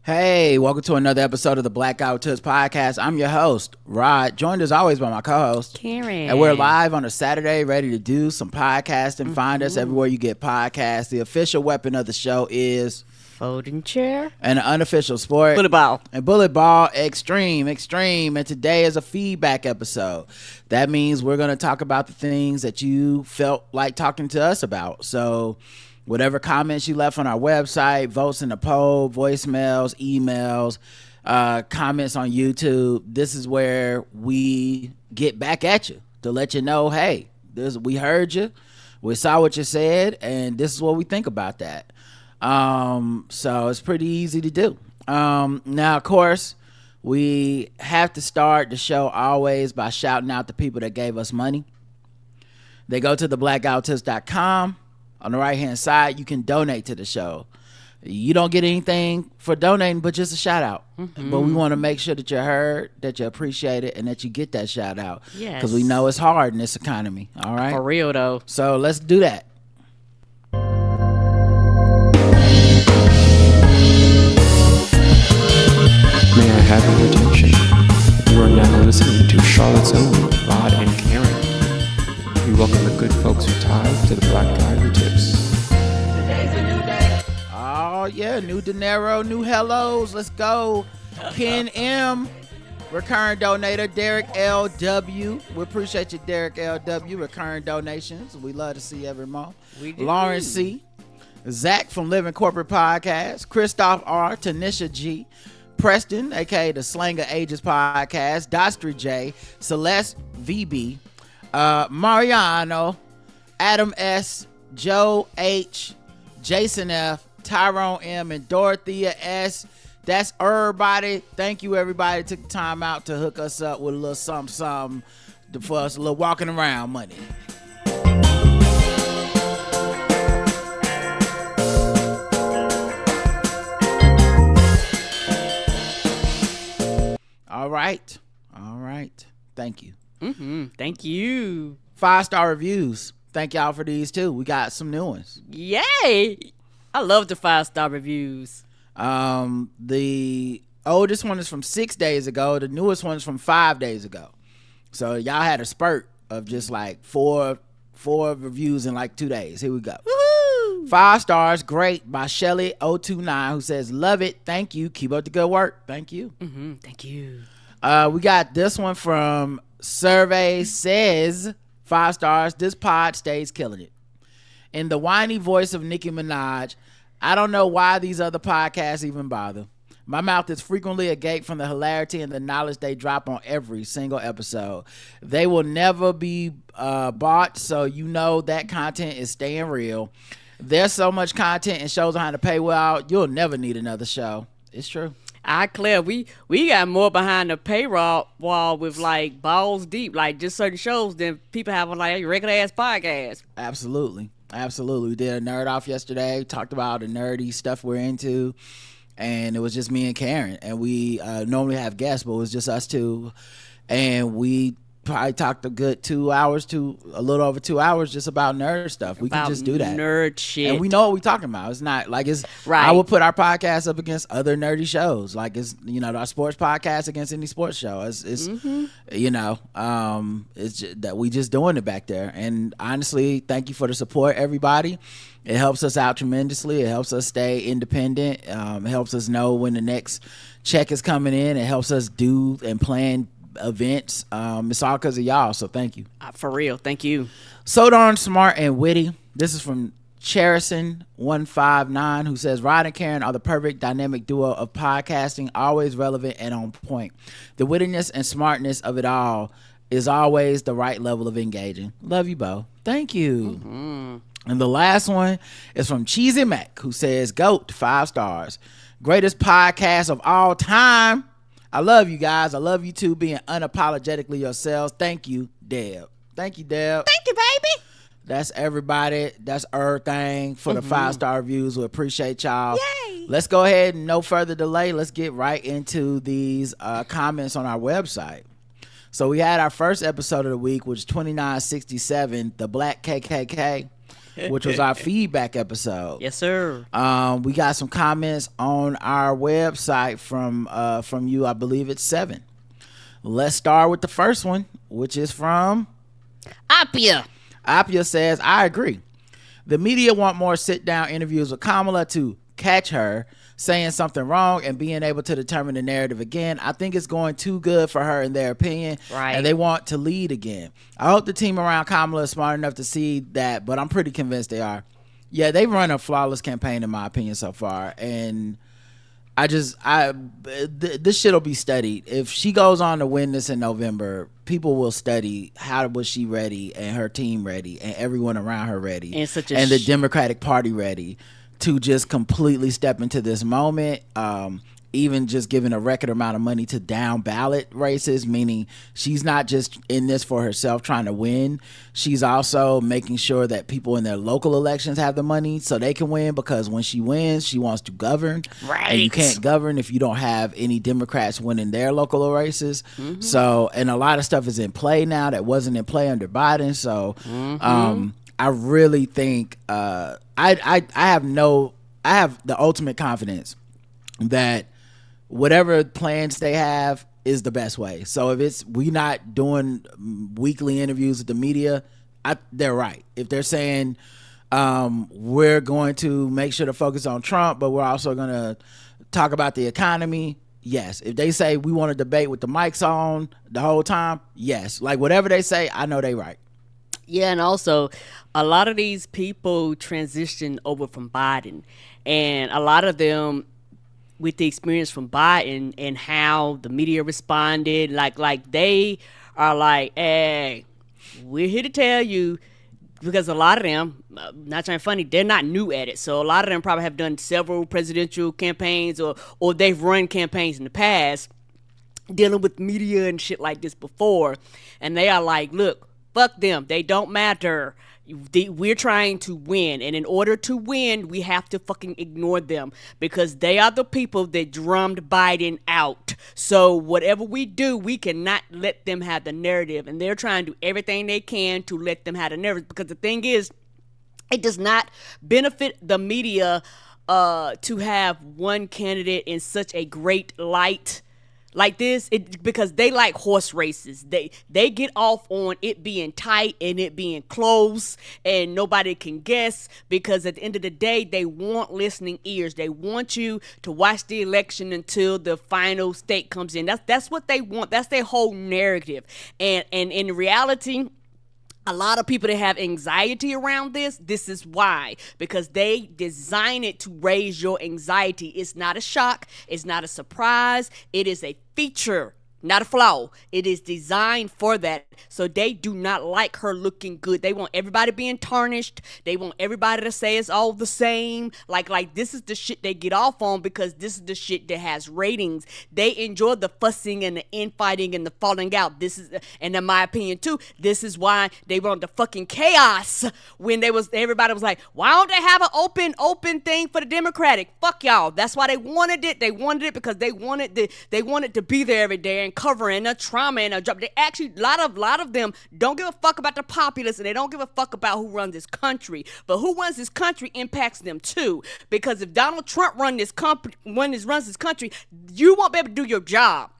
Hey, welcome to another episode of the Black Guy Who Tips podcast. I'm your host, Rod, joined as always by my co-host, Karen. And we're live on a Saturday, ready to do some podcasting. Find us everywhere you get podcasts. The official weapon of the show is folding chair and an unofficial sport. Bullet ball. And bullet ball extreme. And today is a feedback episode. That means we're going to talk about the things that you felt like talking to us about. So whatever comments you left on our website, votes in the poll, voicemails, emails, comments on YouTube, this is where we get back at you to let you know, hey, we heard you, we saw what you said, and this is what we think about that. So it's pretty easy to do. Now, of course, we have to start the show always by shouting out the people that gave us money. They go to theblackguywhotips.com. On the right hand side, you can donate to the show. You don't get anything for donating but just a shout out. But we want to make sure that you're heard, that you appreciate it, and that you get that shout out. Yes. Because we know it's hard in this economy. All right? For real, though. So let's do that. May I have your attention? You are now listening to Charlotte's own Rod and Karen. We welcome the good folks who tithe to the Black Guy Who Tips. Today's a new day. Oh, yeah. New dinero, new hellos. Let's go. Ken M. Recurring donator. Derek L.W. We appreciate you, Derek L.W. Recurring donations. We love to see every month. Lauren C. Zach from Living Corporate Podcast. Christoph R. Tanisha G. Preston, a.k.a. the Slanger Ages Podcast. Dostry J. Celeste VB. Mariano, Adam S, Joe H, Jason F, Tyrone M, and Dorothea S. That's everybody. Thank you, everybody. Took the time out to hook us up with a little something for us, a little walking around money. All right. Thank you. Thank you. 5-star reviews. Thank y'all for these too. We got some new ones. Yay! I love the 5-star reviews. The oldest one is from 6 days ago. The newest one is from 5 days ago. So y'all had a spurt of just like four reviews in like 2 days. Here we go. Woohoo! 5 stars, great, by Shelly029, who says, love it. Thank you. Keep up the good work. Thank you. Thank you. We got this one from Survey Says, 5 stars. This pod stays killing it. In the whiny voice of Nicki Minaj, I don't know why these other podcasts even bother. My mouth is frequently agape from the hilarity and the knowledge they drop on every single episode. They will never be bought, so you know that content is staying real. There's so much content and shows behind the paywall, you'll never need another show. It's true. Claire, we got more behind the paywall wall with like balls deep, like just certain shows than people have on like regular ass podcasts. Absolutely. We did a nerd off yesterday, talked about the nerdy stuff we're into, and it was just me and Karen, and we normally have guests, but it was just us two, and we probably talked a good 2 hours to a little over 2 hours just about nerd stuff. We can just do that. Nerd shit. And we know what we're talking about. It's not like it's right. I would put our podcast up against other nerdy shows. Like it's, our sports podcast against any sports show. It's it's just that we just doing it back there. And honestly, thank you for the support, everybody. It helps us out tremendously. It helps us stay independent. It helps us know when the next check is coming in. It helps us do and plan events. It's all because of y'all, so thank you. For real, thank you. So darn smart and witty. This is from Cherison159, who says, Rod and Karen are the perfect dynamic duo of podcasting, always relevant and on point. The wittiness and smartness of it all is always the right level of engaging. Love you both. Thank you. And the last one is from Cheesy Mac, who says, GOAT, 5 stars. Greatest podcast of all time. I love you guys. I love you too, being unapologetically yourselves. Thank you, Deb. Thank you, Deb. Thank you, baby. That's everybody. That's everything for the 5-star reviews. We appreciate y'all. Yay. Let's go ahead and no further delay. Let's get right into these comments on our website. So we had our first episode of the week, which is 2967, the Black KKK. which was our feedback episode. Yes, sir. We got some comments on our website from you. I believe it's 7. Let's start with the first one, which is from Apia. Apia says, I agree. The media want more sit-down interviews with Kamala to catch her saying something wrong and being able to determine the narrative again. I think it's going too good for her in their opinion, right? And they want to lead again. I hope the team around Kamala is smart enough to see that, but I'm pretty convinced they are. Yeah, they've run a flawless campaign in my opinion so far, and this shit'll be studied. If she goes on to win this in November, people will study how was she ready and her team ready and everyone around her ready and the Democratic Party ready to just completely step into this moment. Even just giving a record amount of money to down ballot races, meaning she's not just in this for herself trying to win. She's also making sure that people in their local elections have the money so they can win, because when she wins, she wants to govern. Right. And you can't govern if you don't have any Democrats winning their local races. Mm-hmm. So, and a lot of stuff is in play now that wasn't in play under Biden. So, I really think I have the ultimate confidence that whatever plans they have is the best way. So if we not doing weekly interviews with the media, they're right. If they're saying we're going to make sure to focus on Trump, but we're also going to talk about the economy, yes. If they say we want to debate with the mics on the whole time, yes. Like whatever they say, I know they right. Yeah, and also a lot of these people transition over from Biden, and a lot of them, with the experience from Biden and how the media responded, like they are like, hey, we're here to tell you, because a lot of them, not trying to be funny, they're not new at it. So a lot of them probably have done several presidential campaigns or they've run campaigns in the past dealing with media and shit like this before. And they are like, look, fuck them. They don't matter. We're trying to win, and in order to win, we have to fucking ignore them, because they are the people that drummed Biden out. So whatever we do, we cannot let them have the narrative, and they're trying to do everything they can to let them have the narrative, because the thing is, it does not benefit the media to have one candidate in such a great light like this, because they like horse races. They get off on it being tight and it being close and nobody can guess, because at the end of the day, they want listening ears. They want you to watch the election until the final state comes in. That's what they want. That's their whole narrative. And in reality, a lot of people that have anxiety around this is why, because they design it to raise your anxiety. It's not a shock. It's not a surprise. It is a feature, not a flaw. It is designed for that. So they do not like her looking good. They want everybody being tarnished. They want everybody to say it's all the same. Like this is the shit they get off on, because this is the shit that has ratings. They enjoy the fussing and the infighting and the falling out. And in my opinion too, this is why they want the fucking chaos when everybody was like, why don't they have an open thing for the Democratic? Fuck y'all. That's why they wanted it. They wanted it because they wanted to be there every day and covering a trauma and a job. They actually, a lot of them don't give a fuck about the populace, and they don't give a fuck about who runs this country. But who runs this country impacts them too. Because if Donald Trump runs this country, you won't be able to do your job.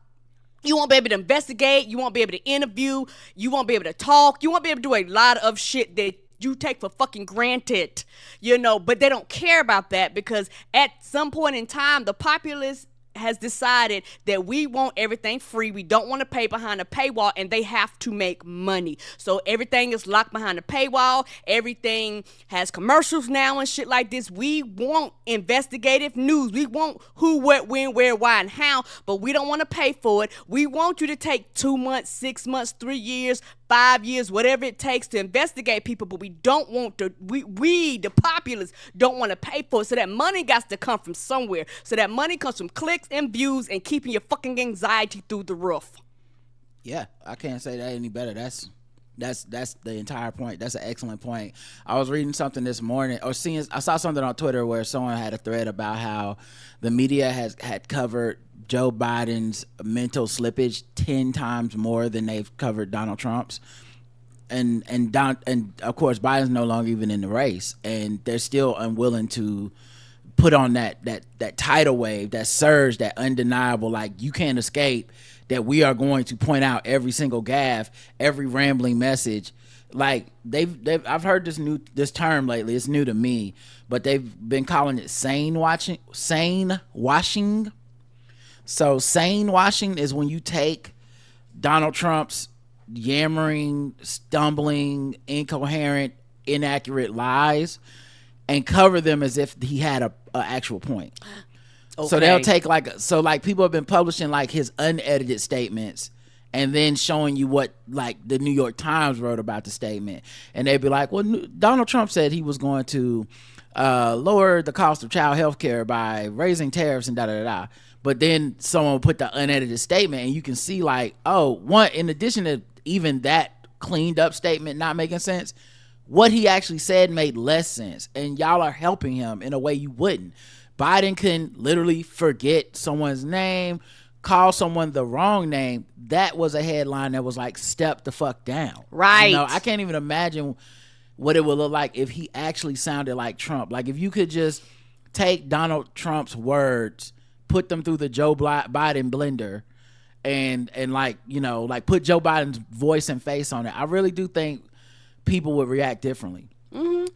You won't be able to investigate. You won't be able to interview. You won't be able to talk. You won't be able to do a lot of shit that you take for fucking granted, but they don't care about that, because at some point in time, the populace has decided that we want everything free. We don't want to pay behind a paywall, and they have to make money. So everything is locked behind a paywall. Everything has commercials now and shit like this. We want investigative news. We want who, what, when, where, why, and how, but we don't want to pay for it. We want you to take 2 months, 6 months, 3 years, 5 years, whatever it takes to investigate people, but we don't want to, we the populace, don't want to pay for it. So that money got to come from somewhere. So that money comes from clicks and views and keeping your fucking anxiety through the roof. Yeah, I can't say that any better. That's the entire point. That's an excellent point. I was reading something this morning, I saw something on Twitter where someone had a thread about how the media had covered Joe Biden's mental slippage 10 times more than they've covered Donald Trump's. and of course Biden's no longer even in the race, and they're still unwilling to put on that tidal wave, that surge, that undeniable, like, you can't escape, that we are going to point out every single gaffe, every rambling message. Like, I've heard this term lately. It's new to me, but they've been calling it sane washing. So sane washing is when you take Donald Trump's yammering, stumbling, incoherent, inaccurate lies and cover them as if he had a actual point. Okay. So they'll take like people have been publishing like his unedited statements and then showing you what like the New York Times wrote about the statement, and they'd be like, well, Donald Trump said he was going to lower the cost of child health care by raising tariffs and da da da. But then someone will put the unedited statement, and you can see like, oh, one, in addition to even that cleaned up statement not making sense, what he actually said made less sense, and y'all are helping him in a way you wouldn't. Biden can literally forget someone's name, call someone the wrong name. That was a headline that was like, step the fuck down. Right. You know, I can't even imagine what it would look like if he actually sounded like Trump. Like, if you could just take Donald Trump's words, put them through the Joe Biden blender, and like, you know, like put Joe Biden's voice and face on it, I really do think people would react differently. Mm-hmm.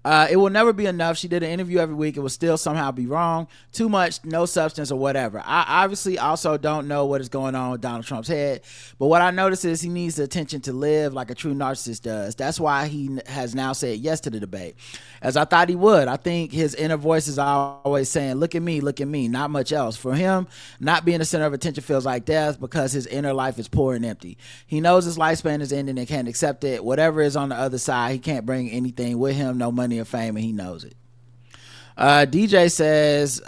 It will never be enough. She did an interview every week. It will still somehow be wrong. Too much, no substance, or whatever. I obviously also don't know what is going on with Donald Trump's head, but what I notice is he needs the attention to live like a true narcissist does. That's why he has now said yes to the debate, as I thought he would. I think his inner voice is always saying, look at me, not much else. For him, not being the center of attention feels like death because his inner life is poor and empty. He knows his lifespan is ending and can't accept it. Whatever is on the other side, he can't bring anything with him, no money or fame, and he knows it. DJ says,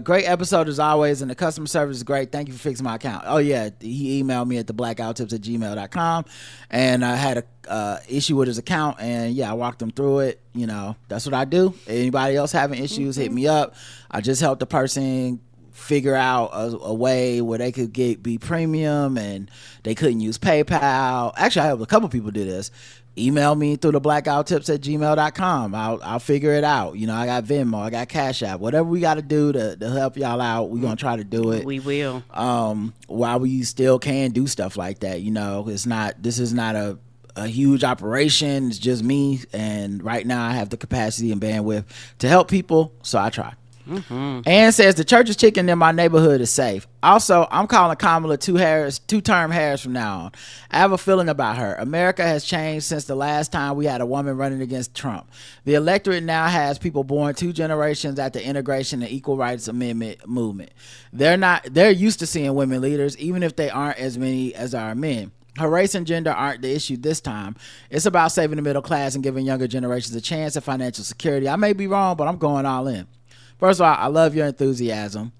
great episode as always, and the customer service is great. Thank you for fixing my account. Oh yeah, he emailed me at theblackouttips@gmail.com, and I had a issue with his account, and yeah, I walked him through it. You know, that's what I do. Anybody else having issues, hit me up. I just helped the person figure out a way where they could be premium and they couldn't use PayPal. Actually, I helped a couple people do this. Email me through the blackouttips@gmail.com. I'll figure it out. You know, I got Venmo, I got Cash App, whatever we got to do to help y'all out. We're gonna try to do it. We will. While we still can do stuff like that. You know, this is not a huge operation. It's just me, and right now I have the capacity and bandwidth to help people, so I try. Mm-hmm. Ann says the church's chicken in my neighborhood is safe. Also, I'm calling Kamala two-term Harris from now on. I have a feeling about her. America has changed since the last time we had a woman running against Trump. The electorate now has people born 2 generations at the integration and equal rights amendment movement. They're used to seeing women leaders, even if they aren't as many as our men. Her race and gender aren't the issue this time. It's about saving the middle class and giving younger generations a chance at financial security. I may be wrong, but I'm going all in. First of all, I love your enthusiasm.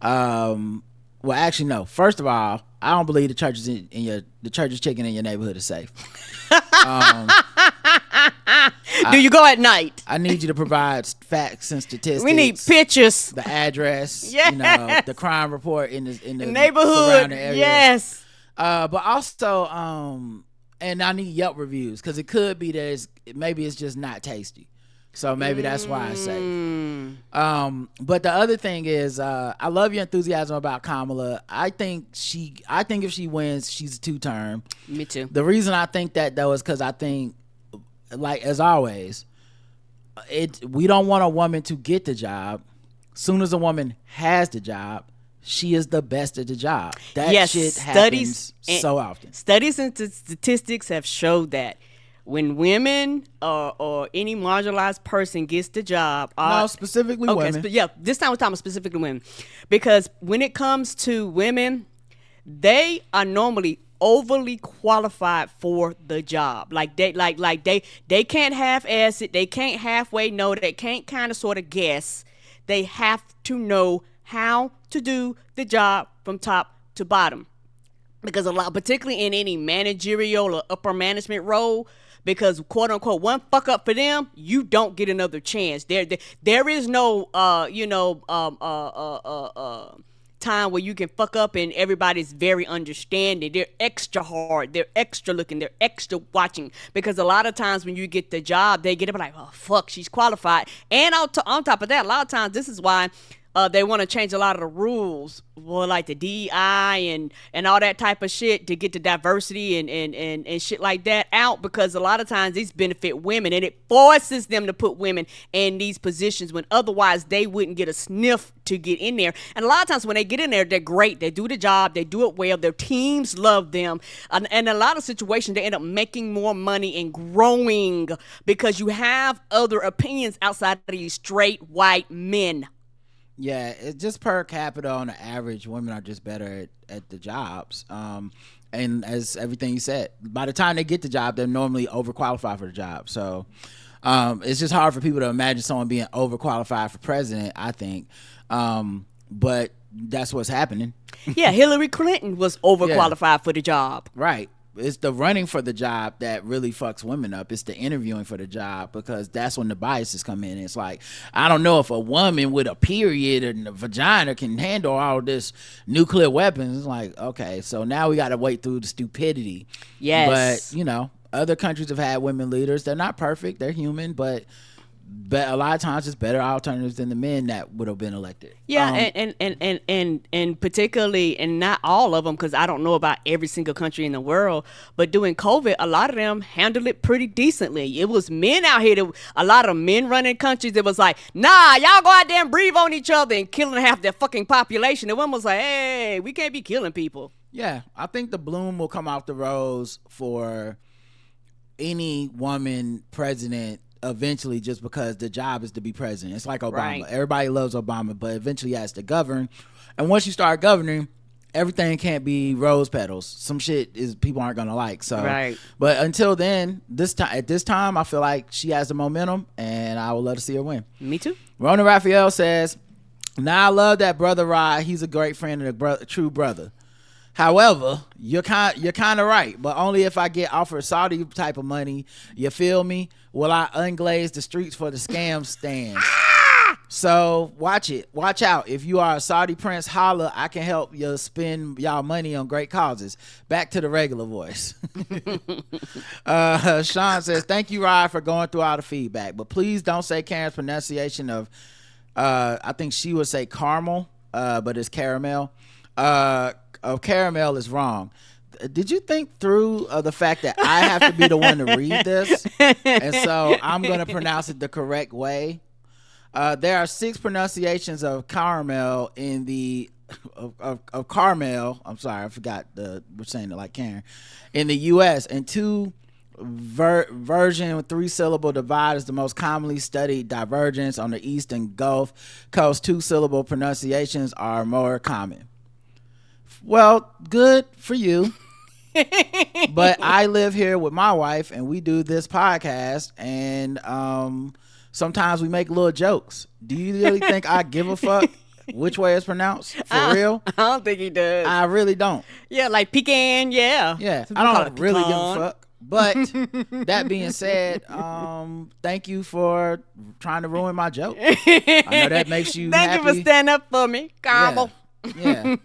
Well, actually, no. First of all, I don't believe the church's chicken in your neighborhood is safe. Do you go at night? I need you to provide facts and statistics. We need pictures. The address. Yes. You know, the crime report in the neighborhood. surrounding area. Yes. But also, and I need Yelp reviews, because it could be that maybe it's just not tasty. So maybe that's why I say. But the other thing is, I love your enthusiasm about Kamala. I think if she wins, she's a 2-term. Me too. The reason I think that though is because I think, like as always, we don't want a woman to get the job. Soon as a woman has the job, she is the best at the job. That shit happens so often. Studies and statistics have showed that when women or any marginalized person gets the job, specifically women. This time we're talking specifically women, because when it comes to women, they are normally overly qualified for the job. Like they can't half-ass it. They can't halfway know. They can't kind of sort of guess. They have to know how to do the job from top to bottom, because a lot, particularly in any managerial or upper management role, because quote unquote one fuck up for them, you don't get another chance. There is no time where you can fuck up and everybody's very understanding. They're extra hard. They're extra looking. They're extra watching. Because a lot of times when you get the job, they get it like, oh, fuck, she's qualified. And on top of that, a lot of times this is why they want to change a lot of the rules for like the DEI and all that type of shit to get the diversity and shit like that out, because a lot of times these benefit women and it forces them to put women in these positions when otherwise they wouldn't get a sniff to get in there. And a lot of times when they get in there, they're great. They do the job. They do it well. Their teams love them. And a lot of situations, they end up making more money and growing because you have other opinions outside of these straight white men. Yeah, it's just per capita on the average, women are just better at the jobs. And as everything you said, by the time they get the job, they're normally overqualified for the job. So it's just hard for people to imagine someone being overqualified for president, I think. But that's what's happening. Yeah, Hillary Clinton was overqualified for the job. Right. It's the running for the job that really fucks women up. It's the interviewing for the job, because that's when the biases come in. It's like, I don't know if a woman with a period and a vagina can handle all this nuclear weapons. It's like, okay, so now we got to wait through the stupidity. Yes. But, you know, other countries have had women leaders. They're not perfect. They're human, but a lot of times it's better alternatives than the men that would have been elected. Yeah, and particularly, and not all of them, because I don't know about every single country in the world, but during COVID, a lot of them handled it pretty decently. It was men out here, a lot of men running countries that was like, nah, y'all go out there and breathe on each other and killing half their fucking population. And one was like, hey, we can't be killing people. Yeah, I think the bloom will come off the rose for any woman president eventually, just because the job is to be president. It's like Obama. Right. Everybody loves Obama, but eventually he has to govern. And once you start governing, everything can't be rose petals. Some shit is people aren't gonna like. So, right. But until then, at this time, I feel like she has the momentum, and I would love to see her win. Me too. Rona Raphael says, "Now I love that brother Rod. He's a great friend and a true brother. However, you're kind of right, but only if I get offered Saudi type of money. You feel me? Will I unglaze the streets for the scam stands? So watch out. If you are a Saudi prince, holla. I can help you spend y'all money on great causes." Back to the regular voice. Sean says, "Thank you, Rod, for going through all the feedback, but please don't say Karen's pronunciation of I think she would say caramel, but it's caramel. Of caramel is wrong. Did you think through the fact that I have to be the one to read this, and so I'm going to pronounce it the correct way? There are 6 pronunciations of caramel in the of caramel. I'm sorry, I forgot we're saying it like Karen in the U.S. and 2 version with 3-syllable divide is the most commonly studied divergence on the Eastern Gulf Coast. 2-syllable pronunciations are more common." Well, good for you. But I live here with my wife and we do this podcast, and sometimes we make little jokes. Do you really think I give a fuck which way it's pronounced? For real? I don't think he does. I really don't. Yeah, like pecan, yeah. Yeah, I don't really give a fuck. But that being said, thank you for trying to ruin my joke. I know that makes you Thank happy. you for standing up for me, Carmel. Yeah.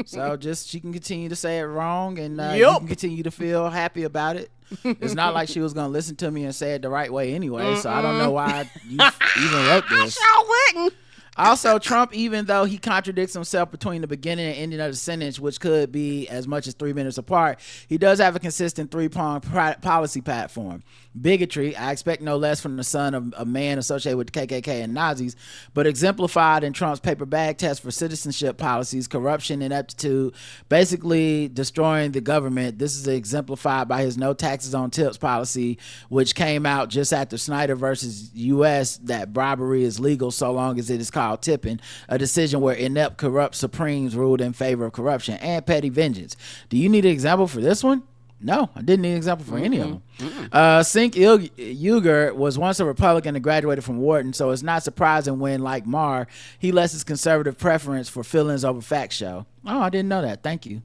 So just she can continue to say it wrong, and you can continue to feel happy about it. It's not like she was gonna listen to me and say it the right way anyway. So I don't know why you even wrote this. I wouldn't. Also, Trump, even though he contradicts himself between the beginning and ending of the sentence, which could be as much as 3 minutes apart, he does have a consistent 3-pronged policy platform. Bigotry, I expect no less from the son of a man associated with the KKK and Nazis, but exemplified in Trump's paper bag test for citizenship policies, corruption, ineptitude, basically destroying the government. This is exemplified by his no taxes on tips policy, which came out just after Snyder versus U.S. that bribery is legal so long as it is called tipping, a decision where inept, corrupt Supremes ruled in favor of corruption and petty vengeance. Do you need an example for this one? No, I didn't need an example for any of them. Sink Uyghur was once a Republican and graduated from Wharton, so it's not surprising when, like Maher, he lets his conservative preference for feelings over facts show. Oh, I didn't know that. Thank you.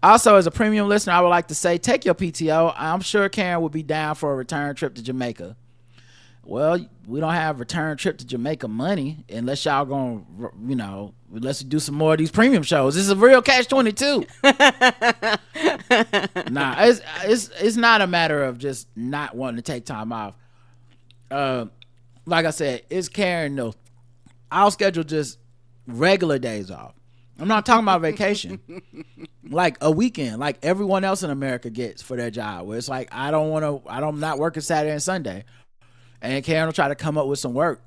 Also, as a premium listener, I would like to say, take your PTO. I'm sure Karen would be down for a return trip to Jamaica. well, we don't have return trip to Jamaica money unless y'all gonna, let's do some more of these premium shows. This is a real catch-22. Nah, it's not a matter of just not wanting to take time off. Like I said, it's Karen though. I'll schedule just regular days off. I'm not talking about vacation. Like a weekend, like everyone else in America gets for their job, where it's like I'm not working Saturday and Sunday. And Karen will try to come up with some work.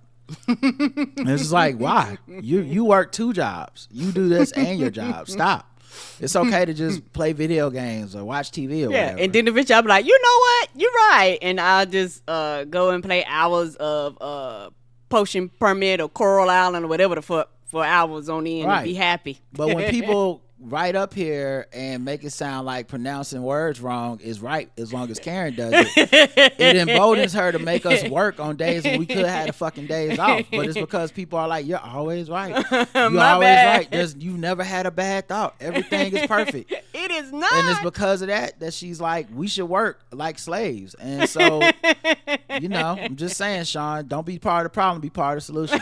And it's just like, why? You work 2 jobs. You do this and your job. Stop. It's okay to just play video games or watch TV or whatever. And then eventually I'll be like, you know what? You're right. And I'll just go and play hours of Potion Permit or Coral Island or whatever the fuck for hours on end and be happy. But when people write up here and make it sound like pronouncing words wrong is right, as long as Karen does it emboldens her to make us work on days when we could have had a fucking days off. But it's because people are like, you're always right. You're always right. You've never had a bad thought. Everything is perfect. It is not. And it's because of that she's like, we should work like slaves. And so, I'm just saying, Sean, don't be part of the problem, be part of the solution.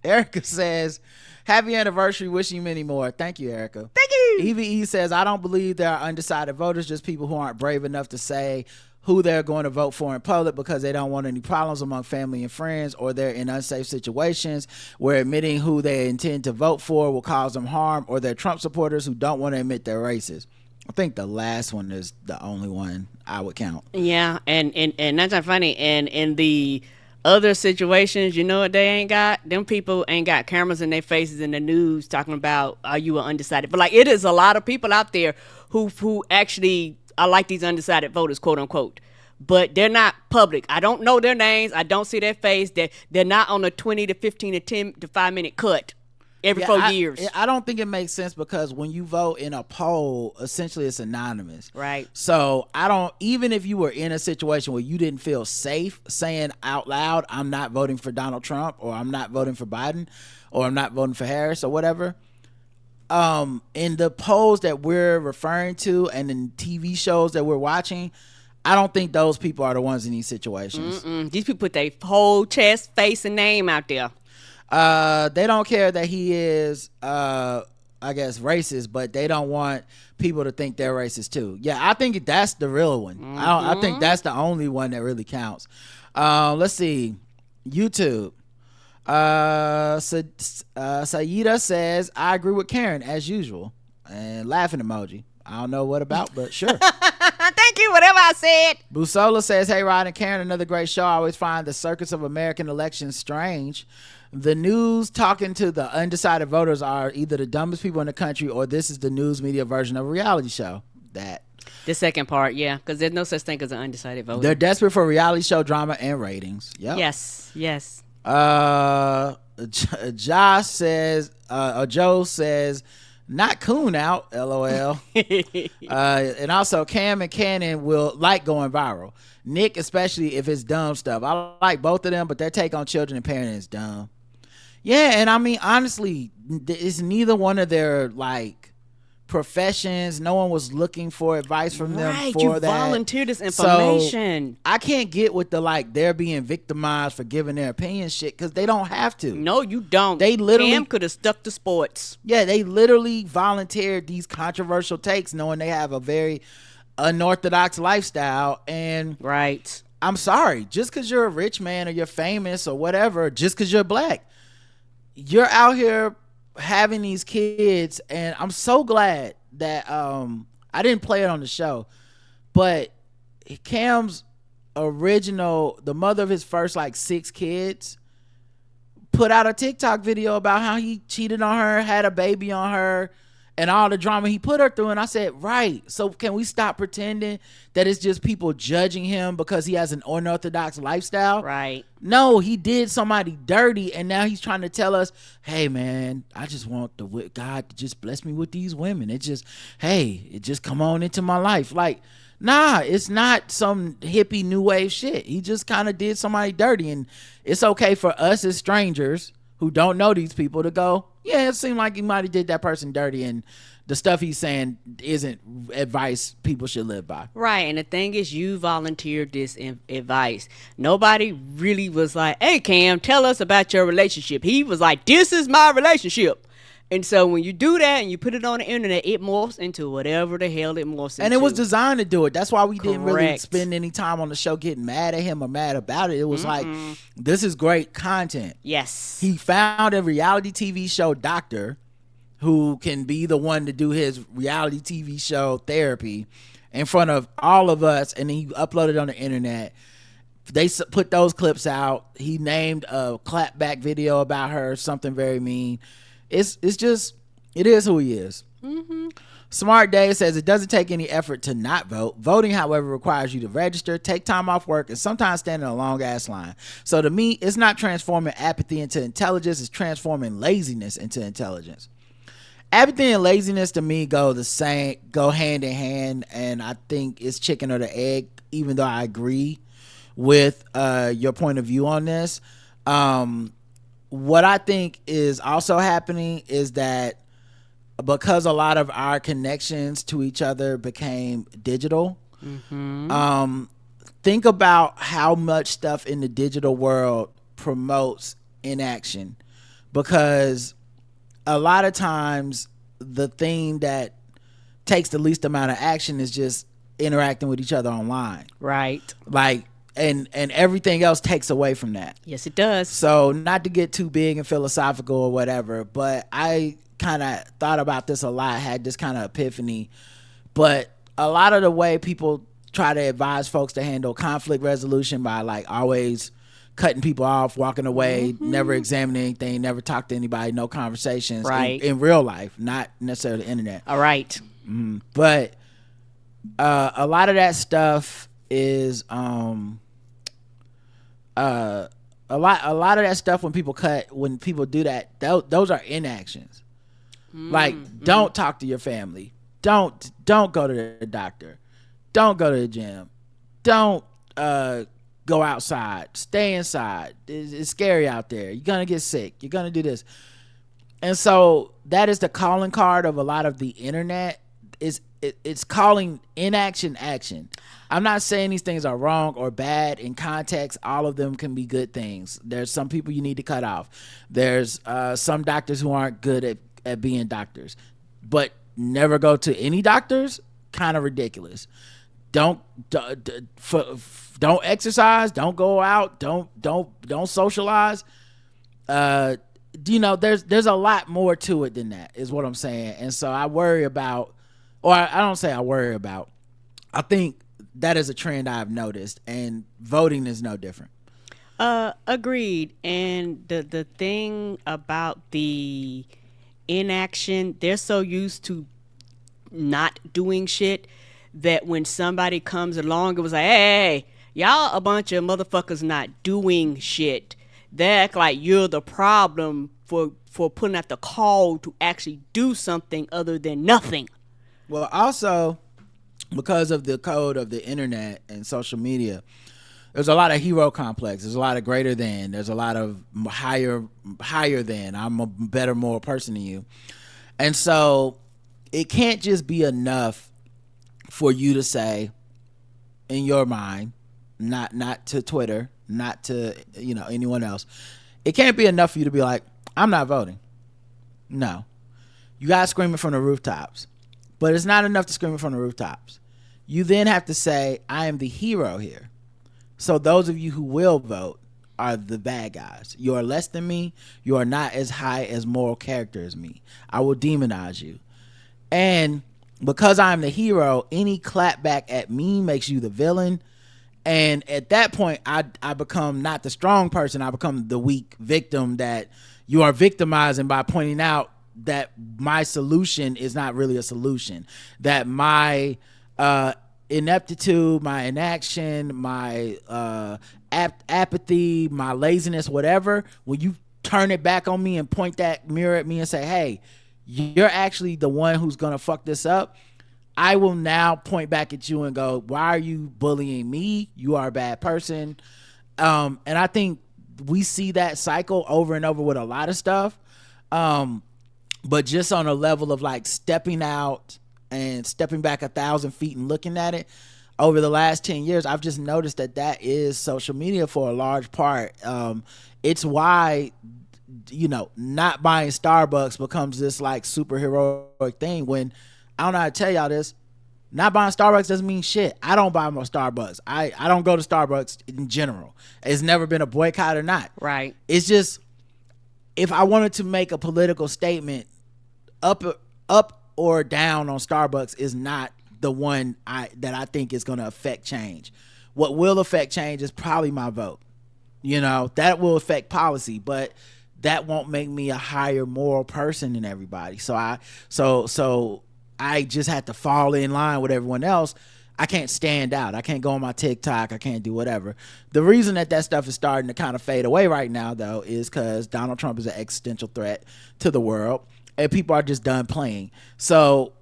Erica says, happy anniversary, wishing you many more. Thank you, Erica. Thank you. EVE says, I don't believe there are undecided voters, just people who aren't brave enough to say who they're going to vote for in public because they don't want any problems among family and friends, or they're in unsafe situations where admitting who they intend to vote for will cause them harm, or they're Trump supporters who don't want to admit they're racist. I think the last one is the only one I would count. Yeah, and that's not funny. And in the other situations, you know what they ain't got? Them people ain't got cameras in their faces in the news talking about, are you an undecided? But like, it is a lot of people out there who actually are like these undecided voters, quote unquote. But they're not public. I don't know their names. I don't see their face. They're not on a 20 to 15 to 10 to 5 minute cut every 4 years. I don't think it makes sense because when you vote in a poll, essentially it's anonymous. Right. So even if you were in a situation where you didn't feel safe saying out loud, I'm not voting for Donald Trump, or I'm not voting for Biden, or I'm not voting for Harris or whatever. In the polls that we're referring to and in TV shows that we're watching, I don't think those people are the ones in these situations. These people put their whole chest, face, and name out there. They don't care that he is, I guess, racist, but they don't want people to think they're racist too. Yeah, I think that's the real one. I think that's the only one that really counts. Let's see. YouTube. Saida says, I agree with Karen as usual. And laughing emoji. I don't know what about, but sure. Thank you, whatever I said. Busola says, hey, Rod and Karen, another great show. I always find the circus of American elections strange. The news talking to the undecided voters are either the dumbest people in the country, or this is the news media version of a reality show. The second part, yeah, because there's no such thing as an undecided voter. They're desperate for reality show drama and ratings. Yep. Yes. Josh says, Joe says, not coon out, LOL. And also Cam and Cannon will like going viral. Nick, especially if it's dumb stuff. I like both of them, but their take on children and parenting is dumb. Yeah, and I mean, honestly, it's neither one of their like professions. No one was looking for advice from them for that. You volunteered this information. So I can't get with the like they're being victimized for giving their opinion shit, because they don't have to. No, you don't. They literally Cam could have stuck to sports. Yeah, they literally volunteered these controversial takes, knowing they have a very unorthodox lifestyle. And right, I'm sorry, just because you're a rich man or you're famous or whatever, just because you're black, you're out here having these kids. And I'm so glad that I didn't play it on the show, but Cam's the mother of his first like 6 kids, put out a TikTok video about how he cheated on her, had a baby on her, and all the drama he put her through. And I said, right, so can we stop pretending that it's just people judging him because he has an unorthodox lifestyle? Right. No, he did somebody dirty, and now he's trying to tell us, hey man, I just want God to just bless me with these women. It just come on into my life. Like, nah, it's not some hippie new wave shit. He just kind of did somebody dirty, and it's okay for us as strangers who don't know these people to go, yeah, it seemed like he might have did that person dirty, and the stuff he's saying isn't advice people should live by. Right, and the thing is, you volunteered this advice. Nobody really was like, "Hey, Cam, tell us about your relationship." He was like, "This is my relationship." And so when you do that and you put it on the internet, it morphs into whatever the hell it morphs into. And it was designed to do it. That's why we didn't really Correct. spend any time on the show getting mad at him or mad about it. It was like, this is great content. Yes. He found a reality TV show doctor who can be the one to do his reality TV show therapy in front of all of us, and then he uploaded on the internet. They put those clips out. He named a clapback video about her, something very mean. It's just, it is who he is. Smart Dave says it doesn't take any effort to not vote. Voting, however, requires you to register, take time off work, and sometimes stand in a long ass line. So to me, it's not transforming apathy into intelligence, it's transforming laziness into intelligence. Apathy and laziness to me go hand in hand, and I think it's chicken or the egg, even though I agree with your point of view on this. What I think is also happening is that because a lot of our connections to each other became digital, think about how much stuff in the digital world promotes inaction, because a lot of times the thing that takes the least amount of action is just interacting with each other online. Right. Like, and everything else takes away from that. Yes, it does. So not to get too big and philosophical or whatever, but I kind of thought about this a lot, had this kind of epiphany. But a lot of the way people try to advise folks to handle conflict resolution by like always cutting people off, walking away, never examining anything, never talk to anybody, no conversations, right, in real life, not necessarily the internet. All right. But a lot of that stuff is a lot of that stuff when people do that, those are inactions. Like, don't talk to your family, don't go to the doctor, don't go to the gym, don't go outside, stay inside, it's scary out there, you're gonna get sick, you're gonna do this. And so that is the calling card of a lot of the internet. It's calling inaction action. I'm not saying these things are wrong or bad. In context, all of them can be good things. There's some people you need to cut off. There's some doctors who aren't good at being doctors. But never go to any doctors, kind of ridiculous. Don't exercise, don't go out, don't socialize. There's a lot more to it than that, is what I'm saying. And so I worry about, or I don't say I worry about, I think that is a trend I've noticed, and voting is no different. Agreed. And the thing about the inaction, they're so used to not doing shit that when somebody comes along, it was like, hey, y'all a bunch of motherfuckers not doing shit. They act like you're the problem for putting out the call to actually do something other than nothing. Well, also, because of the code of the internet and social media, there's a lot of hero complex. There's a lot of greater than. There's a lot of higher than. I'm a better, more person than you. And so it can't just be enough for you to say, in your mind, not to Twitter, not to anyone else, it can't be enough for you to be like, I'm not voting. No. You gotta scream it from the rooftops. But it's not enough to scream it from the rooftops. You then have to say, I am the hero here. So those of you who will vote are the bad guys. You are less than me. You are not as high as moral character as me. I will demonize you. And because I'm the hero, any clapback at me makes you the villain. And at that point, I become not the strong person. I become the weak victim that you are victimizing by pointing out that my solution is not really a solution. That my ineptitude, my inaction, my apathy, my laziness, whatever, when you turn it back on me and point that mirror at me and say, hey, you're actually the one who's going to fuck this up, I will now point back at you and go, why are you bullying me? You are a bad person. And I think we see that cycle over and over with a lot of stuff. But just on a level of like stepping out and stepping back 1,000 feet and looking at it over the last 10 years, I've just noticed that is social media for a large part. It's why, not buying Starbucks becomes this like superheroic thing, when I don't know how to tell y'all this. Not buying Starbucks doesn't mean shit. I don't buy more Starbucks. I don't go to Starbucks in general. It's never been a boycott or not. Right. It's just, if I wanted to make a political statement, up or down on Starbucks is not the one that I think is going to affect change. What will affect change is probably my vote. That will affect policy, but that won't make me a higher moral person than everybody. So I just had to fall in line with everyone else. I can't stand out. I can't go on my TikTok. I can't do whatever. The reason that stuff is starting to kind of fade away right now, though, is because Donald Trump is an existential threat to the world, and people are just done playing. So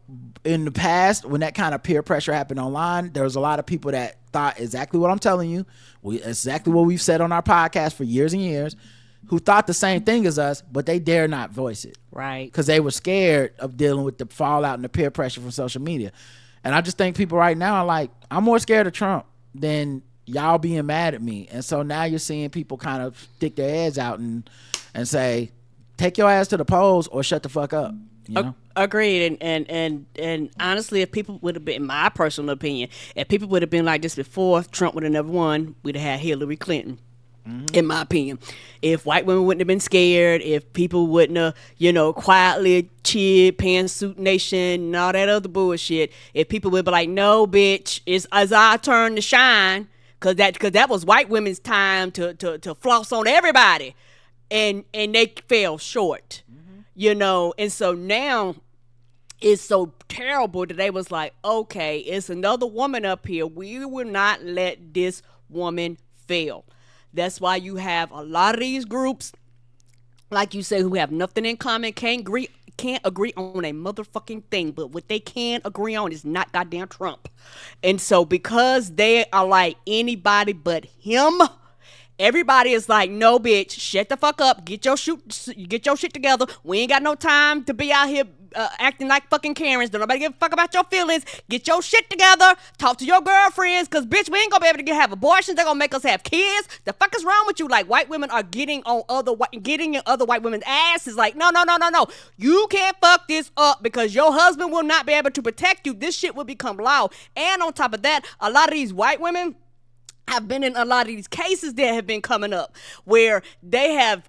in the past, when that kind of peer pressure happened online, there was a lot of people that thought exactly what I'm telling you, exactly what we've said on our podcast for years and years, who thought the same thing as us, but they dare not voice it. Right. Because they were scared of dealing with the fallout and the peer pressure from social media. And I just think people right now are like, I'm more scared of Trump than y'all being mad at me. And so now you're seeing people kind of stick their heads out and say, take your ass to the polls or shut the fuck up. Agreed. And honestly, if people would have been, in my personal opinion, if people would have been like this before Trump would have never won, we'd have had Hillary Clinton. Mm-hmm. In my opinion, if white women wouldn't have been scared, if people wouldn't have, quietly cheered, pantsuit nation and all that other bullshit, if people would be like, no, bitch, it's our turn to shine, cause that was white women's time to floss on everybody, and they fell short, and so now it's so terrible that they was like, okay, it's another woman up here. We will not let this woman fail. That's why you have a lot of these groups, like you say, who have nothing in common, can't agree on a motherfucking thing, but what they can agree on is not goddamn Trump. And so because they are like anybody but him, everybody is like, no, bitch, shut the fuck up, get your shit together. We ain't got no time to be out here acting like fucking Karens. Don't nobody give a fuck about your feelings. Get your shit together. Talk to your girlfriends, because bitch, we ain't gonna be able to have abortions. They're gonna make us have kids. The fuck is wrong with you? Like, white women are getting in other white women's asses. Like, no. You can't fuck this up because your husband will not be able to protect you. This shit will become law. And on top of that, a lot of these white women have been in a lot of these cases that have been coming up where they have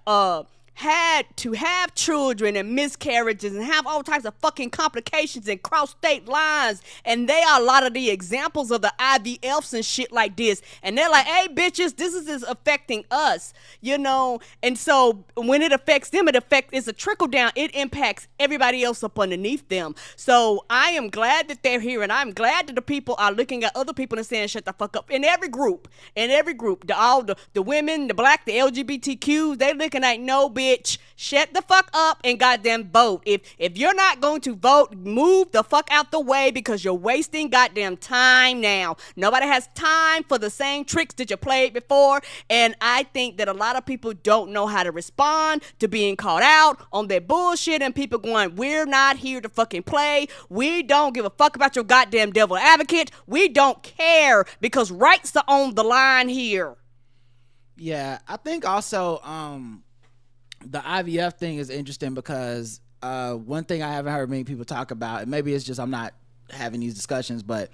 had to have children and miscarriages and have all types of fucking complications and cross state lines, and they are a lot of the examples of the IVFs and shit like this, and they're like, hey bitches, this is affecting us, and so when it affects them, it's a trickle down. It impacts everybody else up underneath them. So I am glad that they're here, and I'm glad that the people are looking at other people and saying shut the fuck up. In every group, the women, the black, the LGBTQs, they looking like, no bitch, shut the fuck up and goddamn vote. If you're not going to vote, move the fuck out the way, because you're wasting goddamn time now. Nobody has time for the same tricks that you played before, and I think that a lot of people don't know how to respond to being called out on their bullshit, and people going, we're not here to fucking play. We don't give a fuck about your goddamn devil advocate. We don't care, because rights are on the line here. Yeah, I think also the IVF thing is interesting because one thing I haven't heard many people talk about, and maybe it's just I'm not having these discussions, but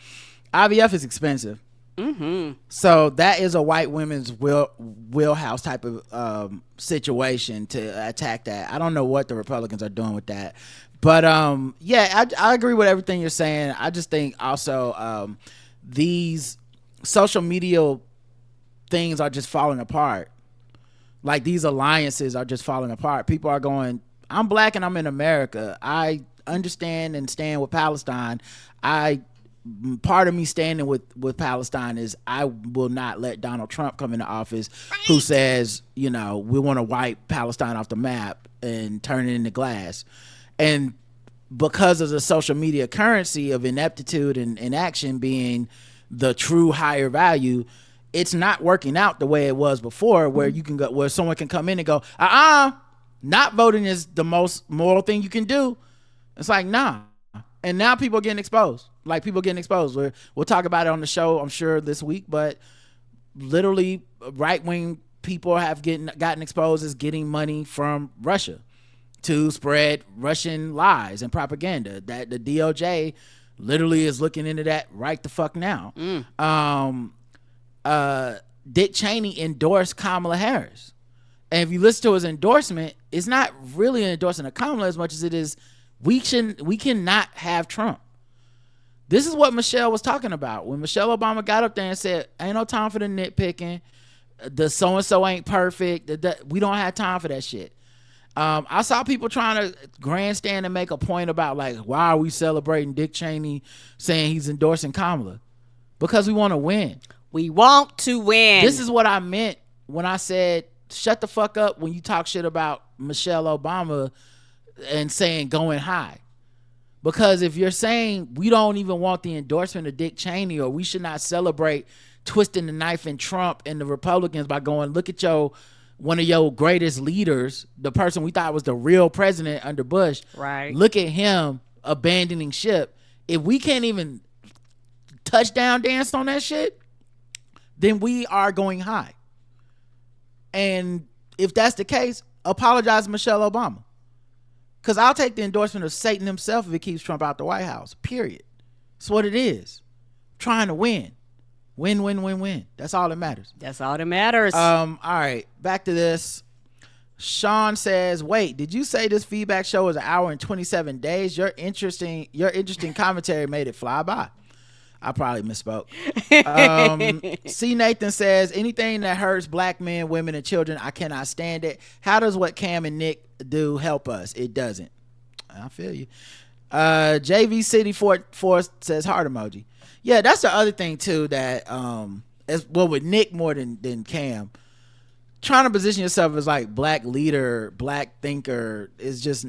IVF is expensive. Mm-hmm. So that is a white women's wheelhouse type of situation to attack that. I don't know what the Republicans are doing with that. But yeah, I agree with everything you're saying. I just think also these social media things are just falling apart. Like, these alliances are just falling apart. People are going, I'm black and I'm in America. I understand and stand with Palestine. Part of me standing with Palestine is I will not let Donald Trump come into office, who says, we want to wipe Palestine off the map and turn it into glass. And because of the social media currency of ineptitude and inaction being the true higher value, it's not working out the way it was before, where you can go, where someone can come in and go, Not voting is the most moral thing you can do. It's like, nah. And now people are getting exposed. Like, people getting exposed. We'll talk about it on the show, I'm sure, this week. But literally, right-wing people have gotten exposed as getting money from Russia to spread Russian lies and propaganda. That the DOJ literally is looking into that right the fuck now. Dick Cheney endorsed Kamala Harris. And if you listen to his endorsement, it's not really an endorsement of Kamala as much as it is we cannot have Trump. This is what Michelle was talking about. When Michelle Obama got up there and said, ain't no time for the nitpicking, the so-and-so ain't perfect, we don't have time for that shit. I saw people trying to grandstand and make a point about, like, why are we celebrating Dick Cheney saying he's endorsing Kamala? Because we want to win. We want to win. This is what I meant when I said, shut the fuck up when you talk shit about Michelle Obama and saying going high. Because if you're saying we don't even want the endorsement of Dick Cheney, or we should not celebrate twisting the knife in Trump and the Republicans by going, look at one of your greatest leaders, the person we thought was the real president under Bush. Right. Look at him abandoning ship. If we can't even touchdown dance on that shit, then we are going high. And if that's the case, apologize to Michelle Obama. Because I'll take the endorsement of Satan himself if it keeps Trump out the White House. Period. That's what it is. Trying to win. Win, win, win, win. That's all that matters. That's all that matters. All right. Back to this. Sean says, wait, did you say this feedback show was an hour and 27 days? Your interesting commentary made it fly by. I probably misspoke. C. Nathan says, anything that hurts black men, women, and children, I cannot stand it. How does what Cam and Nick do help us? It doesn't. I feel you. JV City 4 says heart emoji. Yeah, that's the other thing too, that with Nick more than Cam, trying to position yourself as like black leader, black thinker is just,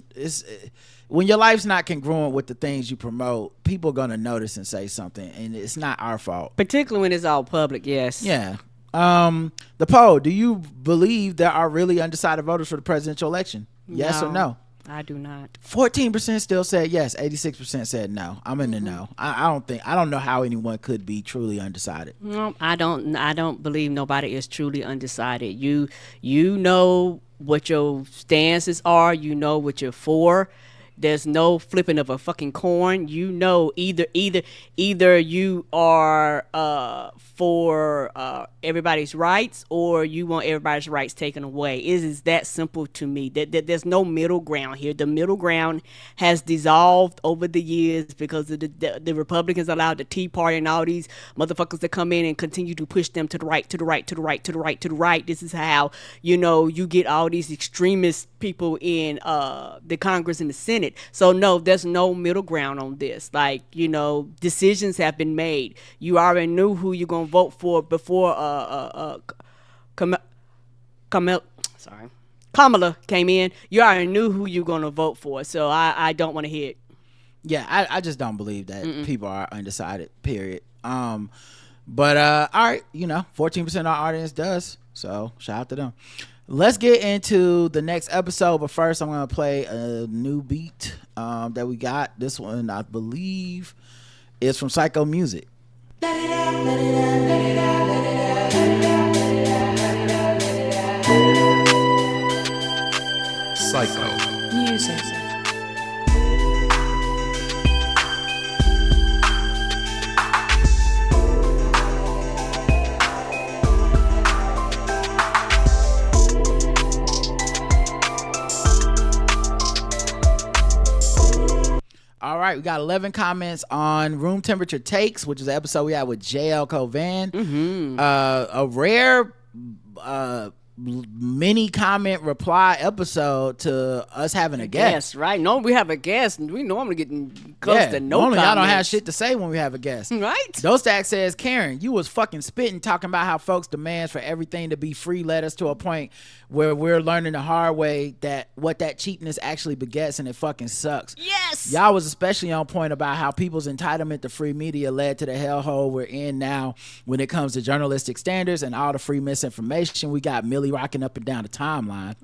when your life's not congruent with the things you promote, people are gonna notice and say something, and it's not our fault. Particularly when it's all public, yes. Yeah. The poll, do you believe there are really undecided voters for the presidential election? Yes or no? I do not. 14% still said yes. 86% said no. I'm in the no. I don't know how anyone could be truly undecided. No, I don't believe nobody is truly undecided. You know what your stances are. You know what you're for. There's no flipping of a fucking coin. You know, either you are for everybody's rights, or you want everybody's rights taken away. It is that simple to me. That there's no middle ground here. The middle ground has dissolved over the years because of the Republicans allowed the Tea Party and all these motherfuckers to come in and continue to push them to the right, to the right, to the right, to the right, to the right. This is how, you get all these extremist people in the Congress and the Senate. So no, there's no middle ground on this. Like, decisions have been made. You already knew who you're gonna vote for before Kamala came in. You already knew who you're gonna vote for. So I don't want to hear it. Yeah, I just don't believe that people are undecided, period. But all right, 14% of our audience does, so shout out to them. Let's get into the next episode, but first I'm going to play a new beat that we got. This one, I believe, is from Psycho Music. Psycho Music. All right, we got 11 comments on Room Temperature Takes, which is the episode we had with JL Covan. A rare mini comment reply episode to us having a guest. Yes, right. No, we have a guest. We normally getting close to no normally comments. Y'all don't have shit to say when we have a guest. Right. Dostak says, Karen, you was fucking spitting talking about how folks' demands for everything to be free led us to a point where we're learning the hard way that what that cheapness actually begets, and it fucking sucks. Yes. Y'all was especially on point about how people's entitlement to free media led to the hellhole we're in now when it comes to journalistic standards and all the free misinformation we got millions literally rocking up and down the timeline.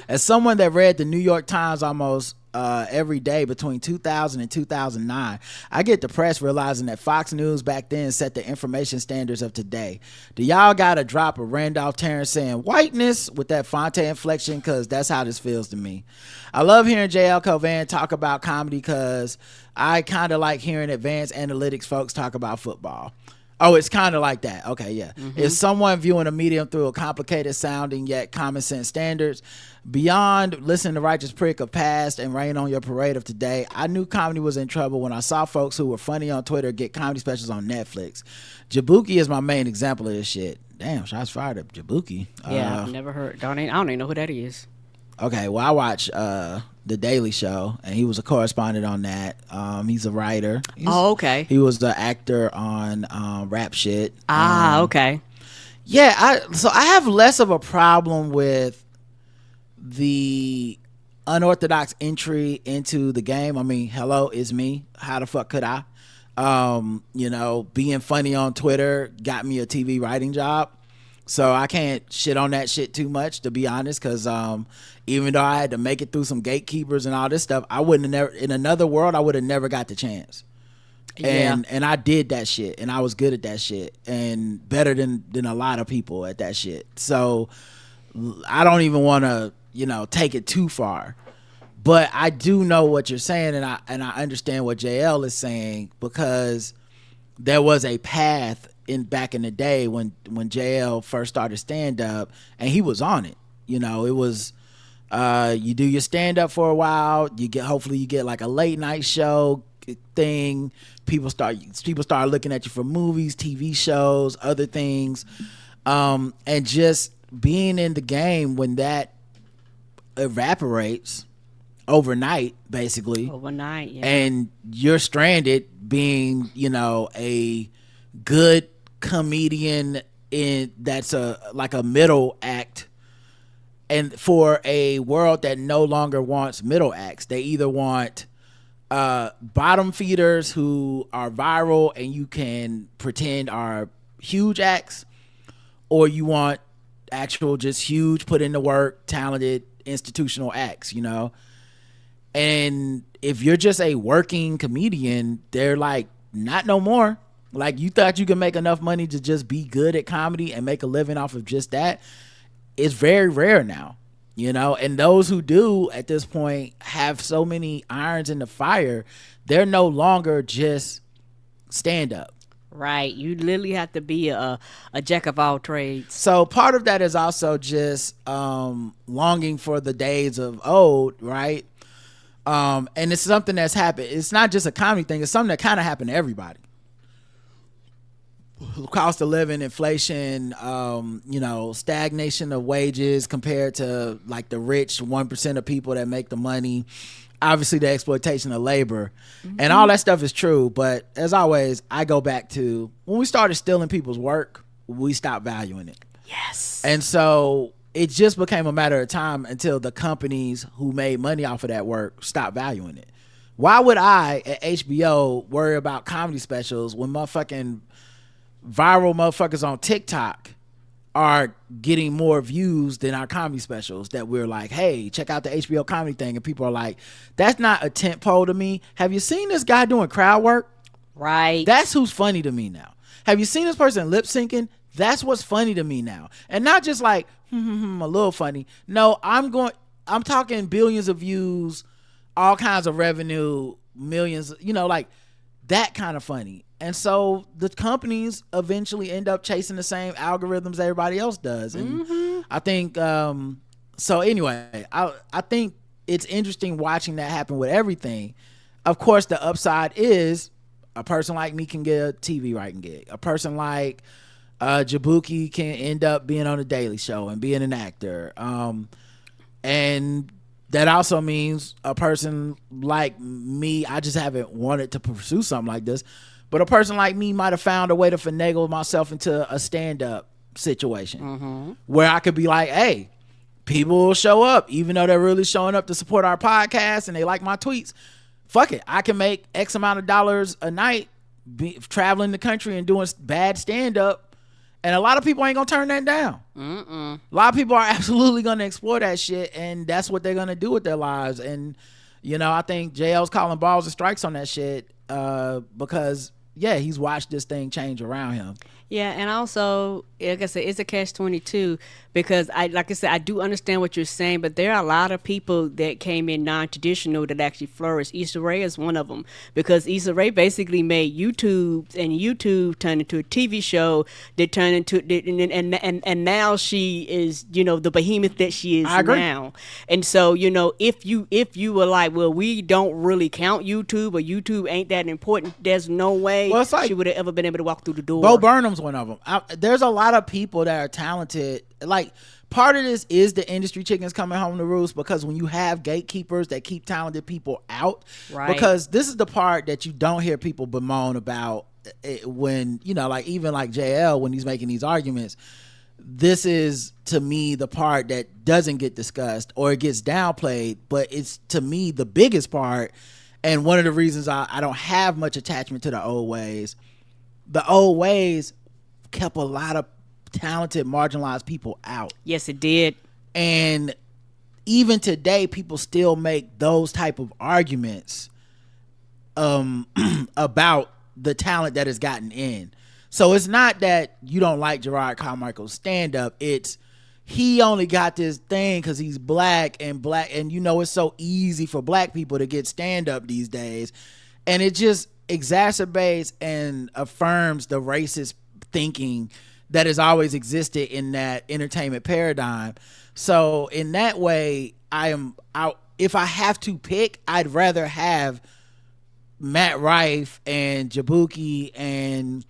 As someone that read the New York Times almost every day between 2000 and 2009, I get depressed realizing that Fox News back then set the information standards of today. Do y'all gotta drop a Randolph Terrence saying whiteness with that Fonte inflection? Because that's how this feels to me. I love hearing JL Covan talk about comedy because I kind of like hearing advanced analytics folks talk about football. Oh, it's kind of like that. Okay, yeah. If someone viewing a medium through a complicated sounding yet common sense standards, beyond listening to Righteous Prick of past and rain on your parade of today, I knew comedy was in trouble when I saw folks who were funny on Twitter get comedy specials on Netflix. Jabuki is my main example of this shit. Damn, shots fired at Jabuki. Yeah, I've never heard. I don't even know who that is. Okay, well, I watch The Daily Show, and he was a correspondent on that. He's a writer. Okay. He was the actor on Rap Shit. Okay. Yeah, so I have less of a problem with the unorthodox entry into the game. I mean, hello, it's me. How the fuck could I? Being funny on Twitter got me a TV writing job. So I can't shit on that shit too much, to be honest, because even though I had to make it through some gatekeepers and all this stuff, I wouldn't have never, in another world, I would have never got the chance. Yeah. And I did that shit, and I was good at that shit, and better than a lot of people at that shit. So I don't even want to, take it too far. But I do know what you're saying, and I understand what JL is saying, because there was a path back in the day when JL first started stand up, and he was on it. It was you do your stand up for a while, hopefully you get like a late night show thing. People start looking at you for movies, TV shows, other things, and just being in the game when that evaporates overnight, basically. Overnight, yeah. And you're stranded being, a good comedian that's like a middle act, and for a world that no longer wants middle acts. They either want bottom feeders who are viral and you can pretend are huge acts, or you want actual just huge, put in the work, talented institutional acts, and if you're just a working comedian, they're like, not no more. Like, you thought you could make enough money to just be good at comedy and make a living off of just that. It's very rare now, and those who do at this point have so many irons in the fire. They're no longer just stand up. Right. You literally have to be a jack of all trades. So part of that is also just longing for the days of old, right? And it's something that's happened. It's not just a comedy thing. It's something that kind of happened to everybody. Cost of living, inflation, stagnation of wages compared to like the rich 1% of people that make the money. Obviously the exploitation of labor, and all that stuff is true. But as always, I go back to when we started stealing people's work, we stopped valuing it. Yes. And so it just became a matter of time until the companies who made money off of that work stopped valuing it. Why would I at HBO worry about comedy specials when motherfucking viral motherfuckers on TikTok are getting more views than our comedy specials that we're like, hey, check out the HBO comedy thing, and people are like, that's not a tent pole to me. Have you seen this guy doing crowd work? Right. That's who's funny to me now. Have you seen this person lip syncing? That's what's funny to me now. And not just like a little funny. No, I'm talking billions of views, all kinds of revenue, millions, like that kind of funny. And so the companies eventually end up chasing the same algorithms everybody else does. And I think, so anyway, I think it's interesting watching that happen with everything. Of course, the upside is a person like me can get a TV writing gig. A person like Jabuki can end up being on The Daily Show and being an actor. And that also means a person like me, I just haven't wanted to pursue something like this, but a person like me might have found a way to finagle myself into a stand-up situation where I could be like, hey, people will show up, even though they're really showing up to support our podcast and they like my tweets. Fuck it. I can make X amount of dollars a night traveling the country and doing bad stand-up, And a lot of people ain't gonna turn that down. A lot of people are absolutely gonna explore that shit, and that's what they're gonna do with their lives. And you know, I think JL's calling balls and strikes on that shit because he's watched this thing change around him. Yeah, and also, like I said, it's a catch-22 because I do understand what you're saying, but there are a lot of people that came in non-traditional that actually flourished. Issa Rae is one of them because Issa Rae basically made YouTube, and YouTube turned into a TV show that turned into and now she is, you know, the behemoth that she is now. And so, you know, if you were like, well, we don't really count YouTube, or YouTube ain't that important, there's no way she would have ever been able to walk through the door. Bo Burnham's one of them. There's a lot of people that are talented. Like, part of this is the industry chickens coming home to roost, because when you have gatekeepers that keep talented people out, because this is the part that you don't hear people bemoan about when, you know, like even like JL, when he's making these arguments, this is to me the part that doesn't get discussed or it gets downplayed, but it's to me the biggest part. And one of the reasons I don't have much attachment to the old ways kept a lot of talented, marginalized people out. Yes, it did. And even today, people still make those type of arguments about the talent that has gotten in. So it's not that you don't like Gerard Carmichael's stand-up. It's he only got this thing because he's black, and you know, it's so easy for black people to get stand-up these days. And it just exacerbates and affirms the racist thinking that has always existed in that entertainment paradigm. So in that way, if I have to pick, I'd rather have Matt Rife and Jabuki and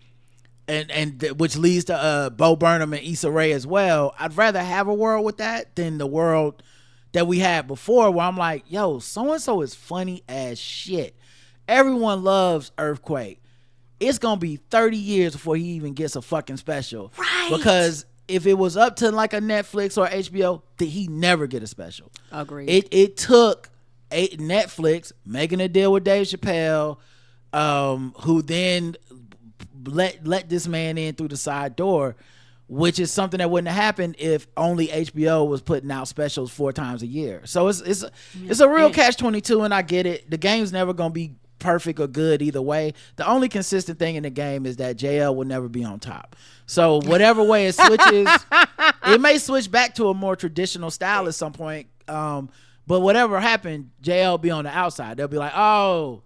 which leads to Bo Burnham and Issa Rae as well. I'd rather have a world with that than the world that we had before, where I'm like, yo, so-and-so is funny as shit. Everyone loves Earthquake. It's gonna be 30 years before he even gets a fucking special. Right. Because if it was up to like a Netflix or HBO, he never get a special. Agreed. It took Netflix making a deal with Dave Chappelle, who then let this man in through the side door, which is something that wouldn't have happened if only HBO was putting out specials 4 times a year. So it's a real catch-22, and I get it. The game's never gonna be perfect or good either way. The only consistent thing in the game is that JL will never be on top. So whatever way it switches, it may switch back to a more traditional style at some point. But whatever happened, JL be on the outside. They'll be like, oh,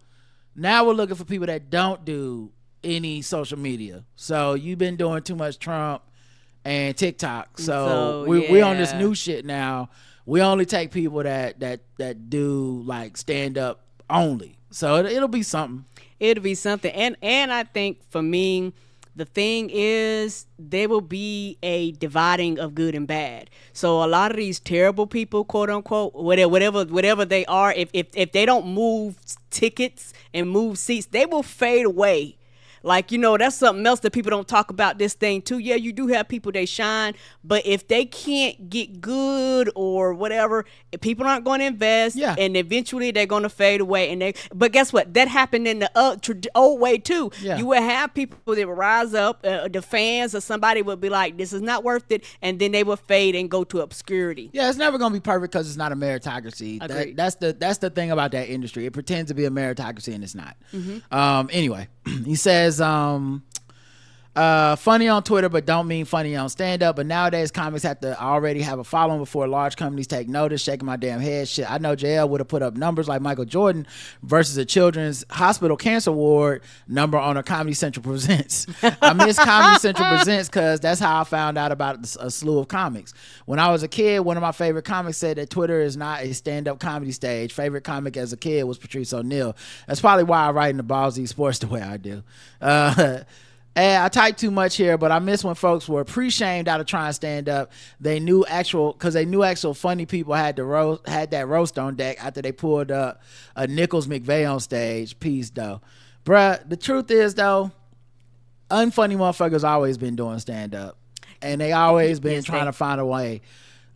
now we're looking for people that don't do any social media. So you've been doing too much Trump and TikTok. So we're on this new shit now. We only take people that do like stand up only. So it'll be something. It'll be something. And I think for me, the thing is there will be a dividing of good and bad. So a lot of these terrible people, quote unquote, whatever they are, if they don't move tickets and move seats, they will fade away. Like, you know, that's something else that people don't talk about this thing too. Yeah, you do have people they shine, but if they can't get good or whatever, people aren't going to invest, and eventually they're going to fade away. But guess what? That happened in the old way too. Yeah. You would have people that would rise up, the fans or somebody would be like, "This is not worth it," and then they would fade and go to obscurity. Yeah, it's never going to be perfect because it's not a meritocracy. That's the thing about that industry. It pretends to be a meritocracy and it's not. Mm-hmm. Anyway, he says, funny on Twitter but don't mean funny on stand-up, but nowadays comics have to already have a following before large companies take notice. Shaking my damn head. Shit, I know JL would have put up numbers like Michael Jordan versus a children's hospital cancer ward number on a Comedy Central Presents. I miss Comedy Central Presents because that's how I found out about a slew of comics. When I was a kid, one of my favorite comics said that Twitter is not a stand-up comedy stage. Favorite comic as a kid was Patrice O'Neal. That's probably why I write in the Ballsy Sports the way I do. I type too much here, but I miss when folks were pre-shamed out of trying to stand up. They knew actual funny people had that roast on deck after they pulled up a Nichols McVeigh on stage. Peace, though. Bruh, the truth is, though, unfunny motherfuckers always been doing stand up, and they always been trying to find a way.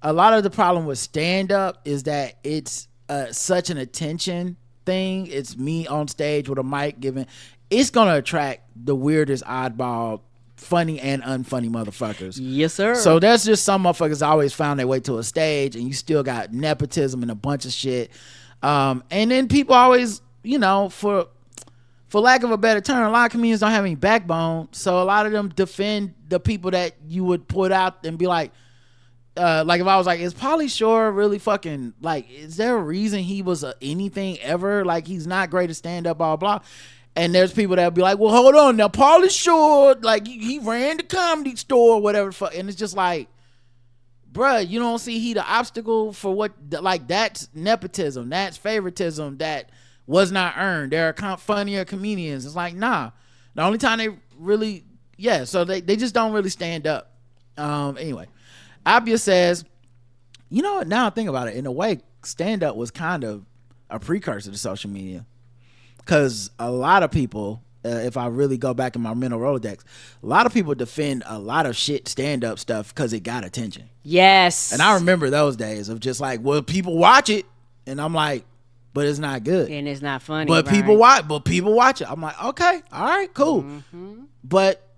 A lot of the problem with stand up is that it's such an attention thing. It's me on stage with a mic giving. It's gonna attract the weirdest oddball funny and unfunny motherfuckers. Yes, sir. So there's just some motherfuckers always found their way to a stage, and you still got nepotism and a bunch of shit. And then people always, you know, for lack of a better term, a lot of comedians don't have any backbone. So a lot of them defend the people that you would put out and be like if I was like, is Pauly Shore really fucking, like, is there a reason he was anything ever? Like, he's not great at stand up, blah, blah. And there's people that'll be like, well, hold on now, Pauly Shore, like, he ran the Comedy Store, whatever the fuck. And it's just like, bruh, you don't see he the obstacle for what, like, that's nepotism, that's favoritism that was not earned. There are funnier comedians. It's like, nah. The only time they really, so they just don't really stand up. Anyway. Abia says, you know what, now I think about it, in a way, stand-up was kind of a precursor to social media. Because a lot of people, if I really go back in my mental Rolodex, a lot of people defend a lot of shit stand-up stuff because it got attention. Yes. And I remember those days of just like, well, people watch it. And I'm like, but it's not good. And it's not funny, But right? people watch it. I'm like, okay, all right, cool. Mm-hmm. But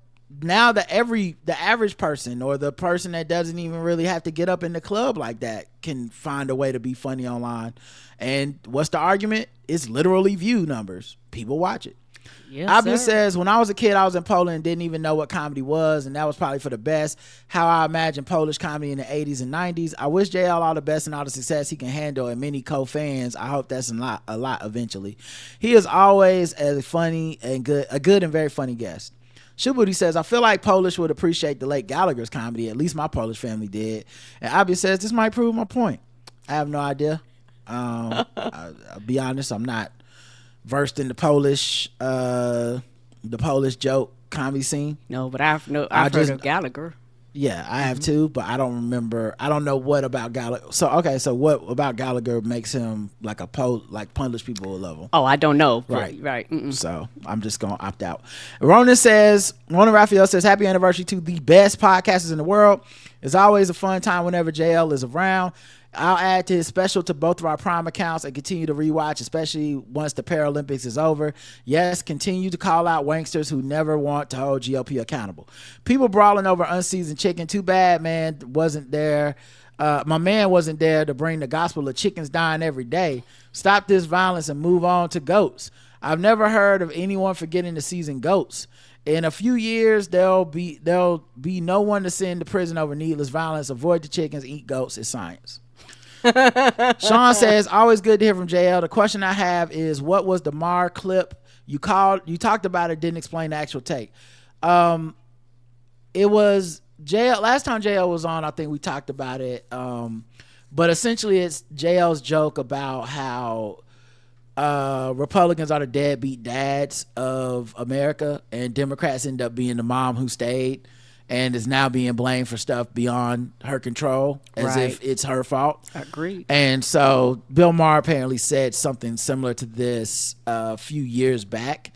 now the average person, or the person that doesn't even really have to get up in the club like that, can find a way to be funny online. And what's the argument? It's literally view numbers. People watch it. Yes, Abia says, when I was a kid, I was in Poland and didn't even know what comedy was, and that was probably for the best. How I imagined Polish comedy in the 80s and 90s. I wish JL all the best and all the success he can handle, and many co-fans. I hope that's a lot eventually. He is always a good and very funny guest. Shubuti says, I feel like Polish would appreciate the late Gallagher's comedy. At least my Polish family did. And Abia says, this might prove my point. I have no idea. I'll be honest, I'm not versed in the Polish joke comedy scene. No, but I've heard of Gallagher. Yeah, I have too, but I don't know what about Gallagher. So what about Gallagher makes him like Polish people will love him? Oh, I don't know. Right. Mm-mm. So I'm just gonna opt out. Ronan Raphael says, happy anniversary to the best podcasters in the world. It's always a fun time whenever JL is around. I'll add to his special to both of our Prime accounts and continue to rewatch, especially once the Paralympics is over. Yes, continue to call out wanksters who never want to hold GOP accountable. People brawling over unseasoned chicken. Too bad, man, wasn't there. My man wasn't there to bring the gospel of chickens dying every day. Stop this violence and move on to goats. I've never heard of anyone forgetting to season goats. In a few years, there'll be no one to send to prison over needless violence. Avoid the chickens, eat goats. It's science. Sean says, always good to hear from JL. The question I have is, what was the Mar clip you talked about it, didn't explain the actual take. It was JL, last time JL was on, I think we talked about it, but essentially it's JL's joke about how Republicans are the deadbeat dads of America and Democrats end up being the mom who stayed and is now being blamed for stuff beyond her control, as if it's her fault. Agreed. And so Bill Maher apparently said something similar to this a few years back.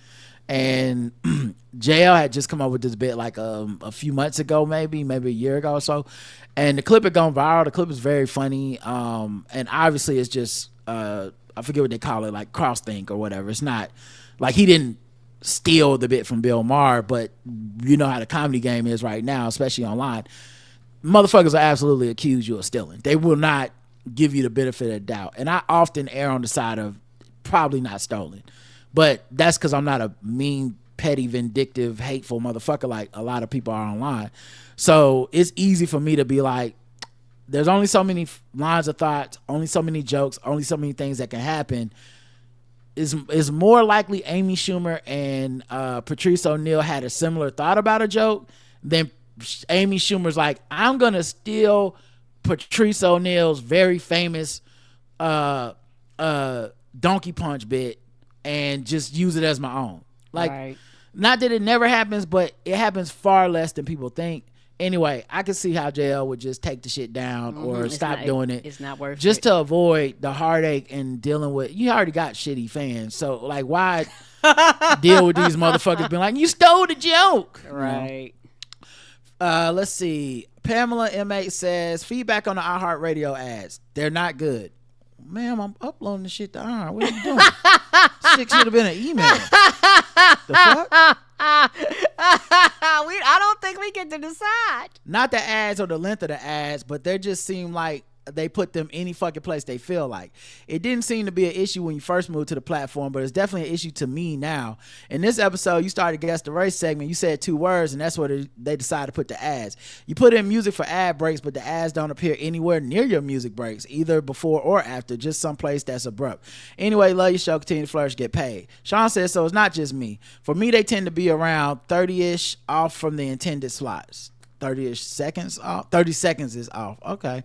And JL had just come up with this bit like a few months ago, maybe a year ago or so. And the clip had gone viral. The clip is very funny. And obviously it's just, I forget what they call it, like cross-think or whatever. It's not like he didn't steal the bit from Bill Maher, but you know how the comedy game is right now, especially online. Motherfuckers will absolutely accuse you of stealing. They will not give you the benefit of the doubt. And I often err on the side of probably not stolen. But that's because I'm not a mean, petty, vindictive, hateful motherfucker like a lot of people are online. So it's easy for me to be like, there's only so many lines of thoughts, only so many jokes, only so many things that can happen. Is more likely Amy Schumer and Patrice O'Neal had a similar thought about a joke than Amy Schumer's like, I'm going to steal Patrice O'Neal's very famous donkey punch bit and just use it as my own. Like, not that it never happens, but it happens far less than people think. Anyway, I can see how JL would just take the shit down or stop doing it. It's not worth it. Just to avoid the heartache and dealing with, you already got shitty fans. So, like, why deal with these motherfuckers being like, you stole the joke? Right. Let's see. Pamela M8 says, feedback on the iHeartRadio ads. They're not good. Ma'am, I'm uploading the shit to iHeart. What are you doing? Shit should have been an email. The fuck? I don't think we get to decide. Not the ads or the length of the ads, but they just seem like they put them any fucking place they feel like. It didn't seem to be an issue when you first moved to the platform, but it's definitely an issue to me now. In this episode, you started Guess the Race segment. You said 2 words, and that's where they decided to put the ads. You put in music for ad breaks, but the ads don't appear anywhere near your music breaks, either before or after, just someplace that's abrupt. Anyway, love your show. Continue to flourish, get paid. Sean says, so it's not just me. For me, they tend to be around 30-ish off from the intended slots. 30-ish seconds off? 30 seconds is off. Okay.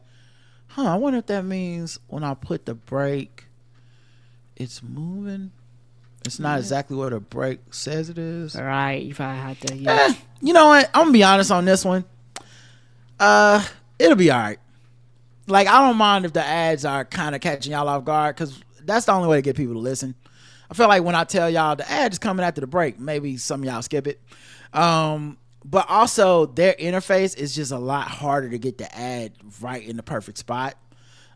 I wonder if that means when I put the break, it's moving. It's not exactly what a break says it is. All right, you probably have to. Yeah. You know what? I'm gonna be honest on this one. It'll be all right. Like, I don't mind if the ads are kind of catching y'all off guard, because that's the only way to get people to listen. I feel like when I tell y'all the ad is coming after the break, maybe some of y'all skip it. But also, their interface is just a lot harder to get the ad right in the perfect spot.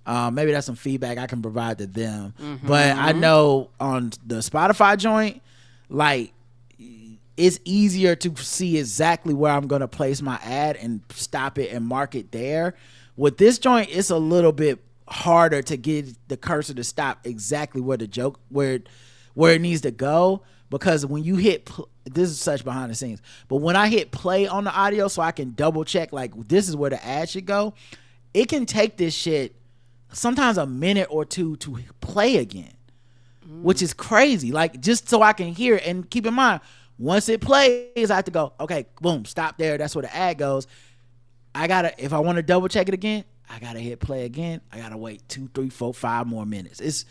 Maybe that's some feedback I can provide to them. But I know on the Spotify joint, like, it's easier to see exactly where I'm going to place my ad and stop it and mark it there. With this joint, it's a little bit harder to get the cursor to stop exactly where the joke, where it needs to go. Because when you hit, this is such behind the scenes, but when I hit play on the audio so I can double check, like, this is where the ad should go, it can take this shit sometimes a minute or two to play again, which is crazy. Like, just so I can hear it. And keep in mind, once it plays, I have to go, okay, boom, stop there. That's where the ad goes. If I want to double check it again, I gotta hit play again. I gotta wait 2, 3, 4, 5 more minutes.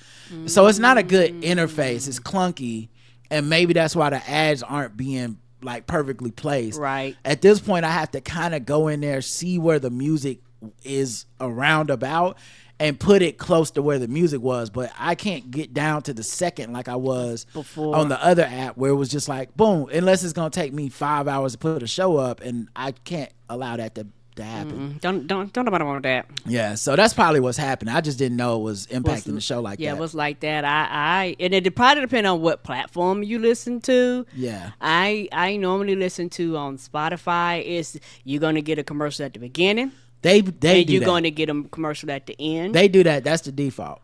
So it's not a good interface. It's clunky. And maybe that's why the ads aren't being, like, perfectly placed. Right. At this point, I have to kind of go in there, see where the music is around about, and put it close to where the music was. But I can't get down to the second like I was before on the other app, where it was just like, boom, unless it's going to take me 5 hours to put a show up, and I can't allow that to happen. Don't nobody want that. Yeah, so that's probably what's happening. I just didn't know it was impacting the show like that. Yeah, it was like that. And it probably depend on what platform you listen to. Yeah. I normally listen to on Spotify. Is you're gonna get a commercial at the beginning. They and do you're that. going to get a commercial at the end. They do that. That's the default.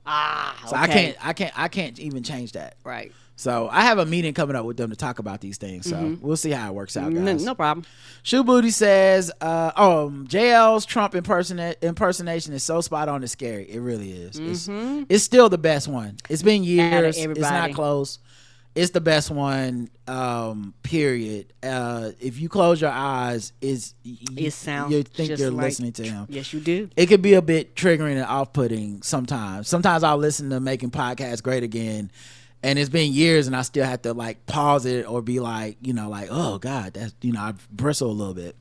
So okay. I can't even change that. Right. So I have a meeting coming up with them to talk about these things. So we'll see how it works out, guys. No problem. Shoe Booty says, JL's Trump impersonation is so spot on, it's scary. It really is. It's still the best one. It's been years. It's not close. It's the best one, period. If you close your eyes, it sounds you think you're listening to him. Yes, you do. It could be a bit triggering and off-putting sometimes. Sometimes I'll listen to Making Podcasts Great Again, and it's been years, and I still have to, like, pause it or be like, like, oh, God, that's, I bristle a little bit.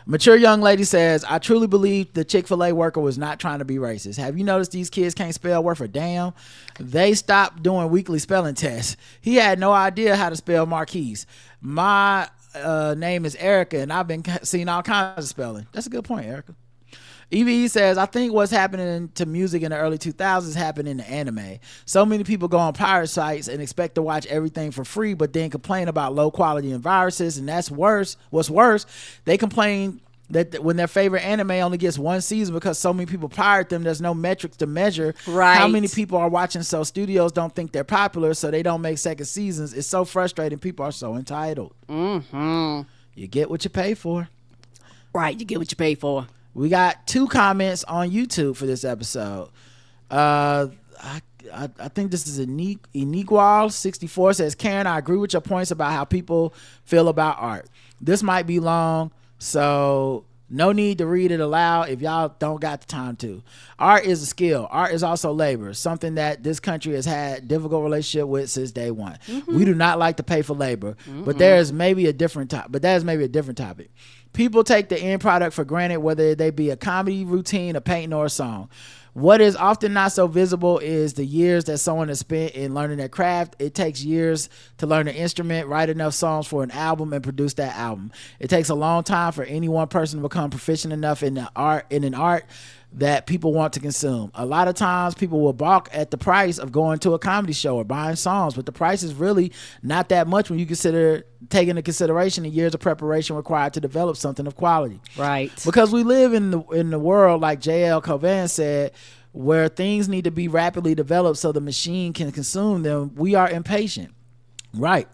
Mature Young Lady says, I truly believe the Chick-fil-A worker was not trying to be racist. Have you noticed these kids can't spell worth a damn? They stopped doing weekly spelling tests. He had no idea how to spell Marquise. My name is Erica, and I've been seeing all kinds of spelling. That's a good point, Erica. EVE says, I think what's happening to music in the early 2000s happened in the anime. So many people go on pirate sites and expect to watch everything for free, but then complain about low quality and viruses. And that's worse. What's worse, they complain that when their favorite anime only gets one season because so many people pirate them, there's no metrics to measure how many people are watching. So studios don't think they're popular, so they don't make second seasons. It's so frustrating. People are so entitled. You get what you pay for. Right, you get what you pay for. We got 2 comments on YouTube for this episode. I think this is Iniqual 64 says, Karen, I agree with your points about how people feel about art. This might be long, so no need to read it aloud if y'all don't got the time to. Art is a skill. Art is also labor, something that this country has had difficult relationship with since day one. We do not like to pay for labor, but there's maybe a different topic. People take the end product for granted, whether they be a comedy routine, a painting, or a song. What is often not so visible is the years that someone has spent in learning their craft. It takes years to learn an instrument, write enough songs for an album, and produce that album. It takes a long time for any one person to become proficient enough in an art that people want to consume. A lot of times people will balk at the price of going to a comedy show or buying songs, but the price is really not that much when you consider taking into consideration the years of preparation required to develop something of quality. Right. Because we live in the world, like J.L. Covan said, where things need to be rapidly developed so the machine can consume them. We are impatient. Right.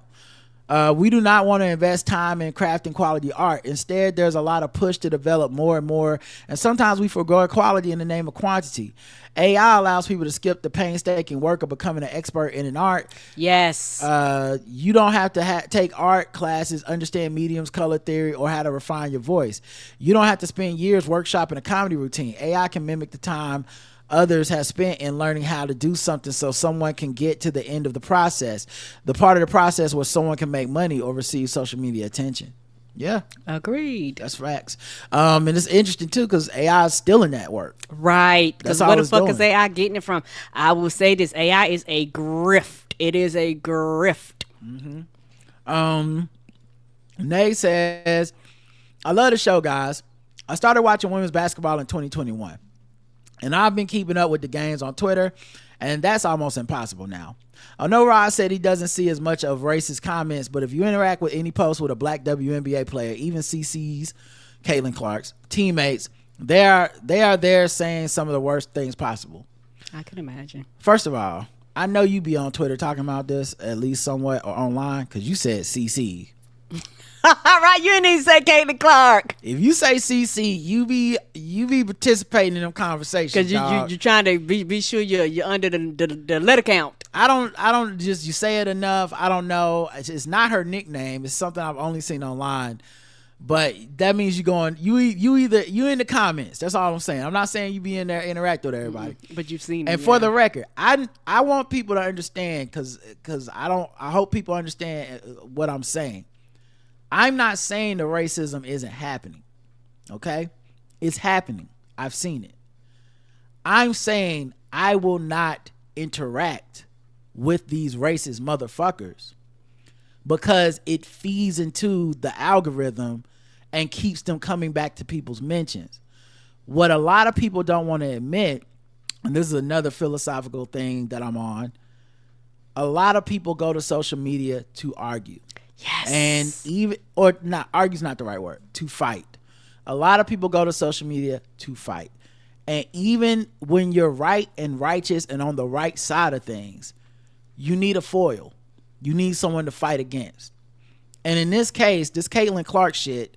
We do not want to invest time in crafting quality art. Instead, there's a lot of push to develop more and more, and sometimes we forgo quality in the name of quantity. AI allows people to skip the painstaking work of becoming an expert in an art. Yes. You don't have to take art classes, understand mediums, color theory, or how to refine your voice. You don't have to spend years workshopping a comedy routine. AI can mimic the time others have spent in learning how to do something so someone can get to the end of the process, the part of the process where someone can make money or receive social media attention. Yeah, agreed. That's facts. And it's interesting too because AI is stealing that work. Right. Because That's where all the fuck it's is doing. AI getting it from? I will say this: AI is a grift. It is a grift. Nay says, I love the show, guys. I started watching women's basketball in 2021. And I've been keeping up with the games on Twitter, and that's almost impossible now. I know Rod said he doesn't see as much of racist comments, but if you interact with any post with a black WNBA player, even CC's, Caitlin Clark's teammates, they are there saying some of the worst things possible. I can imagine. First of all, I know you be on Twitter talking about this, at least somewhat, or online, because you said CC. All right, you didn't even say Caitlin Clark. If you say CC, you be participating in them conversations. Because you're trying to be sure you're under the letter count. I don't just, you say it enough. I don't know. It's not her nickname. It's something I've only seen online. But that means you in the comments. That's all I'm saying. I'm not saying you be in there interact with everybody. But you've seen it. And for the record, I want people to understand because I hope people understand what I'm saying. I'm not saying the racism isn't happening. Okay? It's happening. I've seen it. I'm saying I will not interact with these racist motherfuckers because it feeds into the algorithm and keeps them coming back to people's mentions. What a lot of people don't want to admit, and this is another philosophical thing that I'm on, a lot of people go to social media to argue. Yes. And even, or not, argue's not the right word, to fight. A lot of people go to social media to fight. And even when you're right and righteous and on the right side of things, you need a foil. You need someone to fight against. And in this case, this Caitlin Clark shit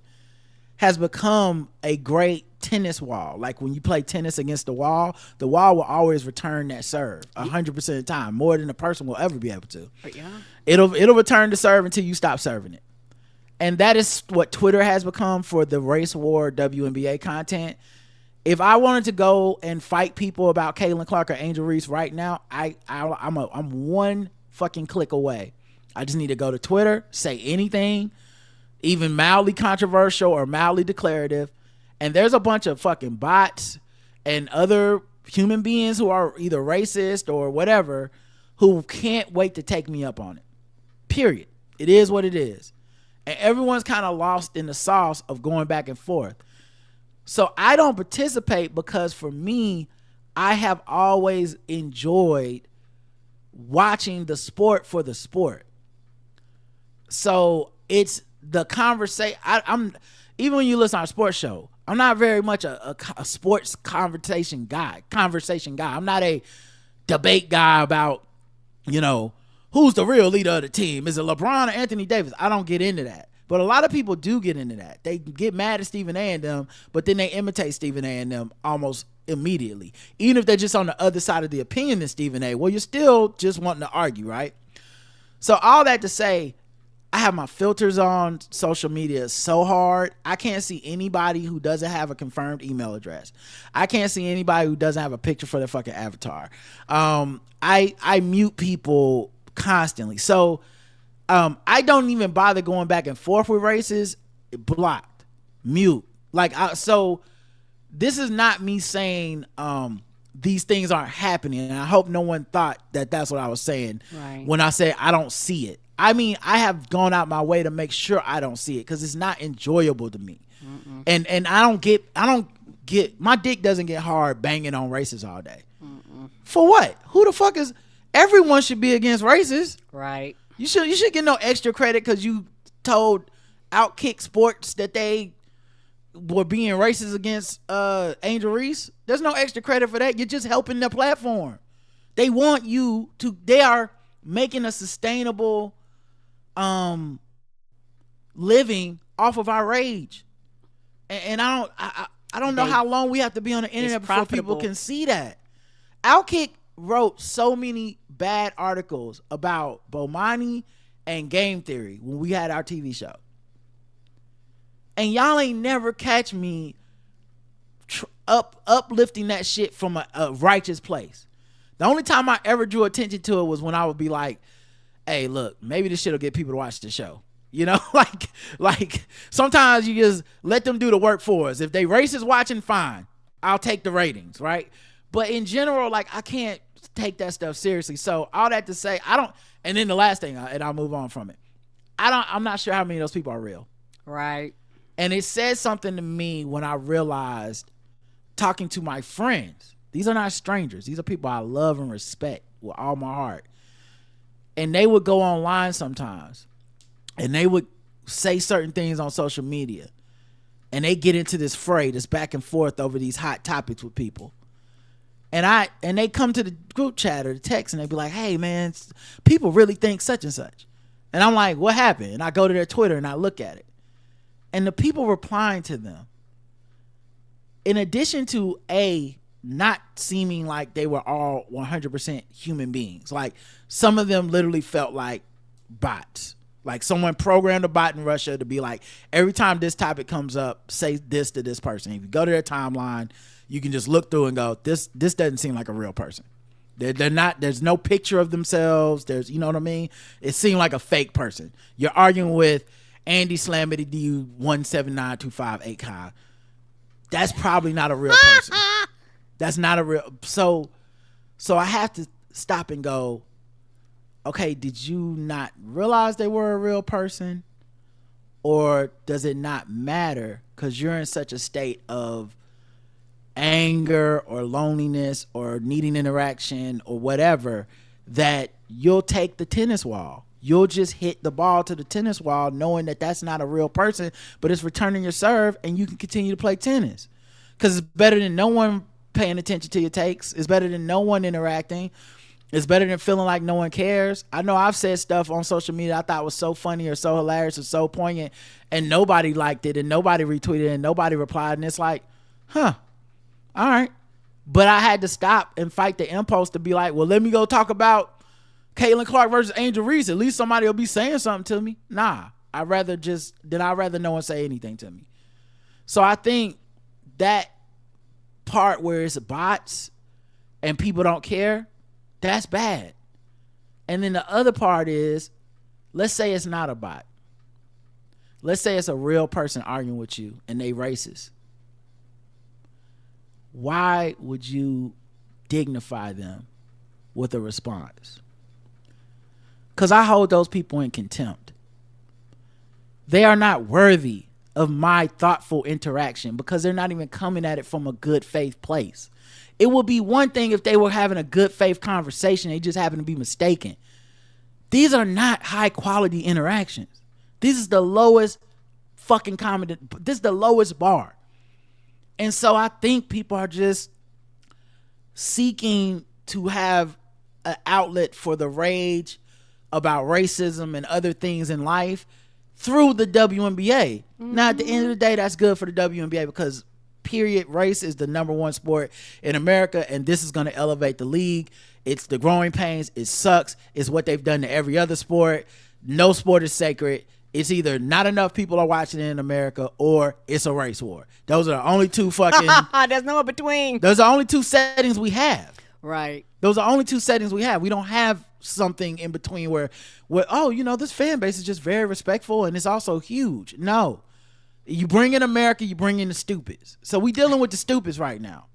has become a great tennis wall. Like when you play tennis against the wall will always return that serve 100% of the time, more than a person will ever be able to. Yeah. It'll return the serve until you stop serving it. And that is what Twitter has become for the race war WNBA content. If I wanted to go and fight people about Caitlin Clark or Angel Reese right now, I'm one fucking click away. I just need to go to Twitter, say anything, even mildly controversial or mildly declarative, and there's a bunch of fucking bots and other human beings who are either racist or whatever who can't wait to take me up on it. Period. It is what it is. And everyone's kind of lost in the sauce of going back and forth. So I don't participate because for me, I have always enjoyed watching the sport for the sport. So it's the conversation. I'm even when you listen to a sports show, I'm not very much a sports conversation guy. I'm not a debate guy about, who's the real leader of the team. Is it LeBron or Anthony Davis? I don't get into that. But a lot of people do get into that. They get mad at Stephen A and them, but then they imitate Stephen A and them almost immediately. Even if they're just on the other side of the opinion than Stephen A. Well, you're still just wanting to argue, right? So all that to say, I have my filters on social media so hard. I can't see anybody who doesn't have a confirmed email address. I can't see anybody who doesn't have a picture for their fucking avatar. I mute people constantly. So I don't even bother going back and forth with races. Blocked, mute. So this is not me saying these things aren't happening, and I hope no one thought that that's what I was saying when I said I don't see it. I mean, I have gone out my way to make sure I don't see it because it's not enjoyable to me. And I don't my dick doesn't get hard banging on racists all day. For what? Who the fuck is? Everyone should be against racists. Right. You should get no extra credit because you told Outkick Sports that they were being racist against Angel Reese. There's no extra credit for that. You're just helping the platform. They want you to. They are making a sustainable living off of our rage, and I don't know how long we have to be on the internet before people can see that. Outkick wrote so many bad articles about Bomani and Game Theory when we had our TV show, and y'all ain't never catch me uplifting that shit from a righteous place. The only time I ever drew attention to it was when I would be like, hey, look, maybe this shit will get people to watch the show. You know, like sometimes you just let them do the work for us. If they racist watching, fine. I'll take the ratings, right? But in general, like, I can't take that stuff seriously. So all that to say, and then the last thing, and I'll move on from it. I'm not sure how many of those people are real. Right. And it said something to me when I realized, talking to my friends, these are not strangers. These are people I love and respect with all my heart. And they would go online sometimes and they would say certain things on social media. And they get into this fray, this back and forth over these hot topics with people. And they come to the group chat or the text and they be like, hey man, people really think such and such. And I'm like, what happened? And I go to their Twitter and I look at it. And the people replying to them, in addition to not seeming like they were all 100% human beings. Like, some of them literally felt like bots. Like, someone programmed a bot in Russia to be like, every time this topic comes up, say this to this person. If you go to their timeline, you can just look through and go, this doesn't seem like a real person. They're not, there's no picture of themselves. There's, you know what I mean? It seemed like a fake person. You're arguing with Andy Slamity D 17925 That's probably not a real person. That's not a real. So I have to stop and go, okay, did you not realize they were a real person? Or does it not matter because you're in such a state of anger or loneliness or needing interaction or whatever that you'll take the tennis wall? You'll just hit the ball to the tennis wall knowing that that's not a real person, but it's returning your serve and you can continue to play tennis. Because it's better than no one paying attention to your takes. It's better than no one interacting. It's better than feeling like no one cares. I know I've said stuff on social media I thought was so funny or so hilarious or so poignant, and nobody liked it and nobody retweeted it and nobody replied, and it's like, all right. But I had to stop and fight the impulse to be like, well, let me go talk about Caitlin Clark versus Angel Reese. At least somebody will be saying something to me. Nah, I'd rather no one say anything to me. So I think that part where it's bots and people don't care, that's bad. And then the other part is, let's say it's not a bot. Let's say it's a real person arguing with you and they racist. Why would you dignify them with a response? Because I hold those people in contempt. They are not worthy of my thoughtful interaction because they're not even coming at it from a good faith place. It would be one thing if they were having a good faith conversation, they just happen to be mistaken. These are not high quality interactions. This is the lowest fucking common, this is the lowest bar. And so I think people are just seeking to have an outlet for the rage about racism and other things in life through the WNBA. Now, at the end of the day, that's good for the WNBA because, period, race is the number one sport in America, and this is going to elevate the league. It's the growing pains. It sucks. It's what they've done to every other sport. No sport is sacred. It's either not enough people are watching it in America or it's a race war. Those are the only two fucking... There's no in between. Those are the only two settings we have. Right. Those are only two settings we have. We don't have something in between where oh, you know, this fan base is just very respectful and it's also huge. No. You bring in America, you bring in the stupids. So we dealing with the stupids right now.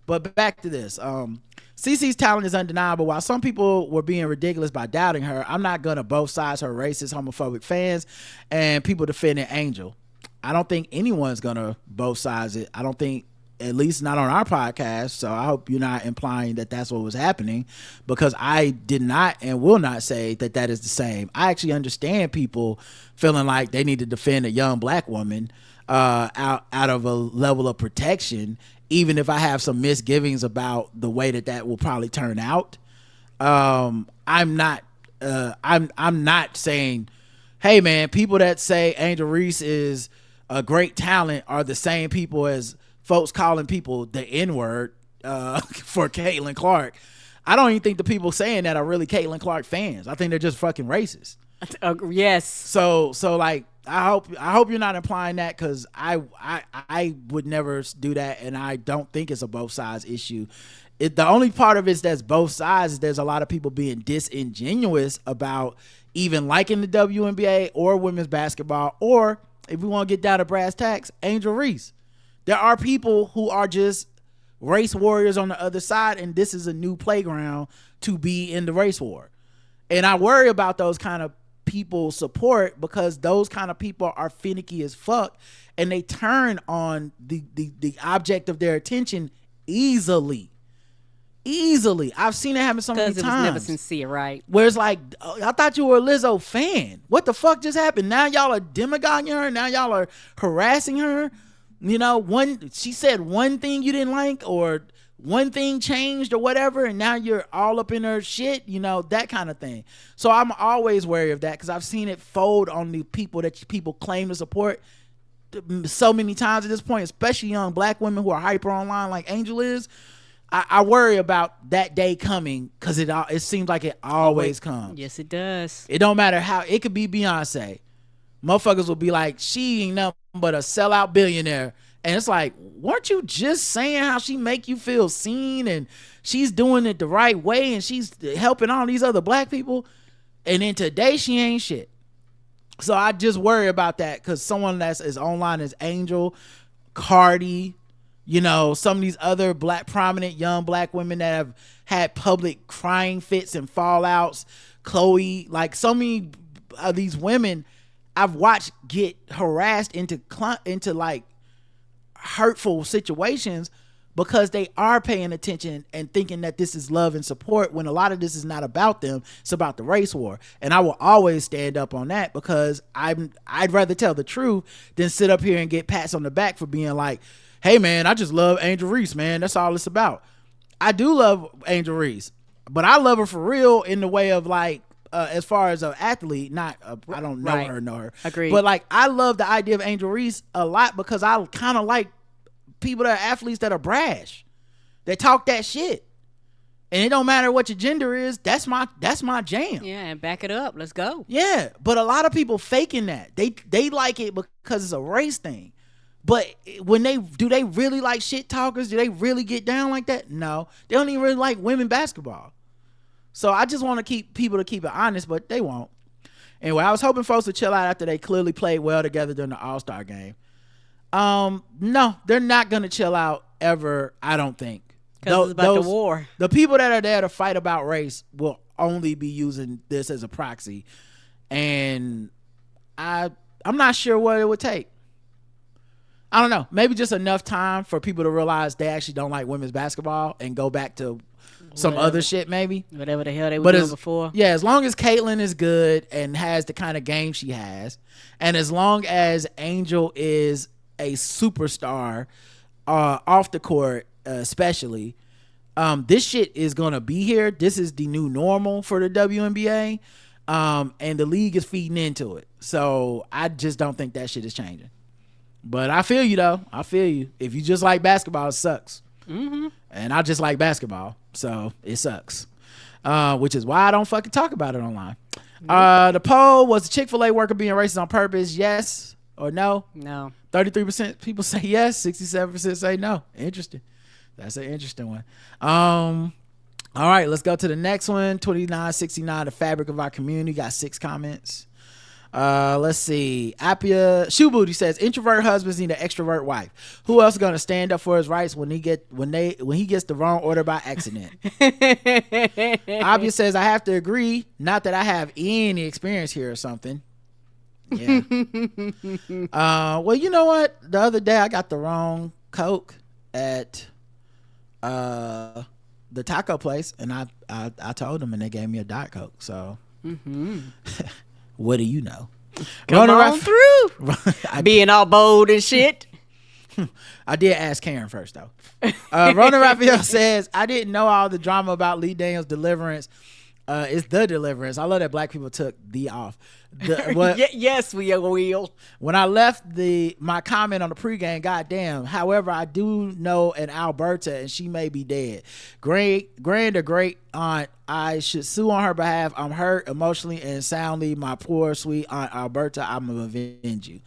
But back to this. CeCe's talent is undeniable. While some people were being ridiculous by doubting her, I'm not going to both sides her racist, homophobic fans and people defending Angel. I don't think anyone's going to both sides it. I don't think at least not on our podcast. So I hope you're not implying that that's what was happening, because I did not and will not say that that is the same. I actually understand people feeling like they need to defend a young black woman out of a level of protection, even if I have some misgivings about the way that that will probably turn out. I'm not saying, hey man, people that say Angel Reese is a great talent are the same people as folks calling people the N-word for Caitlin Clark. I don't even think the people saying that are really Caitlin Clark fans. I think they're just fucking racist. Yes. So like, I hope you're not implying that, because I would never do that, and I don't think it's a both sides issue. The only part of it that's both sides is there's a lot of people being disingenuous about even liking the WNBA or women's basketball, or if we want to get down to brass tacks, Angel Reese. There are people who are just race warriors on the other side, and this is a new playground to be in the race war. And I worry about those kind of people support, because those kind of people are finicky as fuck, and they turn on the object of their attention easily. I've seen it happen so many times. Because it was never sincere, right? Where it's like, I thought you were a Lizzo fan. What the fuck just happened? Now y'all are demagoguing her. Now y'all are harassing her. You know, she said one thing you didn't like, or one thing changed or whatever, and now you're all up in her shit, you know, that kind of thing. So I'm always wary of that, because I've seen it fold on the people that people claim to support so many times at this point, especially young black women who are hyper online like Angel is. I worry about that day coming, because it seems like it always comes. Yes, it does. It don't matter how. It could be Beyonce. Motherfuckers will be like, she ain't nothing but a sellout billionaire. And it's like, weren't you just saying how she make you feel seen, and she's doing it the right way, and she's helping all these other black people, and then today she ain't shit. So I just worry about that, because someone that's as online as Angel, Cardi, you know, some of these other black prominent young black women that have had public crying fits and fallouts, Chloe, like so many of these women I've watched get harassed into like hurtful situations, because they are paying attention and thinking that this is love and support, when a lot of this is not about them. It's about the race war. And I will always stand up on that, because I'd rather tell the truth than sit up here and get pats on the back for being like, hey man, I just love Angel Reese, man. That's all it's about. I do love Angel Reese, but I love her for real in the way of like, as far as an athlete, not I don't know right. know her. Agreed. But like, I love the idea of Angel Reese a lot, because I kind of like people that are athletes that are brash. They talk that shit, and it don't matter what your gender is. That's my jam. Yeah, and back it up. Let's go. Yeah, but a lot of people faking that. They like it because it's a race thing. But when do they really like shit talkers? Do they really get down like that? No, they don't even really like women basketball. So I just want to keep it honest, but they won't. Anyway, I was hoping folks would chill out after they clearly played well together during the All-Star game. No, they're not going to chill out ever, I don't think. Because it's about the war. The people that are there to fight about race will only be using this as a proxy. And I'm not sure what it would take. I don't know. Maybe just enough time for people to realize they actually don't like women's basketball and go back to some other shit, maybe. Whatever the hell they were doing before. Yeah, as long as Caitlin is good and has the kind of game she has, and as long as Angel is a superstar off the court, especially, this shit is going to be here. This is the new normal for the WNBA, and the league is feeding into it. So I just don't think that shit is changing. But I feel you, though. I feel you. If you just like basketball, it sucks. Mm-hmm. And I just like basketball, so it sucks. Which is why I don't fucking talk about it online. Mm-hmm. The poll was the Chick-fil-A worker being racist on purpose, yes or no? No. 33% people say yes, 67% say no. Interesting. That's an interesting one. All right, let's go to the next one. 2969, the fabric of our community, got 6 comments. Let's see. Appia Shoe Booty says introvert husbands need an extrovert wife. Who else is gonna stand up for his rights when he gets the wrong order by accident? Appia says I have to agree. Not that I have any experience here or something. Yeah. Well, you know what? The other day I got the wrong Coke at the taco place, and I told them, and they gave me a Diet Coke. So what do you know? Come on through. Being all bold and shit. I did ask Karen first though. Rona Raphael says, I didn't know all the drama about Lee Daniels' deliverance. It's the deliverance. I love that black people took the off. Yes, we will. When I left my comment on the pregame, goddamn. However, I do know an Alberta, and she may be dead. Grand or great aunt, I should sue on her behalf. I'm hurt emotionally and soundly. My poor sweet aunt Alberta, I'm gonna avenge you.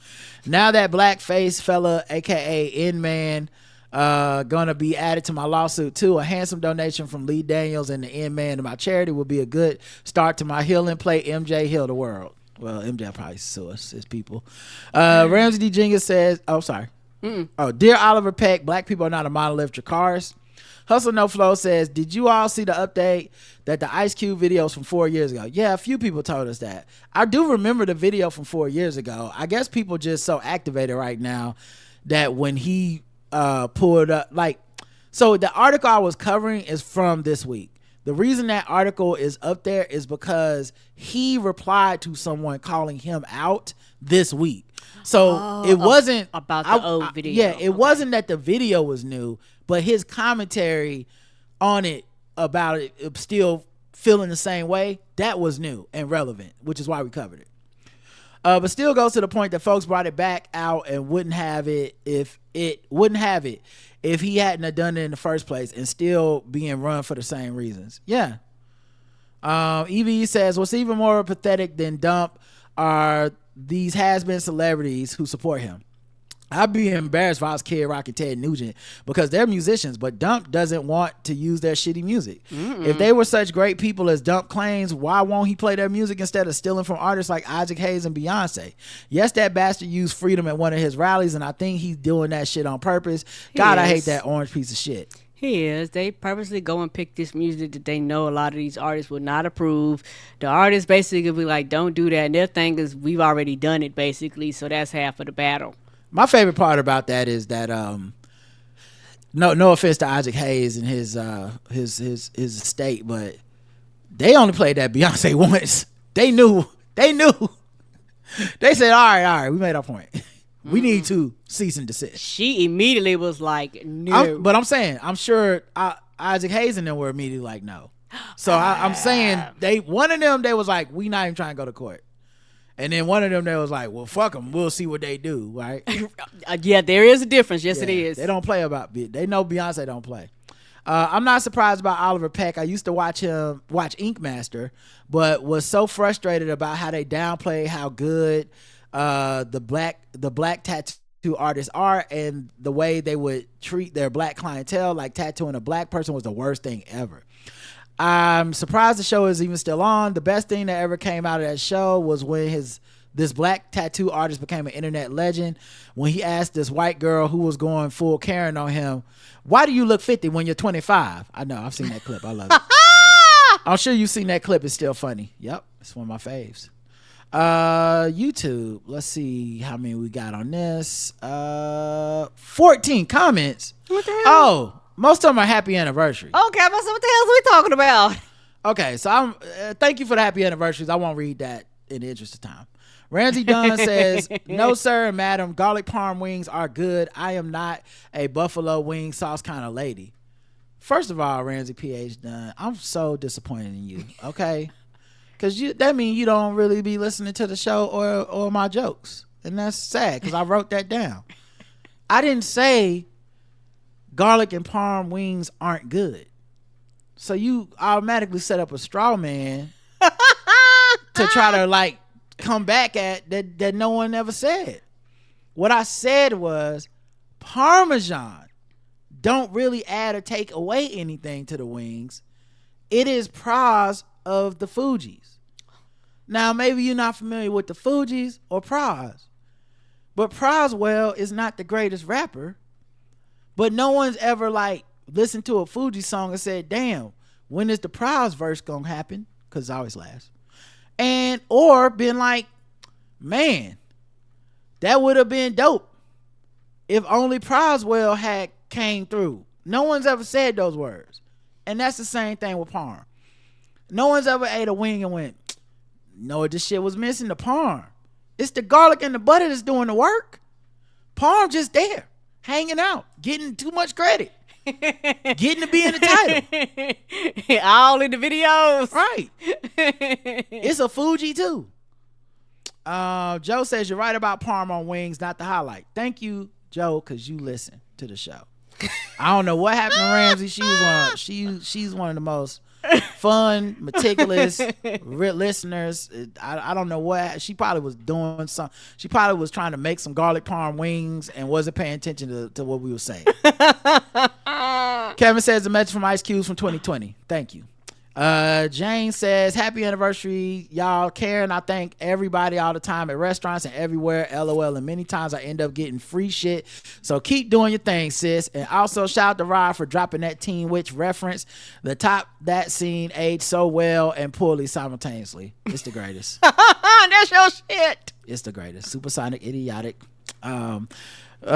Now that blackface fella, aka N-Man, gonna be added to my lawsuit too. A handsome donation from Lee Daniels and the N-Man to my charity will be a good start to my healing. Play MJ Heal the World. Well, MJ will probably sue us as people. Ramsey D. Jenkins says, oh, sorry. Oh, dear Oliver Peck, black people are not a monolith to cars. Hustle No Flow says, did you all see the update that the Ice Cube videos from 4 years ago? Yeah, a few people told us that. I do remember the video from 4 years ago. I guess people just so activated right now that when he pulled up, like, so the article I was covering is from this week. The reason that article is up there is because he replied to someone calling him out this week. So it wasn't about the old video. Yeah, it wasn't that the video was new, but his commentary on it about it still feeling the same way, that was new and relevant, which is why we covered it. But still goes to the point that folks brought it back out and wouldn't have it if he hadn't have done it in the first place, and still being run for the same reasons. Yeah. EVE says, what's even more pathetic than Dump are these has-been celebrities who support him. I'd be embarrassed if I was Kid Rock and Ted Nugent, because they're musicians, but Dump doesn't want to use their shitty music. If they were such great people as Dump claims, why won't he play their music instead of stealing from artists like Isaac Hayes and Beyonce? Yes, that bastard used freedom at one of his rallies, and I think he's doing that shit on purpose. God, I hate that orange piece of shit. He is. They purposely go and pick this music that they know a lot of these artists would not approve. The artists basically be like, don't do that. And their thing is, we've already done it, basically, so that's half of the battle. My favorite part about that is that no offense to Isaac Hayes and his estate, but they only played that Beyonce once. They knew. They said, all right, we made our point. We need to cease and desist. She immediately was like, no. But I'm saying, I'm sure Isaac Hayes and them were immediately like, no. So I'm saying one of them, they was like, we not even trying to go to court. And then one of them, they was like, well, fuck them. We'll see what they do, right? Yeah, there is a difference. Yes, it is. They don't play they know Beyonce don't play. I'm not surprised about Oliver Peck. I used to watch Ink Master, but was so frustrated about how they downplay how good the black tattoo artists are, and the way they would treat their black clientele. Like, tattooing a black person was the worst thing ever. I'm surprised the show is even still on. The best thing that ever came out of that show was when this black tattoo artist became an internet legend, when he asked this white girl who was going full Karen on him, why do you look 50 when you're 25? I know, I've seen that clip. I love it. I'm sure you've seen that clip. It's still funny. Yep, it's one of my faves. YouTube, let's see how many we got on this. 14 comments. What the hell? Oh, most of them are happy anniversaries. Okay, what the hell are we talking about? Okay, so I'm thank you for the happy anniversaries. I won't read that in the interest of time. Ramsey Dunn says, no sir and madam, garlic parm wings are good. I am not a buffalo wing sauce kind of lady. First of all, Ramsey PH Dunn, I'm so disappointed in you, okay? Because that means you don't really be listening to the show or my jokes. And that's sad, because I wrote that down. I didn't say garlic and parm wings aren't good. So you automatically set up a straw man to try to like come back at that no one ever said. What I said was Parmesan don't really add or take away anything to the wings. It is Praz of the Fugees. Now maybe you're not familiar with the Fugees or Praz, but Prozwell is not the greatest rapper. But no one's ever like listened to a Fuji song and said, damn, when is the Praz verse gonna happen? Because it always lasts. Or been like, man, that would have been dope if only Prozwell had came through. No one's ever said those words. And that's the same thing with parm. No one's ever ate a wing and went, no, this shit was missing the parm. It's the garlic and the butter that's doing the work. Parm just there, hanging out, getting too much credit. Getting to be in the title. All in the videos. Right. It's a Fuji too. Joe says you're right about parm on wings, not the highlight. Thank you, Joe, because you listen to the show. I don't know what happened to Ramsey. She's one of the most fun, meticulous listeners. I don't know what she probably was doing. She probably was trying to make some garlic parm wings and wasn't paying attention to what we were saying. Kevin says a message from Ice Cubes from 2020. Thank you. Jane says happy anniversary, y'all. Karen, I thank everybody all the time at restaurants and everywhere. LOL. And many times I end up getting free shit, so keep doing your thing, sis. And also shout out to Rod for dropping that Teen Witch reference. The top that scene aged so well and poorly simultaneously. It's the greatest. That's your shit. It's the greatest. Supersonic, idiotic.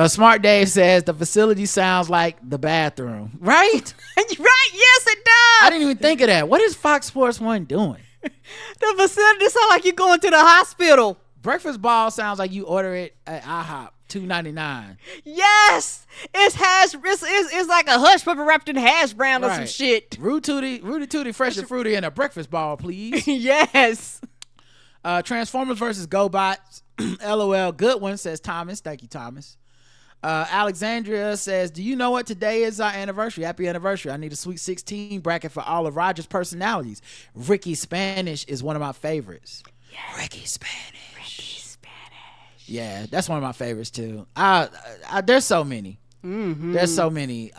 Smart Dave says the facility sounds like the bathroom. Right? Right? Yes, it does. I didn't even think of that. What is Fox Sports 1 doing? The facility sounds like you're going to the hospital. Breakfast ball sounds like you order it at IHOP, $2.99. Yes, it's like a hush puppy wrapped in hash brown or some shit. Rudy Tooty, fresh and fruity, and a breakfast ball, please. Yes. Transformers versus GoBots. LOL. Good one, says Thomas. Thank you, Thomas. Alexandria says, do you know what today is our anniversary? Happy anniversary. I need a Sweet 16 bracket for all of Roger's personalities. Ricky Spanish is one of my favorites. Yes. Ricky Spanish. Yeah, that's one of my favorites too. There's so many. Mm-hmm. There's so many.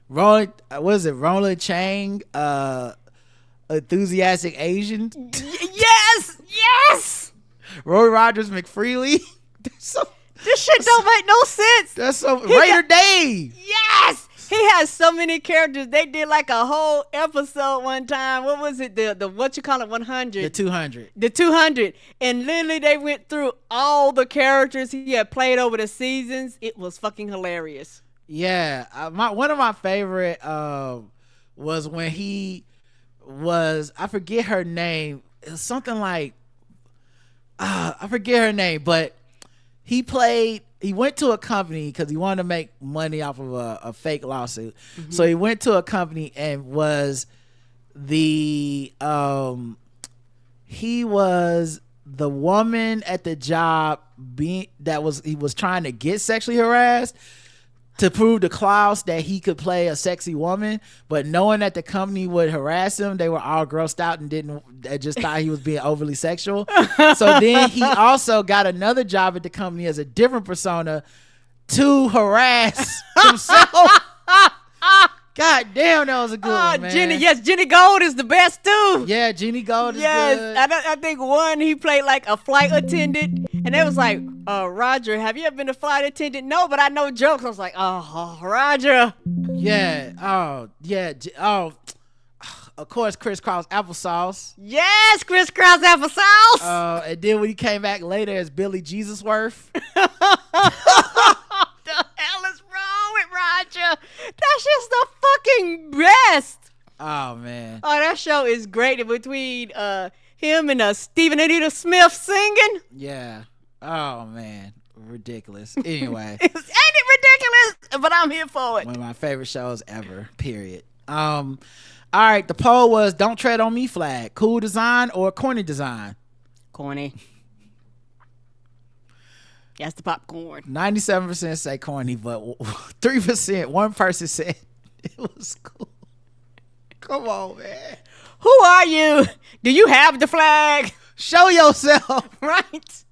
Roland Chang, enthusiastic Asian. Yes. Roy Rogers McFreely. This shit don't make no sense. That's so Raider Dave. Yes. He has so many characters. They did like a whole episode one time. What was it? The what you call it? 100. The 200. The 200. And literally they went through all the characters he had played over the seasons. It was fucking hilarious. Yeah. One of my favorite was when he was, I forget her name. It was something like, I forget her name, but he went to a company because he wanted to make money off of a fake lawsuit. Mm-hmm. So he went to a company and was he was the woman at the job he was trying to get sexually harassed to prove to Klaus that he could play a sexy woman, but knowing that the company would harass him, they were all grossed out and just thought he was being overly sexual. So then he also got another job at the company as a different persona to harass himself. God damn, that was a good one, man. Jenny Gold is the best too. Yeah, Jenny Gold is good. I think one, he played like a flight attendant, and they was like, Roger, have you ever been a flight attendant? No, but I know jokes. I was like, oh, Roger. Yeah. Oh, yeah. Oh, of course, Crisscross Applesauce. Yes, Crisscross Applesauce. And then when he came back later as Billy Jesusworth. Roger, that's just the fucking best. Oh man, that show is great. Between him and Stephen Anita Smith singing. Yeah. Oh man, ridiculous. Anyway, ain't it ridiculous? But I'm here for it. One of my favorite shows ever. Period. All right. The poll was "Don't Tread on Me" flag. Cool design or corny design? Corny. That's the popcorn. 97% say corny, but 3%, one person said it was cool. Come on, man. Who are you? Do you have the flag? Show yourself. Right?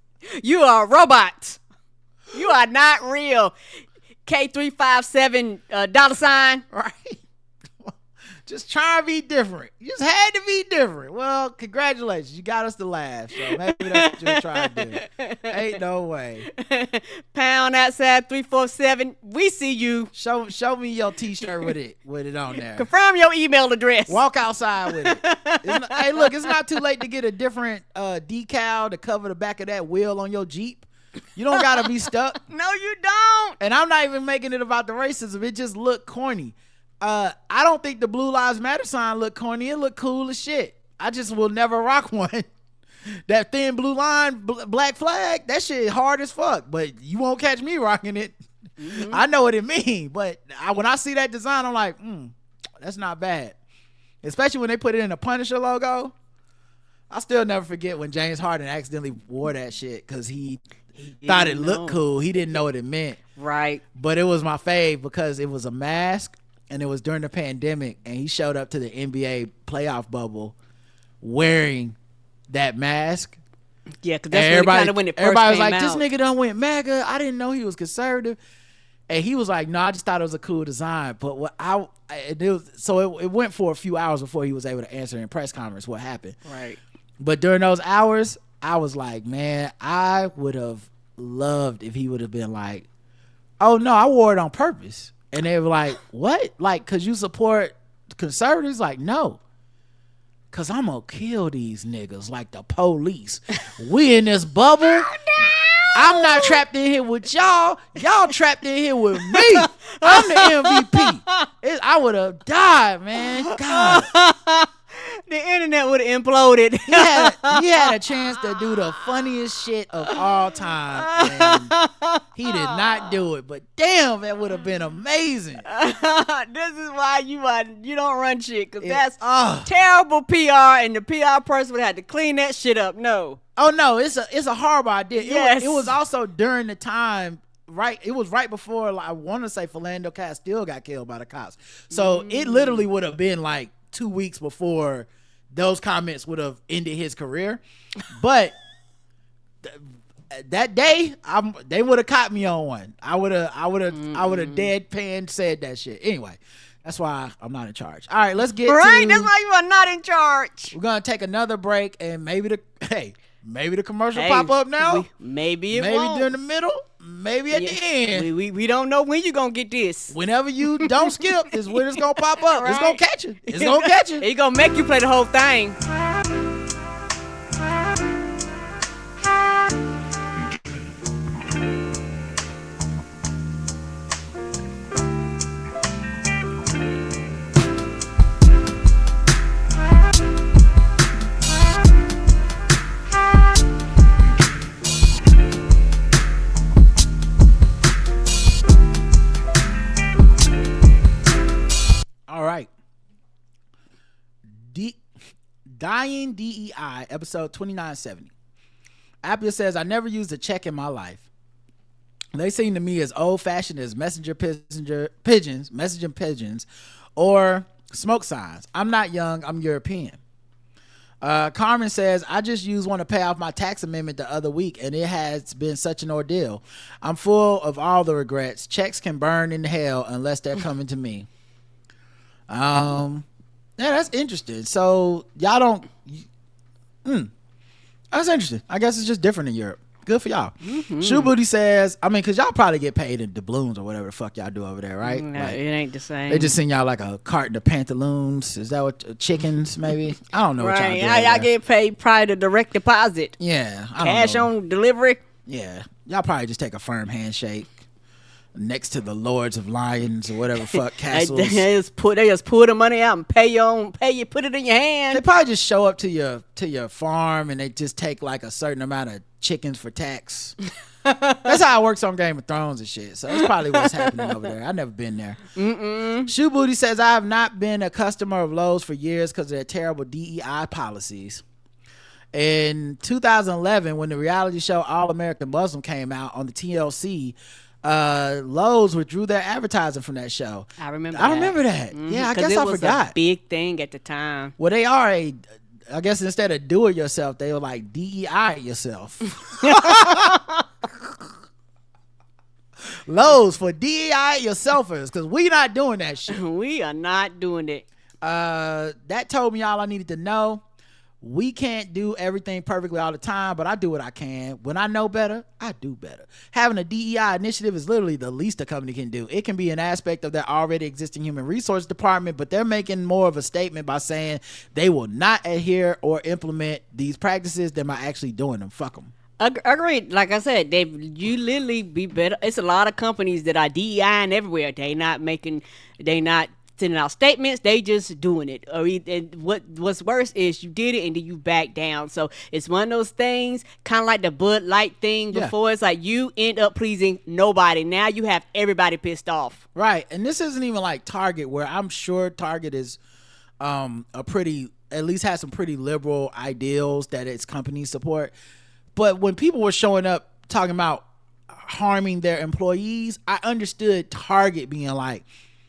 You are a robot. You are not real. K357 dollar sign. Right. Just try to be different. You just had to be different. Well, congratulations. You got us to laugh. So maybe that's what you're trying to do. Ain't no way. Pound outside 347. We see you. Show me your t-shirt with it on there. Confirm your email address. Walk outside with it. Hey, look, it's not too late to get a different decal to cover the back of that wheel on your Jeep. You don't gotta be stuck. No, you don't. And I'm not even making it about the racism. It just looked corny. I don't think the Blue Lives Matter sign looked corny. It looked cool as shit. I just will never rock one. That thin blue line, black flag, that shit hard as fuck. But you won't catch me rocking it. Mm-hmm. I know what it means. But when I see that design, I'm like, that's not bad. Especially when they put it in a Punisher logo. I still never forget when James Harden accidentally wore that shit because he thought it looked cool. He didn't know what it meant. Right. But it was my fave because it was a mask and it was during the pandemic and he showed up to the NBA playoff bubble wearing that mask. Yeah, because that's kind of when it first came out. Everybody was like, this nigga done went MAGA. I didn't know he was conservative. And he was like, no, I just thought it was a cool design. But it went for a few hours before he was able to answer in press conference what happened. Right. But during those hours, I was like, man, I would have loved if he would have been like, oh no, I wore it on purpose. And they were like, what? Like, cause you support conservatives? Like, no. Cause I'm gonna kill these niggas like the police. We in this bubble. Oh, no. I'm not trapped in here with y'all. Y'all trapped in here with me. I'm the MVP. I would have died, man. God. The internet would have imploded. He had a chance to do the funniest shit of all time. And he did not do it. But damn, that would have been amazing. This is why you don't run shit. Because that's terrible PR. And the PR person would have to clean that shit up. No. Oh, no. It's a horrible idea. Yes. It was also during the time. Right, it was right before I want to say Philando Castile got killed by the cops. So it literally would have been like 2 weeks before those comments would have ended his career. But that day, they would have caught me on one. I would have deadpan said that shit. Anyway, that's why I'm not in charge. All right, let's get right. That's why you are not in charge. We're gonna take another break, and maybe the commercial pop up now. Maybe won't. During the middle. Maybe at the end. We don't know when you're going to get this. Whenever you don't skip is when it's going to pop up. Right. It's going to catch you. It's going to catch you. It's going to make you play the whole thing. Dying DEI, episode 2970. Appia says, I never used a check in my life. They seem to me as old-fashioned as messaging pigeons, or smoke signs. I'm not young, I'm European. Carmen says, I just used one to pay off my tax amendment the other week, and it has been such an ordeal. I'm full of all the regrets. Checks can burn in hell unless they're coming to me. Yeah, that's interesting. So y'all don't. That's interesting. I guess it's just different in Europe. Good for y'all. Mm-hmm. Shoe Booty says, I mean, because y'all probably get paid in doubloons or whatever the fuck y'all do over there, right? No, like, it ain't the same. They just send y'all like a carton of pantaloons. Is that what chickens? Maybe I don't know. What right? Y'all do. Y'all get paid probably the direct deposit. Yeah, cash on delivery. Yeah, y'all probably just take a firm handshake next to the Lords of Lions or whatever fuck castles. They just pull the money out and put it in your hand. They probably just show up to your farm and they just take like a certain amount of chickens for tax. That's how it works on Game of Thrones and shit. So that's probably what's happening over there. I've never been there. Shoe Booty says, I have not been a customer of Lowe's for years because of their terrible DEI policies. In 2011, when the reality show All American Muslim came out on the TLC, Lowe's withdrew their advertising from that show. I remember that. Mm-hmm. Yeah, I guess I forgot. A big thing at the time. Well, they are I guess instead of do it yourself, they were like DEI it yourself. Lowe's for DEI it yourselfers, because we not doing that shit. We are not doing it. That told me all I needed to know. We can't do everything perfectly all the time, but I do what I can. When I know better, I do better. Having a DEI initiative is literally the least a company can do. It can be an aspect of their already existing human resource department, but they're making more of a statement by saying they will not adhere or implement these practices than by actually doing them. Fuck them. Agreed. Like I said, you literally be better. It's a lot of companies that are DEI everywhere. They not sending out statements. They just doing it. And what's worse is you did it and then you back down. So it's one of those things, kind of like the Bud Light thing before. Yeah. It's like you end up pleasing nobody. Now you have everybody pissed off. Right. And this isn't even like Target, where I'm sure Target is at least has some pretty liberal ideals that its companies support. But when people were showing up talking about harming their employees, I understood Target being like,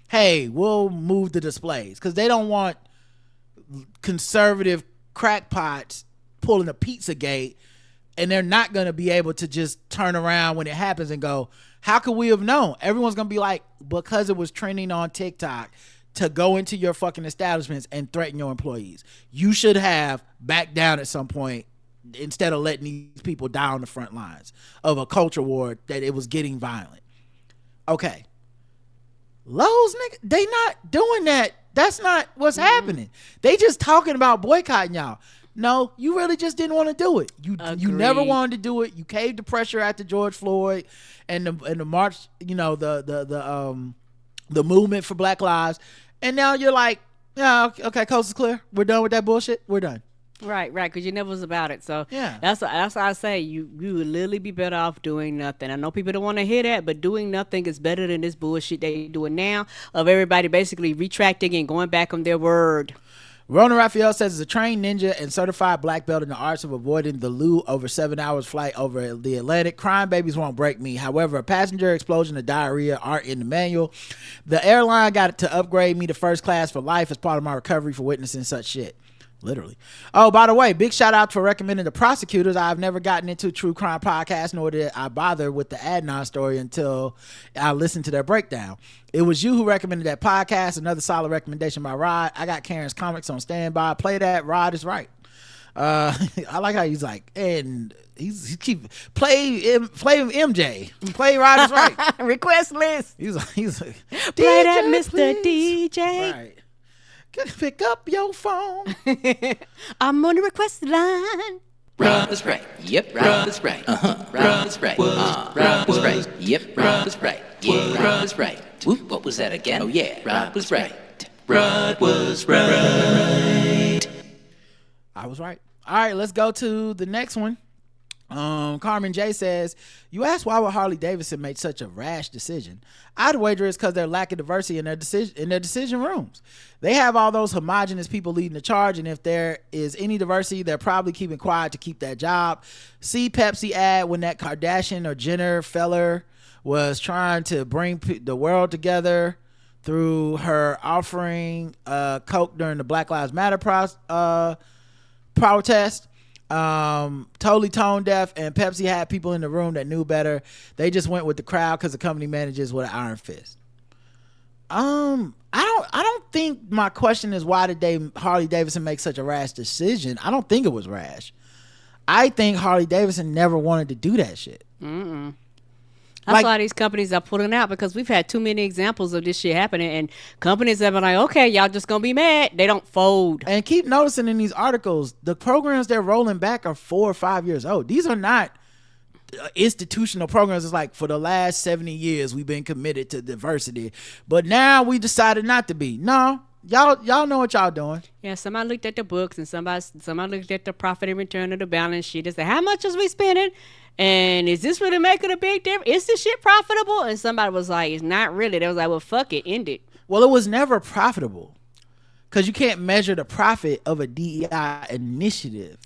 hey, we'll move the displays, because they don't want conservative crackpots pulling a Pizzagate, and they're not going to be able to just turn around when it happens and go, how could we have known? Everyone's going to be like, because it was trending on TikTok, to go into your fucking establishments and threaten your employees. You should have backed down at some point instead of letting these people die on the front lines of a culture war that it was getting violent. Okay. Lowe's, nigga, they not doing that. That's not what's happening. They just talking about boycotting y'all. No, you really just didn't want to do it. You never wanted to do it. You caved to pressure after George Floyd and the march, the movement for Black Lives. And now you're like, yeah, okay, coast is clear. We're done with that bullshit. We're done. Right, because you never was about it. So yeah, that's why I say you would literally be better off doing nothing. I know people don't want to hear that, but doing nothing is better than this bullshit they doing now of everybody basically retracting and going back on their word. Rona Raphael says, as a trained ninja and certified black belt in the arts of avoiding the loo over 7 hours flight over the Atlantic, crime babies won't break me. However, a passenger explosion and diarrhea aren't in the manual. The airline got to upgrade me to first class for life as part of my recovery for witnessing such shit. Literally. Oh, by the way, big shout out for recommending the prosecutors. I've never gotten into true crime podcasts, nor did I bother with the Adnan story until I listened to their breakdown. It was you who recommended that podcast. Another solid recommendation by Rod. I got Karen's comics on standby. Play that. Rod is right. I like how he's like, and he keep play MJ. Play Rod is right. Request list. He's like play that, Mr. Please. DJ. Right. Pick up your phone. I'm on the request line. Rod is right. Yep, Rod is right. Rod is right. Rod is right. Yep, Rod is right. Yeah, Rod is right. Whoop, what was that again? Oh yeah, Rod was right. Rod was right. I was right. All right, let's go to the next one. Carmen J says, you asked why would Harley Davidson make such a rash decision? I'd wager it's because they're lacking diversity in their decision rooms. They have all those homogenous people leading the charge, and if there is any diversity, they're probably keeping quiet to keep that job. See Pepsi ad when that Kardashian or Jenner feller was trying to bring the world together through her offering Coke during the Black Lives Matter protest. Totally tone deaf, and Pepsi had people in the room that knew better. They just went with the crowd because the company manages with an iron fist. I don't think my question is why did Harley Davidson make such a rash decision. I don't think it was rash. I think Harley Davidson never wanted to do that shit. That's why these companies are pulling out, because we've had too many examples of this shit happening, and companies have been like, okay, y'all just gonna be mad. They don't fold. And keep noticing in these articles, the programs they're rolling back are 4 or 5 years old. These are not institutional programs. It's like, for the last 70 years we've been committed to diversity, but now we decided not to be. No, y'all know what y'all doing. Yeah, somebody looked at the books, and somebody looked at the profit and return of the balance sheet and said, how much is we spending? And is this really making a big difference? Is this shit profitable? And somebody was like, it's not really. They was like, well, fuck it, end it. Well, it was never profitable, because you can't measure the profit of a DEI initiative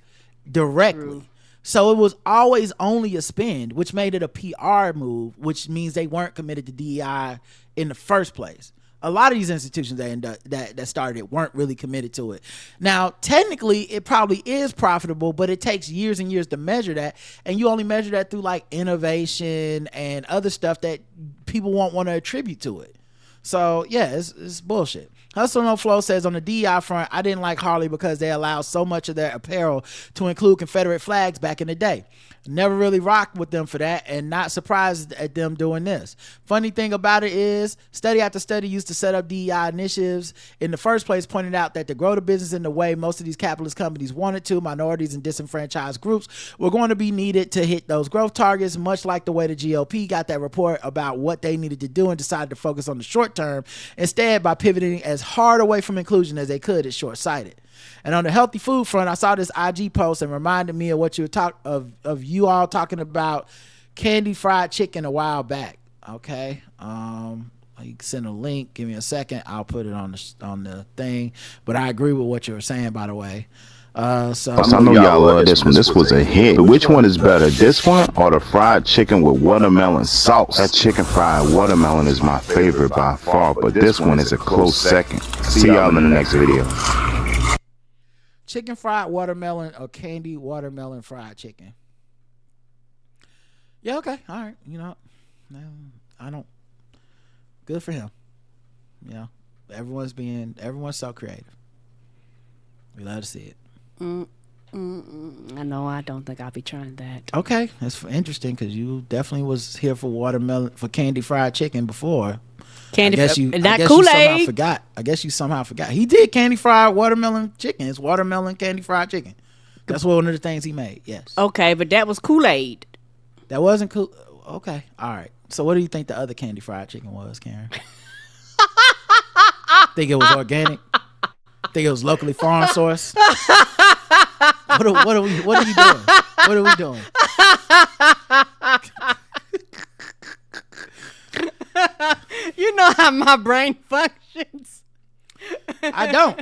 directly. True. So it was always only a spend, which made it a PR move, which means they weren't committed to DEI in the first place. A lot of these institutions that started it weren't really committed to it. Now, technically, it probably is profitable, but it takes years and years to measure that. And you only measure that through like innovation and other stuff that people won't want to attribute to it. So yeah, it's bullshit. Hustle No Flow says, on the DEI front, I didn't like Harley because they allowed so much of their apparel to include Confederate flags back in the day. Never really rocked with them for that, and not surprised at them doing this. Funny thing about it is, study after study used to set up DEI initiatives in the first place, pointed out that to grow the business in the way most of these capitalist companies wanted to, minorities and disenfranchised groups were going to be needed to hit those growth targets, much like the way the GOP got that report about what they needed to do and decided to focus on the short term instead by pivoting as hard away from inclusion as they could. It's short-sighted. And on the healthy food front, I saw this IG post and reminded me of what you were of you all talking about candy fried chicken a while back. Okay, you can send a link. Give me a second. I'll put it on the thing. But I agree with what you were saying, by the way. So I know y'all love this one. This was a hit. But which one is better, this one or the fried chicken with watermelon sauce? That chicken fried watermelon is my favorite by far, but this one is a close second. See y'all in the next video. Chicken fried watermelon or candy watermelon fried chicken? Yeah, okay, all right. You know, I don't. Good for him. You know, everyone's so creative. We love to see it. I know. I don't think I'll be trying that. Okay, that's interesting because you definitely was here for candy fried chicken before. Candy, I guess you Kool-Aid. I guess you somehow forgot. He did candy fried watermelon chicken. It's watermelon candy fried chicken. That's one of the things he made. Yes. Okay, but that was Kool-Aid. That wasn't cool. Okay, all right. So what do you think the other candy fried chicken was, Karen? Think it was organic? Think it was locally farm sourced? What are you doing? What are we doing? You know how my brain functions. I don't.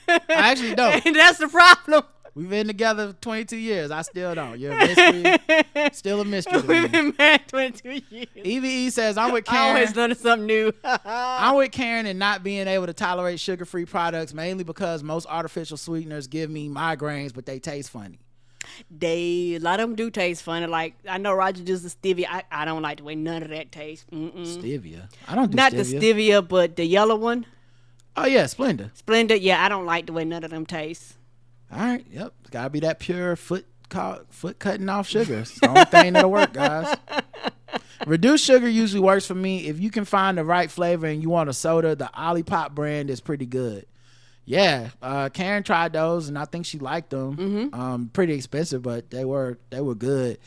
I actually don't. And that's the problem. We've been together 22 years. I still don't. You're a mystery. Still a mystery to me. We've been married 22 years. EVE says, I'm with I Karen. always learning something new. I'm with Karen in not being able to tolerate sugar-free products, mainly because most artificial sweeteners give me migraines, but they taste funny. A lot of them do taste funny. Like, I know Roger does the stevia. I don't like the way none of that tastes. Stevia? I don't do Not stevia. the stevia, but the yellow one. Oh, yeah, Splenda. Splenda, yeah, I don't like the way none of them taste. All right, yep. It's got to be that pure foot cutting off sugar. It's the only thing that'll work, guys. Reduced sugar usually works for me. If you can find the right flavor and you want a soda, the Olipop brand is pretty good. Yeah, Karen tried those and I think she liked them. Pretty expensive, but they were good,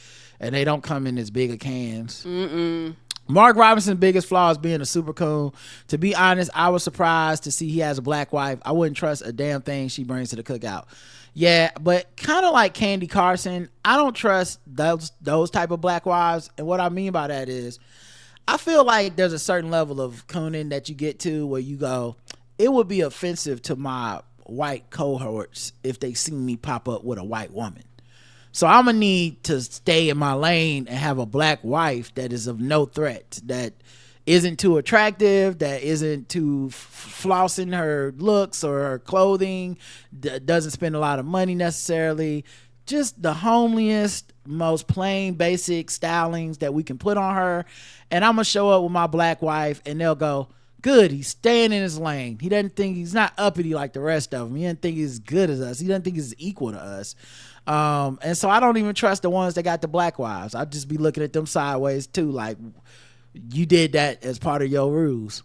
and they don't come in as big of cans. Mark Robinson's biggest flaw is being a super coon. To be honest, I was surprised to see he has a black wife. I wouldn't trust a damn thing she brings to the cookout. Yeah, but kind of like Candy Carson, I don't trust those type of black wives. And what I mean by that is, I feel like there's a certain level of cooning that you get to where you go, it would be offensive to my white cohorts if they see me pop up with a white woman. So I'm going to need to stay in my lane and have a black wife that is of no threat, that isn't too attractive, that isn't too flossing her looks or her clothing, doesn't spend a lot of money necessarily. Just the homeliest, most plain, basic stylings that we can put on her. And I'm going to show up with my black wife and they'll go, good, he's staying in his lane. He doesn't think he's not uppity like the rest of them. He doesn't think he's as good as us. He doesn't think he's equal to us. And so I don't even trust the ones that got the black wives. I'd just be looking at them sideways too, like, you did that as part of your rules.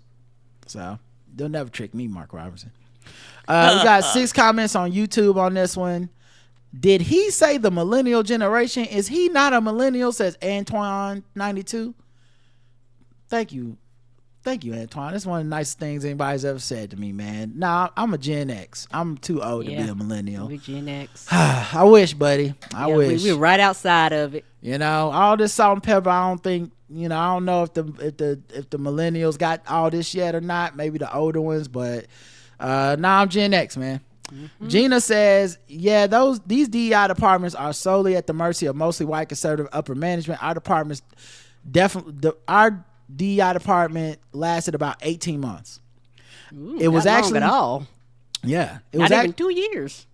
So they'll never trick me, Mark Robertson. We got 6 comments on YouTube on this one. Did he say the millennial generation? Is he not a millennial? Says Antoine92. Thank you, Antoine. That's one of the nicest things anybody's ever said to me, man. Nah, I'm a Gen X. I'm too old to be a millennial. We're Gen X. I wish, buddy. I wish. We're right outside of it. You know, all this salt and pepper, I don't think, you know, I don't know if the millennials got all this yet or not. Maybe the older ones, but I'm Gen X, man. Gina says, yeah, these DEI departments are solely at the mercy of mostly white conservative upper management. Our departments our DEI department lasted about 18 months. Ooh, it was not actually long at all. Yeah, it not was even 2 years.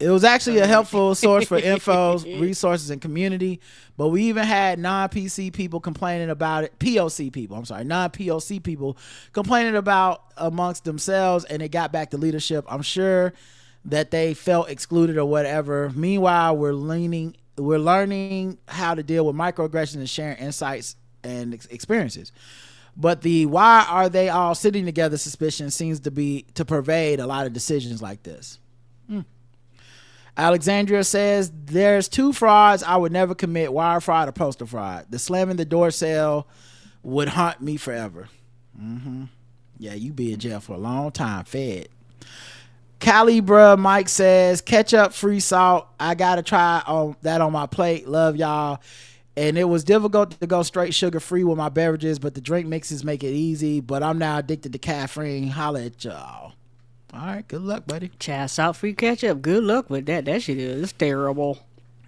It was actually a helpful source for info, resources, and community. But we even had non-PC people complaining about it. POC people, I'm sorry, non-POC people complaining about amongst themselves, and it got back to leadership. I'm sure that they felt excluded or whatever. Meanwhile, we're learning how to deal with microaggressions and sharing insights and experiences. But the why are they all sitting together suspicion seems to pervade a lot of decisions like this. Alexandria says there's 2 frauds I would never commit: wire fraud or postal fraud. The slamming the door sale would haunt me forever. Yeah, you be in jail for a long time. Fed. Calibra Mike says ketchup, free salt. I gotta try that on my plate. Love y'all. And it was difficult to go straight sugar free with my beverages, but the drink mixes make it easy. But I'm now addicted to caffeine. Holla at y'all. All right, good luck, buddy. Child, salt free ketchup. Good luck with that. That shit is terrible.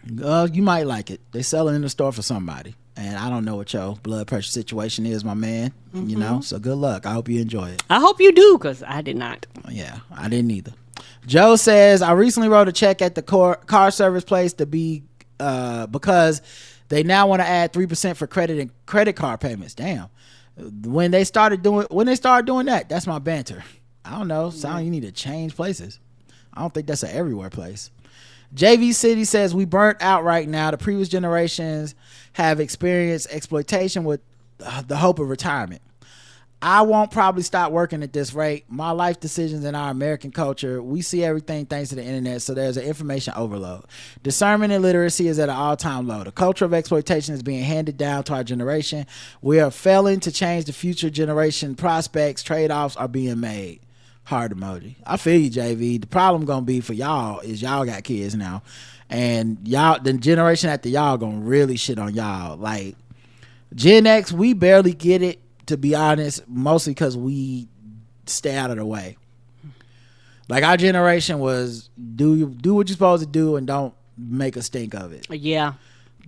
You might like it. They sell it in the store for somebody, and I don't know what your blood pressure situation is, my man. You know, so good luck. I hope you enjoy it. I hope you do, because I did not. Yeah, I didn't either. Joe says I recently wrote a check at the car service place to be because they now want to add 3% for credit and credit card payments. Damn. When they started doing that, that's my banter. I don't know. Sound you need to change places. I don't think that's an everywhere place. JV City says we burnt out right now. The previous generations have experienced exploitation with the hope of retirement. I won't probably stop working at this rate. My life decisions in our American culture, we see everything thanks to the internet, so there's an information overload. Discernment and literacy is at an all-time low. The culture of exploitation is being handed down to our generation. We are failing to change the future generation prospects. Trade-offs are being made. Heart emoji. I feel you, JV. The problem gonna be for y'all is y'all got kids now, and y'all, the generation after y'all gonna really shit on y'all. Like Gen X, we barely get it, to be honest, mostly because we stay out of the way. Like our generation was do what you're supposed to do and don't make a stink of it. Yeah.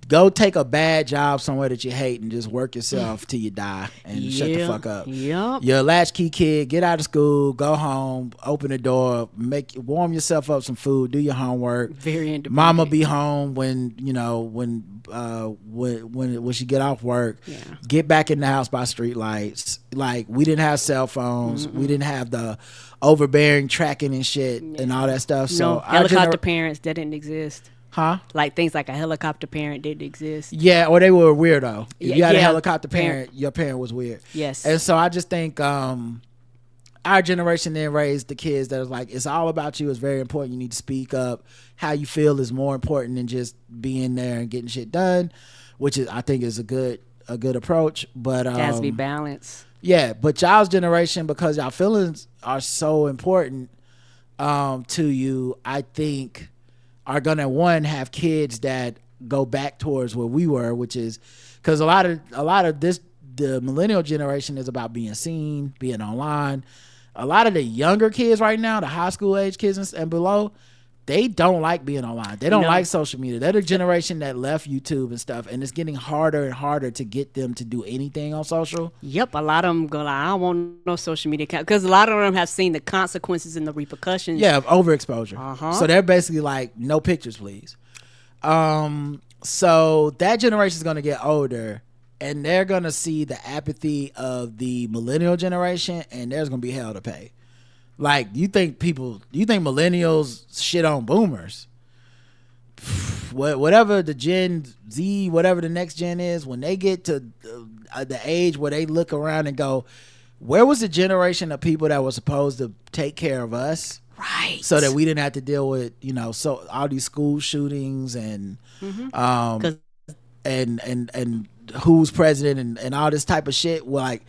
Go take a bad job somewhere that you hate and just work yourself till you die and shut the fuck up. Yep. You're a latchkey kid. Get out of school. Go home. Open the door. Warm yourself up some food. Do your homework. Very independent. Mama be home when she get off work. Yeah. Get back in the house by street lights. Like we didn't have cell phones. We didn't have the overbearing tracking and shit and all that stuff. So helicopter parents, that didn't exist. Huh? Like things like a helicopter parent didn't exist. Yeah, or they were a weirdo. If you had a helicopter parent, your parent was weird. Yes. And so I just think our generation then raised the kids that was like, it's all about you. It's very important. You need to speak up. How you feel is more important than just being there and getting shit done, which is I think is a good approach. But it has to be balanced. Yeah, but y'all's generation, because y'all feelings are so important to you, I think are gonna have kids that go back towards where we were, which is because a lot of this, the millennial generation is about being seen, being online. A lot of the younger kids right now, the high school age kids and below, they don't like being online. They don't like social media. They're the generation that left YouTube and stuff, and it's getting harder and harder to get them to do anything on social. Yep, a lot of them go like, I don't want no social media account, because a lot of them have seen the consequences and the repercussions. Yeah, of overexposure. So they're basically like, no pictures, please. So that generation is going to get older, and they're going to see the apathy of the millennial generation, and there's going to be hell to pay. Like, you think millennials shit on boomers? Whatever the Gen Z, whatever the next gen is, when they get to the age where they look around and go, where was the generation of people that was supposed to take care of us? Right. So that we didn't have to deal with, so all these school shootings and and who's president and all this type of shit. Like,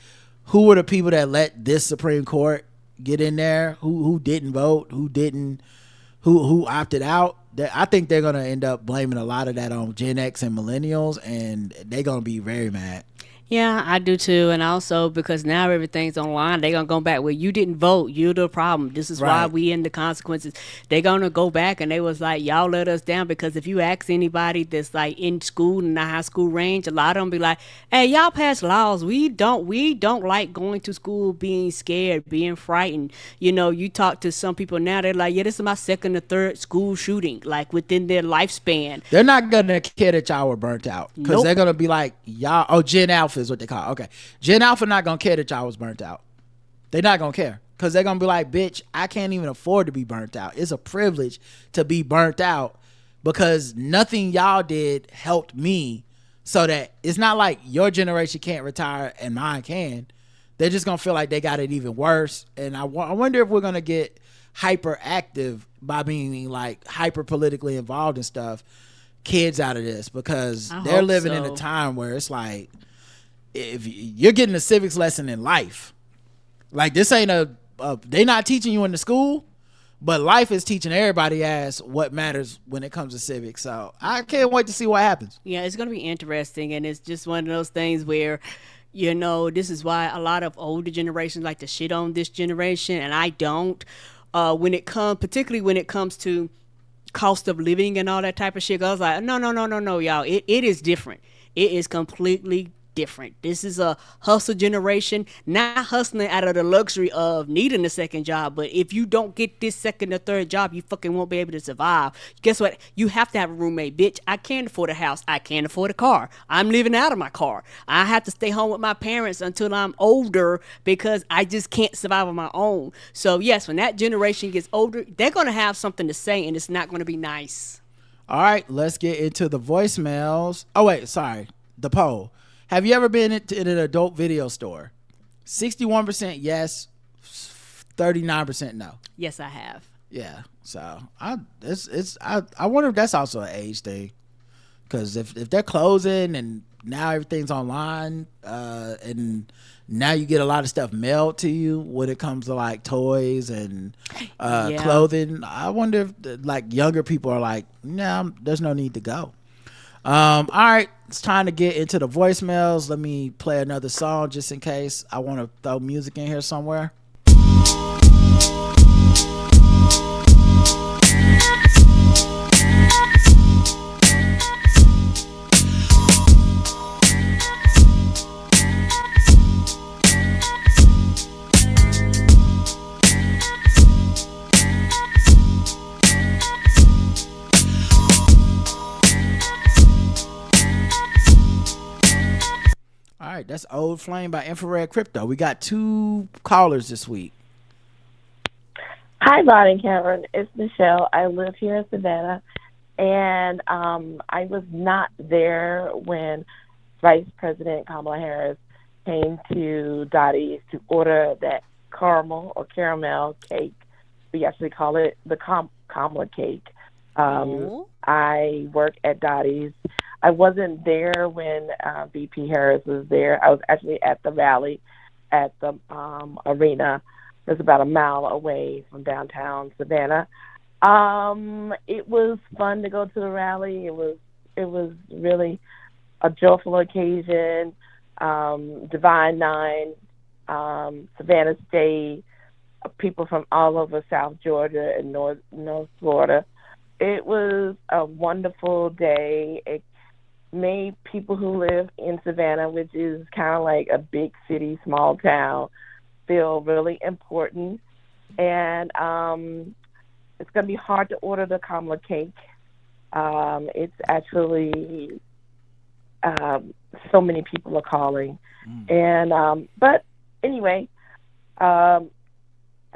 who were the people that let this Supreme Court get in there? Who didn't vote? Who opted out? I think they're gonna end up blaming a lot of that on Gen X and millennials, and they're gonna be very mad. Yeah, I do too. And also because now everything's online, they're going to go back. Well, you didn't vote. You're the problem. This is why Right. we in the consequences. They're going to go back and they was like, y'all let us down. Because if you ask anybody that's like in school in the high school range, a lot of them be like, hey, y'all pass laws. We don't like going to school being scared, being frightened. You know, you talk to some people now, they're like, yeah, this is my second or third school shooting, like within their lifespan. They're not gonna care that y'all were burnt out because Nope. they're gonna be like, y'all. Oh, Gen Alpha is what they call it. Okay, Gen Alpha not gonna care that y'all was burnt out. They're not gonna care because they're gonna be like, bitch, I can't even afford to be burnt out. It's a privilege to be burnt out because nothing y'all did helped me. So that it's not like your generation can't retire and mine can. They're just gonna feel like they got it even worse. And I wonder if we're gonna get hyperactive by being like hyper politically involved and stuff. Kids out of this because I they're hope living in a so. time where it's like if you're getting a civics lesson in life, like this ain't they not teaching you in the school, but life is teaching everybody ass what matters when it comes to civics. So I can't wait to see what happens. Yeah, it's going to be interesting. And it's just one of those things where, you know, this is why a lot of older generations like to shit on this generation. And I don't. Particularly when it comes to cost of living and all that type of shit. I was like, no, y'all. It is different. It is completely different. This is a hustle generation, not hustling out of the luxury of needing a second job. But if you don't get this second or third job, you fucking won't be able to survive. Guess what? You have to have a roommate, bitch. I can't afford a house. I can't afford a car. I'm living out of my car. I have to stay home with my parents until I'm older because I just can't survive on my own. So yes, when that generation gets older, they're going to have something to say and it's not going to be nice. All right, let's get into the voicemails. Oh wait, sorry, the poll. Have you ever been in an adult video store? 61% yes, 39% no. Yes, I have. Yeah, so I wonder if that's also an age thing, because if they're closing and now everything's online, and now you get a lot of stuff mailed to you when it comes to like toys and clothing. I wonder if like younger people are like, nah, there's no need to go. All right, it's time to get into the voicemails. Let me play another song just in case. I want to throw music in here somewhere. All right, that's Old Flame by Infrared Crypto. We got 2 callers this week. Hi, Rod and Cameron. It's Michelle. I live here in Savannah, and I was not there when Vice President Kamala Harris came to Dottie's to order that caramel cake. We actually call it the Kamala cake. I work at Dottie's. I wasn't there when VP Harris was there. I was actually at the rally at the arena. It was about a mile away from downtown Savannah. It was fun to go to the rally. It was really a joyful occasion. Divine Nine, Savannah State, people from all over South Georgia and North Florida. It was a wonderful day. It made people who live in Savannah, which is kind of like a big city, small town, feel really important. And it's going to be hard to order the Kamala cake. It's actually so many people are calling. And but anyway, I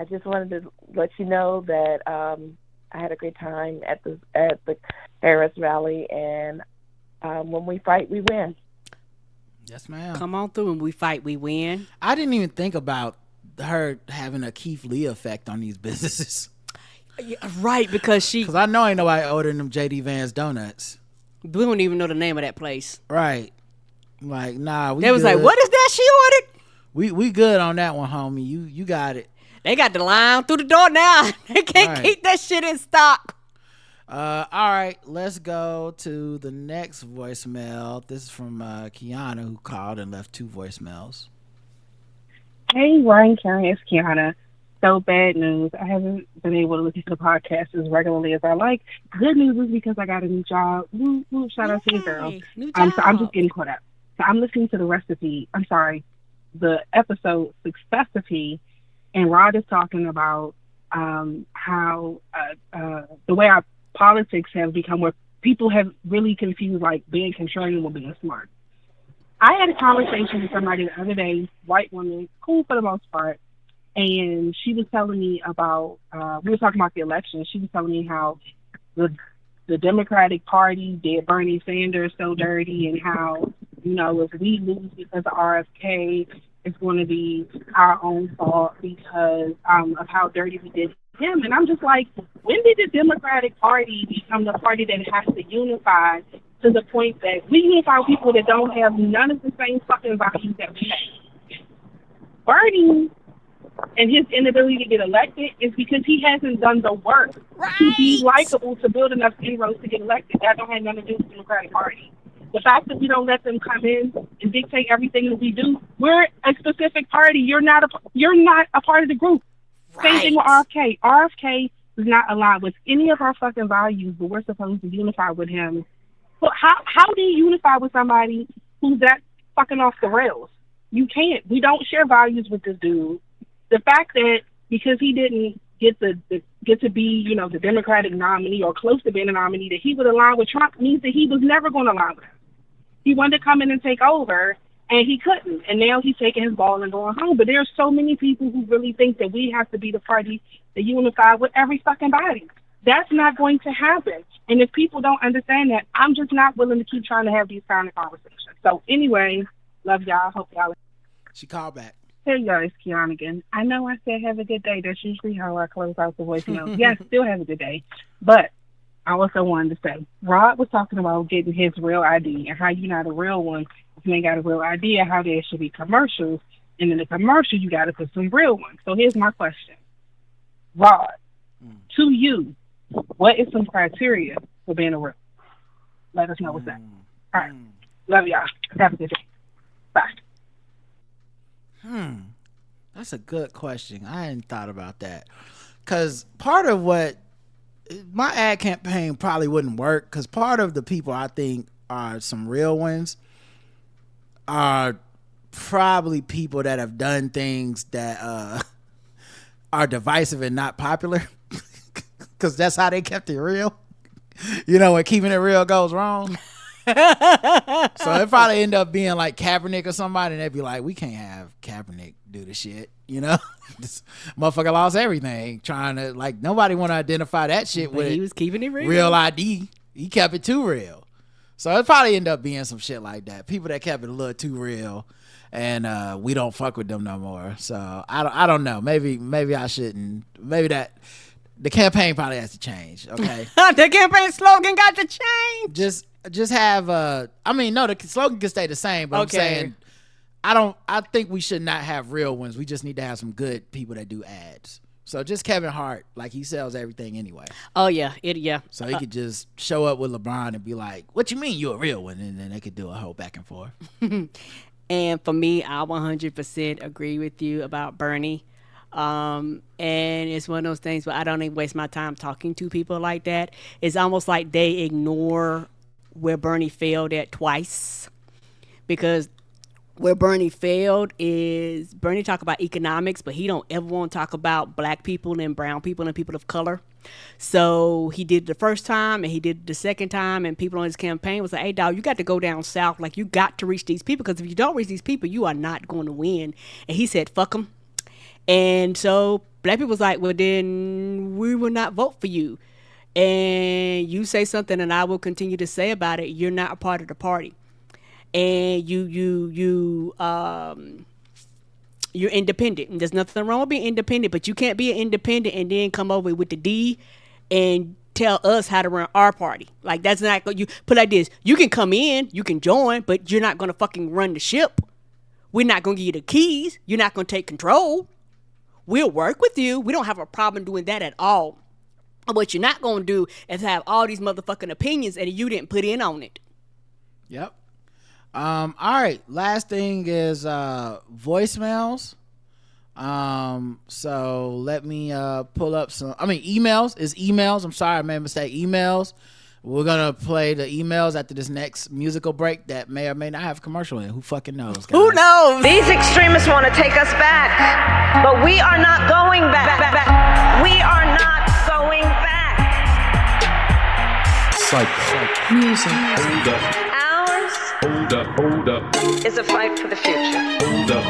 just wanted to let you know that I had a great time at the Harris rally, and when we fight, we win. Yes, ma'am. Come on through and we fight, we win. I didn't even think about her having a Keith Lee effect on these businesses. Yeah, right, because I know ain't nobody ordering them JD Vance donuts. we don't even know the name of that place. Right. Like, nah, we They was good. like, what is that she ordered? We good on that one, homie. You got it. They got the line through the door now. They can't Right. keep that shit in stock. All right, let's go to the next voicemail. This is from Kiana, who called and left 2 voicemails. Hey, Ryan, Karen, it's Kiana. So bad news. I haven't been able to listen to the podcast as regularly as I like. Good news is because I got a new job. Woo, woo, shout out to you, girl. New job. So I'm just getting caught up. So I'm listening to the episode Successity, and Rod is talking about how the way our politics have become, where people have really confused like being contrarian with being smart. I had a conversation with somebody the other day, white woman, cool for the most part, and she was telling me about, we were talking about the election. She was telling me how the Democratic Party did Bernie Sanders so dirty, and how, if we lose because of RFK, it's going to be our own fault because of how dirty we did him. And I'm just like, when did the Democratic Party become the party that has to unify to the point that we unify people that don't have none of the same fucking values that we have? Bernie and his inability to get elected is because he hasn't done the work to be likable, to build enough inroads to get elected. That don't have nothing to do with the Democratic Party. The fact that we don't let them come in and dictate everything that we do, we're a specific party. You're not a part of the group. Right. Same thing with RFK. RFK does not align with any of our fucking values, but we're supposed to unify with him. But how do you unify with somebody who's that fucking off the rails? You can't. We don't share values with this dude. The fact that because he didn't get to be, the Democratic nominee or close to being a nominee, that he would align with Trump means that he was never going to align with him. He wanted to come in and take over, and he couldn't. And now he's taking his ball and going home. But there's so many people who really think that we have to be the party that unify with every fucking body. That's not going to happen. And if people don't understand that, I'm just not willing to keep trying to have these kind of conversations. So anyway, love y'all. Hope y'all. She called back. Hey y'all, it's Kiana again. I know I said have a good day. That's usually how I close out the voicemail. Yes, still have a good day. But I also wanted to say, Rod was talking about getting his real ID and how you're not a real one if you ain't got a real idea, how there should be commercials. And in the commercial, you got to put some real ones. So here's my question. Rod, to you, what is some criteria for being a real? Let us know what's that. All right. Love y'all. Have a good day. Bye. That's a good question. I hadn't thought about that. Because part of what my ad campaign probably wouldn't work, because part of the people I think are some real ones are probably people that have done things that are divisive and not popular, because that's how they kept it real. When keeping it real goes wrong. So it probably end up being like Kaepernick or somebody, and they'd be like, we can't have Kaepernick do the shit, This motherfucker lost everything trying to, like, nobody want to identify that shit with he was keeping it real ID. He kept it too real. So it probably end up being some shit like that. People that kept it a little too real, and we don't fuck with them no more. So I don't know. Maybe I shouldn't. Maybe that the campaign probably has to change. Okay. The campaign slogan got to change. Just have the slogan can stay the same, but okay. I'm saying I think we should not have real ones. We just need to have some good people that do ads. So just Kevin Hart, like, he sells everything anyway. Oh yeah, yeah. So he could just show up with LeBron and be like, "What you mean you're a real one?" And then they could do a whole back and forth. And for me, I 100% agree with you about Bernie. And it's one of those things where I don't even waste my time talking to people like that. It's almost like they ignore where Bernie failed at twice, because where Bernie failed is Bernie talk about economics, but he don't ever want to talk about black people and brown people and people of color. So he did it the first time and he did it the second time, and people on his campaign was like, hey dog, you got to go down south. Like, you got to reach these people, because if you don't reach these people, you are not going to win. And he said, fuck them. And so black people was like, well, then we will not vote for you. And you say something and I will continue to say about it, you're not a part of the party. And you're independent. And there's nothing wrong with being independent, but you can't be an independent and then come over with the D and tell us how to run our party. Like, that's not, you put like this, you can come in, you can join, but you're not going to fucking run the ship. We're not going to give you the keys. You're not going to take control. We'll work with you. We don't have a problem doing that at all. What you're not gonna do is have all these motherfucking opinions and you didn't put in on it. Yep. All right. Last thing is voicemails. So let me pull up emails. Is emails. I'm sorry, I made a mistake. Emails. We're gonna play the emails after this next musical break that may or may not have a commercial in. Who fucking knows, guys? Who knows? These extremists want to take us back, but we are not going back. We are not going back. Psycho. Music. Hold up. Ours Hold up. Hold up. is a fight for the future, Hold up.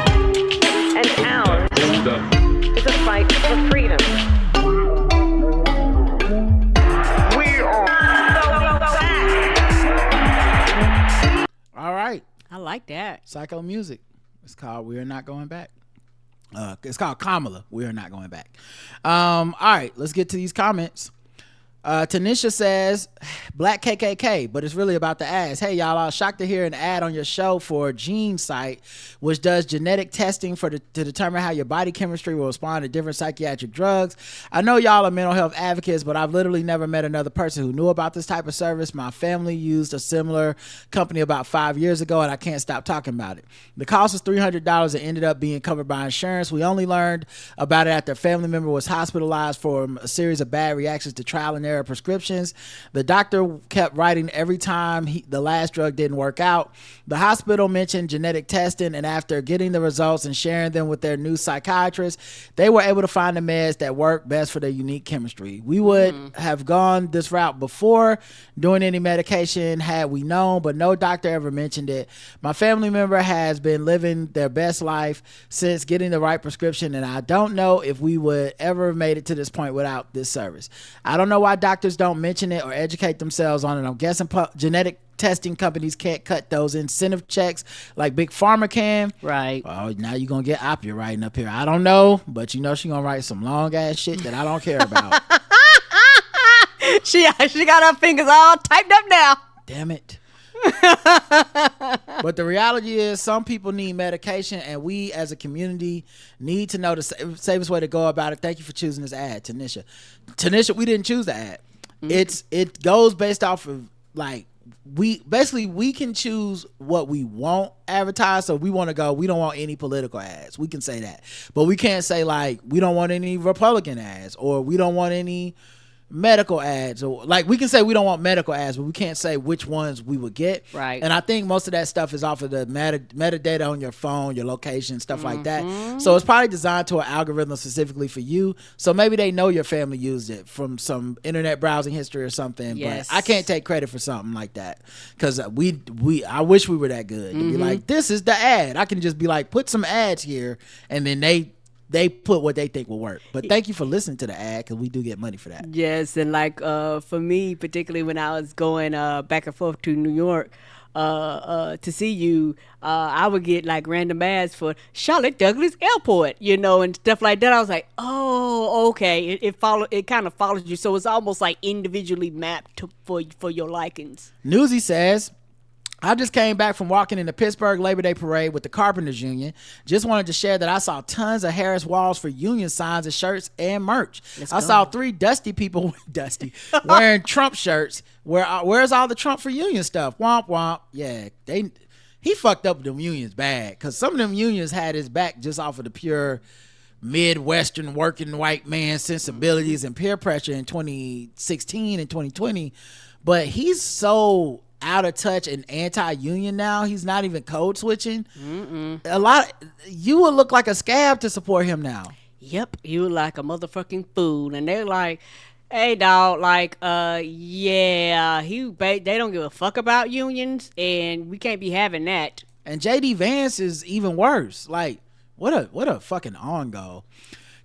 and ours Hold up. is a fight for freedom. We are not going back. All right. I like that. Psycho music. It's called "We Are Not Going Back." It's called Kamala. We Are Not Going Back. All right. Let's get to these comments. Tanisha says Black KKK, but it's really about the ass. Hey y'all, I was shocked to hear an ad on your show for a gene site which does genetic testing to determine how your body chemistry will respond to different psychiatric drugs. I know y'all are mental health advocates, but I've literally never met another person who knew about this type of service. My family used a similar company about 5 years ago, and I can't stop talking about it. The cost was $300 and ended up being covered by insurance. We only learned about it after a family member was hospitalized for a series of bad reactions to trial and error prescriptions. The doctor kept writing every time the last drug didn't work out. The hospital mentioned genetic testing, and after getting the results and sharing them with their new psychiatrist, they were able to find the meds that work best for their unique chemistry. We would have gone this route before doing any medication had we known, but no doctor ever mentioned it. My family member has been living their best life since getting the right prescription, and I don't know if we would ever have made it to this point without this service. I don't know why doctors don't mention it or educate themselves on it. I'm guessing genetic testing companies can't cut those incentive checks like Big Pharma can. Right. Oh, now you're gonna get Oppia writing up here. I don't know, but you know she gonna write some long ass shit that I don't care about. She got her fingers all typed up now. Damn it. But the reality is some people need medication, and we as a community need to know the safest way to go about it. Thank you for choosing this ad, Tanisha. Tanisha, we didn't choose the ad. It goes based off of like we can choose what we want advertised. So we want to go, we don't want any political ads. We can say that, but we can't say like we don't want any Republican ads or we don't want any medical ads, or like we can say we don't want medical ads, but we can't say which ones we would get. Right. And I think most of that stuff is off of the metadata on your phone, your location, stuff like that. So it's probably designed to an algorithm specifically for you. So maybe they know your family used it from some internet browsing history or something. Yes. But I can't take credit for something like that because I wish we were that good to be like, this is the ad. I can just be like, put some ads here, and then they put what they think will work. But thank you for listening to the ad because we do get money for that. Yes, and like for me, particularly when I was going back and forth to New York to see you, I would get like random ads for Charlotte Douglas Airport, and stuff like that. I was like, oh, okay. It kind of follows you, so it's almost like individually mapped for your likings. Newsy says, I just came back from walking in the Pittsburgh Labor Day Parade with the Carpenters Union. Just wanted to share that I saw tons of Harris Walls for Union signs and shirts and merch. I saw 3 dusty people wearing Trump shirts. Where's all the Trump for Union stuff? Womp womp. Yeah, he fucked up them unions bad because some of them unions had his back just off of the pure Midwestern working white man sensibilities and peer pressure in 2016 and 2020. But he's so out of touch and anti-union now. He's not even code switching. You would look like a scab to support him now. Yep, you like a motherfucking fool. And they're like, hey dog, like yeah, they don't give a fuck about unions and we can't be having that. And JD Vance is even worse. Like what a fucking on-go.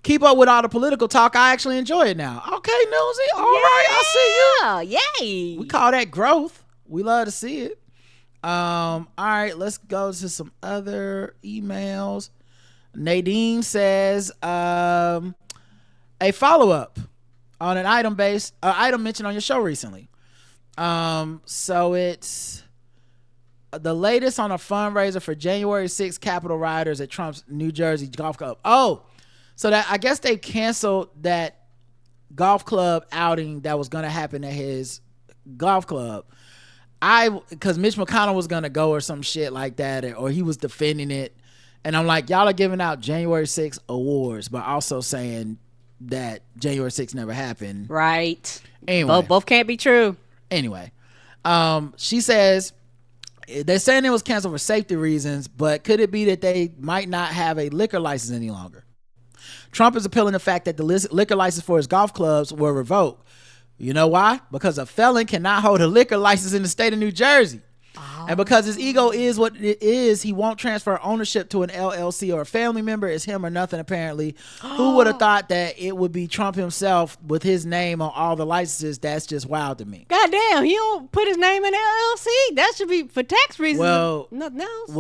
Keep up with all the political talk. I actually enjoy it now. Okay, Nosy. All right, I see you. Yay. We call that growth. We love to see it. All right, let's go to some other emails. Nadine says a follow-up on an item mentioned on your show recently. So it's the latest on a fundraiser for January 6th Capitol rioters at Trump's New Jersey Golf Club. Oh, so that I guess they canceled that golf club outing that was going to happen at his golf club, because Mitch McConnell was going to go or some shit like that, or he was defending it. And I'm like, y'all are giving out January 6th awards, but also saying that January 6th never happened. Right. Anyway. Both can't be true. Anyway. She says, they're saying it was canceled for safety reasons, but could it be that they might not have a liquor license any longer? Trump is appealing the fact that the liquor license for his golf clubs were revoked. You know why? Because a felon cannot hold a liquor license in the state of New Jersey. And because his ego is what it is, he won't transfer ownership to an LLC or a family member. It's him or nothing, apparently. Who would have thought that it would be Trump himself with his name on all the licenses? That's just wild to me. Goddamn, he don't put his name in LLC. That should be for tax reasons. Well, nothing else.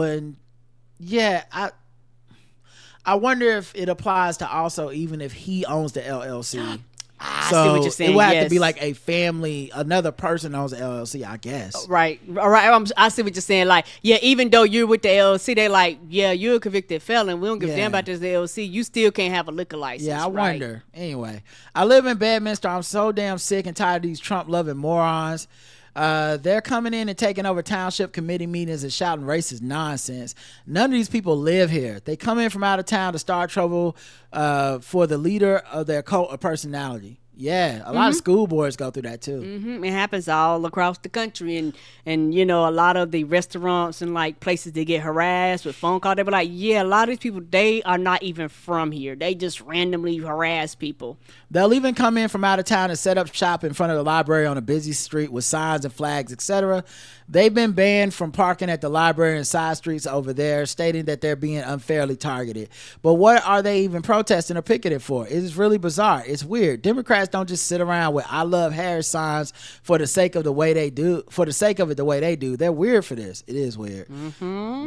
I wonder if it applies to also even if he owns the LLC. I see what you're saying. It would have to be like a family, another person owns the LLC, I guess. Right. All right. I see what you're saying. Like, yeah, even though you're with the LLC, they like, yeah, you're a convicted felon. We don't give a damn about this LLC. You still can't have a liquor license. Yeah, I wonder. Anyway, I live in Bedminster. I'm so damn sick and tired of these Trump-loving morons. They're coming in and taking over township committee meetings and shouting racist nonsense. None of these people live here. They come in from out of town to start trouble for the leader of their cult of personality. Yeah, a lot of school boards go through that too. It happens all across the country, and you know, a lot of the restaurants and like places they get harassed with phone calls. They be like, yeah, a lot of these people, they are not even from here. They just randomly harass people. They'll even come in from out of town and set up shop in front of the library on a busy street with signs and flags, etc. They've been banned from parking at the library and side streets over there, stating that they're being unfairly targeted. But what are they even protesting or picketing for? It is really bizarre. It's weird. Democrats don't just sit around with "I love Harris" signs for the sake of the way they do. For the sake of it, the way they do. They're weird for this. It is weird.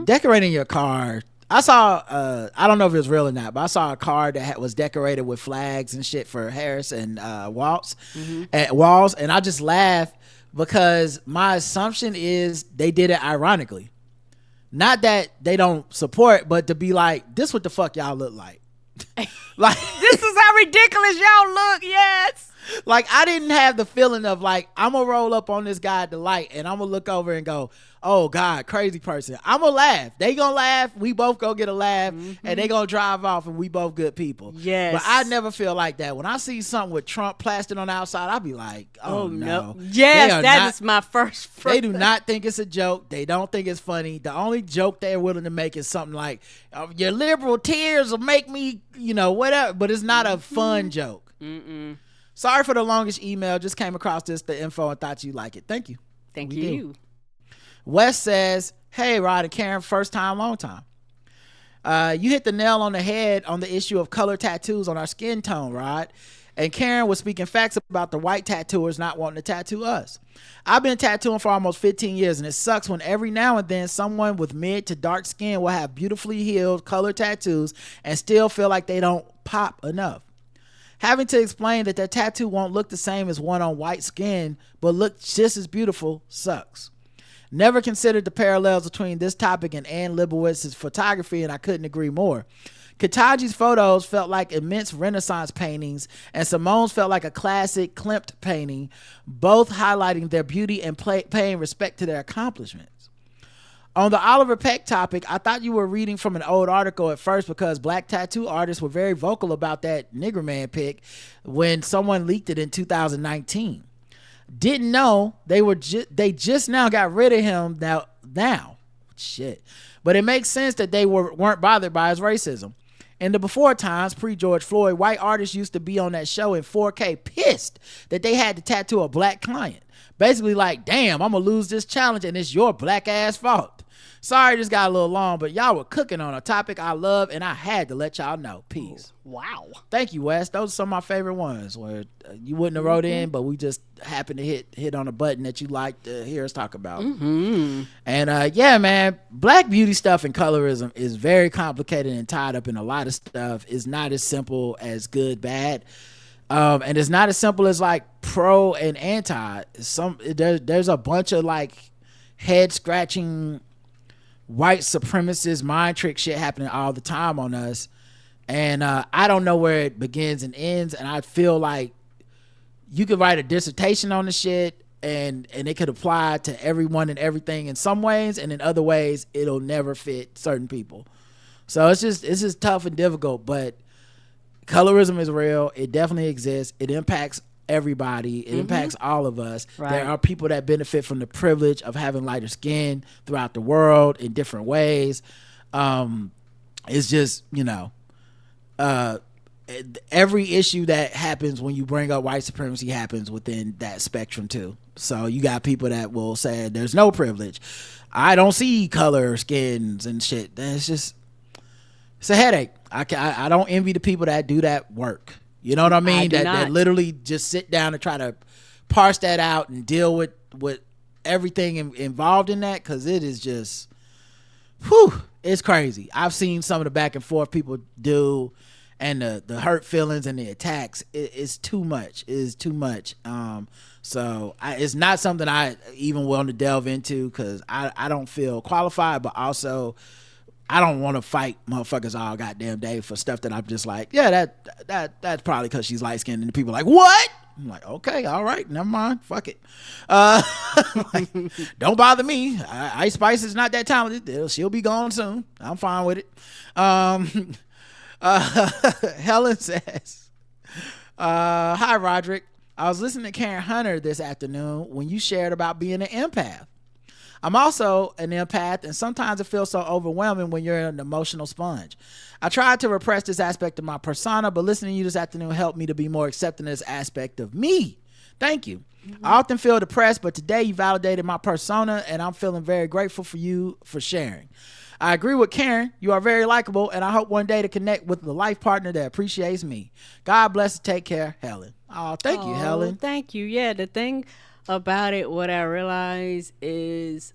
Decorating your car. I saw, I don't know if it was real or not, but I saw a car that was decorated with flags and shit for Harris and Walz, and I just laughed because my assumption is they did it ironically. Not that they don't support, but to be like, this what the fuck y'all look like. Like, this is how ridiculous y'all look. Yes. Like, I didn't have the feeling of like, I'm gonna roll up on this guy at the light and I'm gonna look over and go, oh God, crazy person. I'm gonna laugh. They gonna laugh. We both gonna get a laugh, and they gonna drive off, and we both good people. Yes. But I never feel like that. When I see something with Trump plastered on the outside, I'll be like, oh no. Yes, that is my first. They do not think it's a joke. They don't think it's funny. The only joke they're willing to make is something like, your liberal tears will make me, you know, whatever. But it's not a fun joke. Sorry for the longest email. Just came across the info, and thought you'd like it. Thank you. Thank you. Wes says, hey, Rod and Karen, first time, long time. You hit the nail on the head on the issue of color tattoos on our skin tone, Rod. And Karen was speaking facts about the white tattooers not wanting to tattoo us. I've been tattooing for almost 15 years, and it sucks when every now and then someone with mid to dark skin will have beautifully healed color tattoos and still feel like they don't pop enough. Having to explain that their tattoo won't look the same as one on white skin, but look just as beautiful, sucks. Never considered the parallels between this topic and Ann Leibowitz's photography, and I couldn't agree more. Kataji's photos felt like immense Renaissance paintings, and Simone's felt like a classic Klimt painting, both highlighting their beauty and paying respect to their accomplishments. On the Oliver Peck topic, I thought you were reading from an old article at first because black tattoo artists were very vocal about that nigger man pic when someone leaked it in 2019. Didn't know they just now got rid of him now. Shit. But it makes sense that they weren't bothered by his racism. In the before times, pre-George Floyd, white artists used to be on that show in 4K pissed that they had to tattoo a black client. Basically like, damn, I'm gonna lose this challenge and it's your black ass fault. Sorry this got a little long, but y'all were cooking on a topic I love and I had to let y'all know. Peace. Wow. Thank you, Wes. Those are some of my favorite ones where you wouldn't have wrote in, but we just happened to hit on a button that you like to hear us talk about. And yeah, man, black beauty stuff and colorism is very complicated and tied up in a lot of stuff. It's not as simple as good, bad. And it's not as simple as like pro and anti. There's a bunch of like head scratching white supremacist mind trick shit happening all the time on us, and I don't know where it begins and ends, and I feel like you could write a dissertation on the shit and it could apply to everyone and everything in some ways, and in other ways it'll never fit certain people. So it's just tough and difficult, but colorism is real. It definitely exists. It impacts everybody. It impacts all of us. Right. There are people that benefit from the privilege of having lighter skin throughout the world in different ways. It's just, every issue that happens when you bring up white supremacy happens within that spectrum too. So you got people that will say there's no privilege. I don't see color skins and shit. It's a headache. I don't envy the people that do that work. You know what I mean? That literally just sit down and try to parse that out and deal with everything involved in that, because it is just, it's crazy. I've seen some of the back and forth people do, and the hurt feelings and the attacks. It's too much. It is too much. So it's not something I even want to delve into, because I don't feel qualified, but also I don't want to fight motherfuckers all goddamn day for stuff that I'm just like, yeah, that's probably because she's light skinned, and the people are like, what? I'm like, okay, all right, never mind, fuck it. Like, don't bother me. Ice Spice is not that talented. She'll be gone soon. I'm fine with it. Helen says, hi Roderick, I was listening to Karen Hunter this afternoon when you shared about being an empath. I'm also an empath, and sometimes it feels so overwhelming when you're an emotional sponge. I tried to repress this aspect of my persona, but listening to you this afternoon helped me to be more accepting of this aspect of me. Thank you. I often feel depressed, but today you validated my persona, and I'm feeling very grateful for you for sharing. I agree with Karen. You are very likable, and I hope one day to connect with the life partner that appreciates me. God bless and take care, Helen. Oh, thank you, Helen. Thank you. Yeah, the thing about it, what I realize is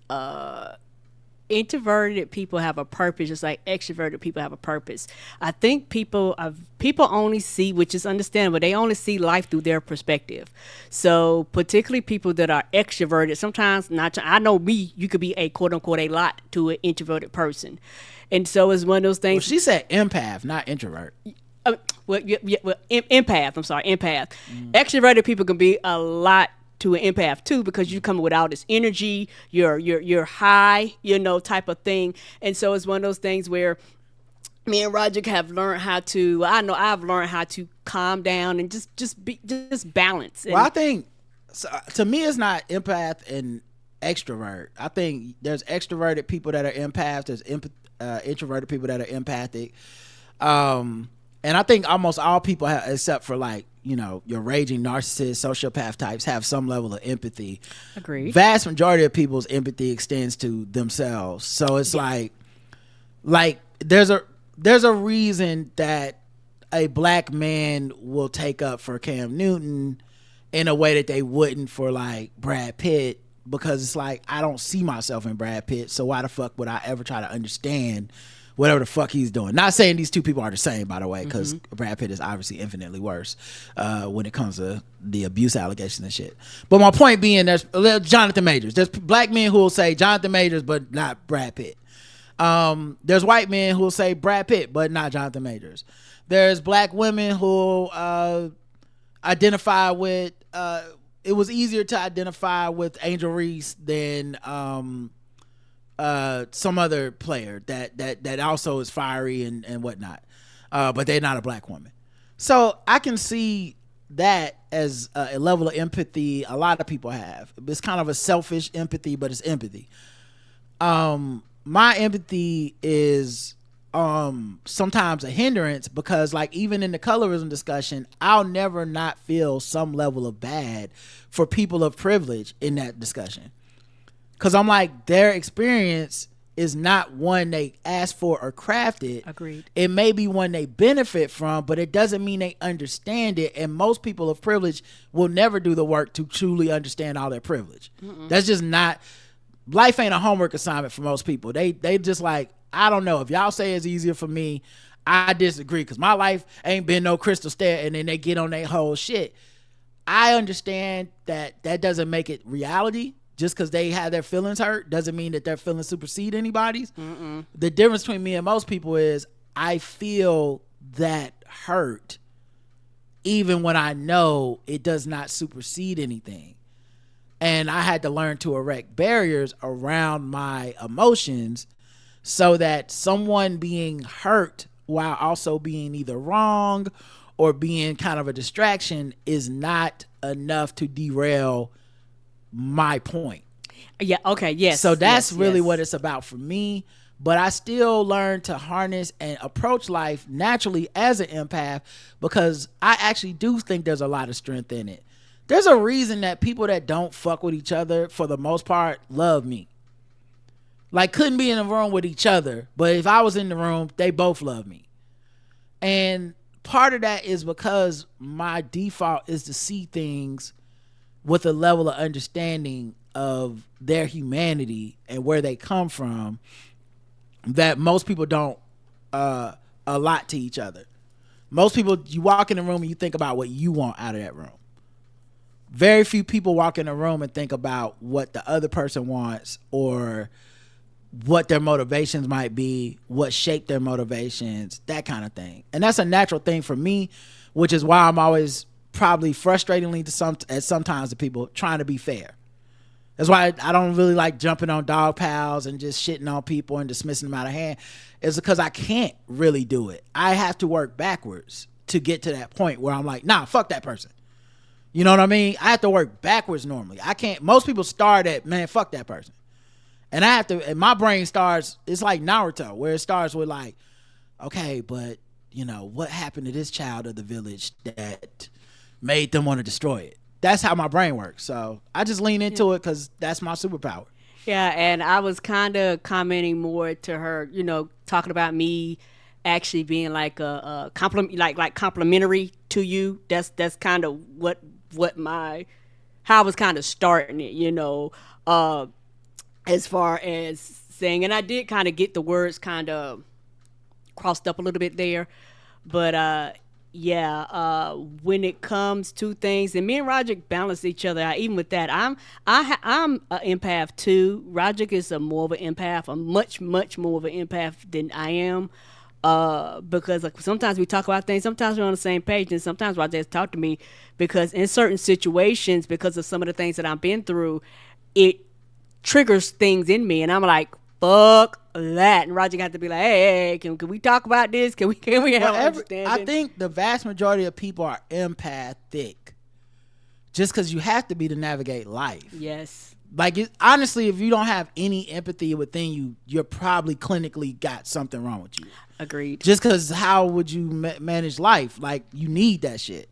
introverted people have a purpose, just like extroverted people have a purpose. I think people only see, which is understandable, they only see life through their perspective. So particularly people that are extroverted, sometimes not. I know me, you could be a quote unquote a lot to an introverted person, and so it's one of those things. Well, she said empath, not introvert. Empath. I'm sorry, empath. Extroverted people can be a lot to an empath too, because you come with all this energy, you're high, type of thing. And so it's one of those things where me and Roger have learned how to, I've learned how to calm down and just balance. Well, I think, so, to me, it's not empath and extrovert. I think there's extroverted people that are empaths, there's introverted people that are empathic. And I think almost all people have, except for like, your raging narcissist, sociopath types, have some level of empathy. Agreed. Vast majority of people's empathy extends to themselves. So it's like there's a reason that a black man will take up for Cam Newton in a way that they wouldn't for like Brad Pitt, because it's like, I don't see myself in Brad Pitt, so why the fuck would I ever try to understand whatever the fuck he's doing? Not saying these two people are the same, by the way, because Brad Pitt is obviously infinitely worse when it comes to the abuse allegations and shit. But my point being, there's Jonathan Majors. There's black men who will say Jonathan Majors, but not Brad Pitt. There's white men who will say Brad Pitt, but not Jonathan Majors. There's black women who identify with, it was easier to identify with Angel Reese than some other player that also is fiery and whatnot, but they're not a black woman. So I can see that as a level of empathy a lot of people have. It's kind of a selfish empathy, but it's empathy. My empathy is sometimes a hindrance, because like even in the colorism discussion, I'll never not feel some level of bad for people of privilege in that discussion. Because I'm like, their experience is not one they asked for or crafted. Agreed. It may be one they benefit from, but it doesn't mean they understand it. And most people of privilege will never do the work to truly understand all their privilege. That's just not, life ain't a homework assignment for most people. They just like, I don't know, if y'all say it's easier for me, I disagree, because my life ain't been no crystal stair, and then they get on their whole shit. I understand that doesn't make it reality. Just because they have their feelings hurt doesn't mean that their feelings supersede anybody's. The difference between me and most people is I feel that hurt even when I know it does not supersede anything. And I had to learn to erect barriers around my emotions so that someone being hurt while also being either wrong or being kind of a distraction is not enough to derail my point. Yeah. Okay. Yes. So that's really what it's about for me. But I still learn to harness and approach life naturally as an empath, because I actually do think there's a lot of strength in it. There's a reason that people that don't fuck with each other, for the most part, love me. Like, couldn't be in a room with each other, but if I was in the room, they both love me. And part of that is because my default is to see things with a level of understanding of their humanity and where they come from that most people don't allot to each other. Most people, you walk in the room and you think about what you want out of that room. Very few people walk in a room and think about what the other person wants or what their motivations might be, what shaped their motivations, that kind of thing. And that's a natural thing for me, which is why I'm always probably frustratingly sometimes to people trying to be fair. That's why I don't really like jumping on dog pals and just shitting on people and dismissing them out of hand. It's because I can't really do it. I have to work backwards to get to that point where I'm like, nah, fuck that person. You know what I mean? I have to work backwards normally. I can't. Most people start at, man, fuck that person. And I have to, and my brain starts, it's like Naruto, where it starts with like, okay, but you know, what happened to this child of the village that made them want to destroy it? That's how my brain works. So I just lean into it because that's my superpower. Yeah, and I was kind of commenting more to her, you know, talking about me actually being like a compliment, like complimentary to you. That's kind of what how I was kind of starting it, you know, as far as saying, and I did kind of get the words kind of crossed up a little bit there, but when it comes to things, and me and Roger balance each other out. Even with that, I'm an empath too. Roger is more of an empath, a much more of an empath than I am, because like sometimes we talk about things, sometimes we're on the same page, and sometimes Roger has talked to me because in certain situations, because of some of the things that I've been through, it triggers things in me, and I'm like, fuck that. And Roger got to be like, hey, can we talk about this? Can we have understanding? I think the vast majority of people are empathic just because you have to be to navigate life. Yes. Like, honestly, if you don't have any empathy within you, you're probably clinically got something wrong with you. Agreed. Just because how would you manage life? Like, you need that shit.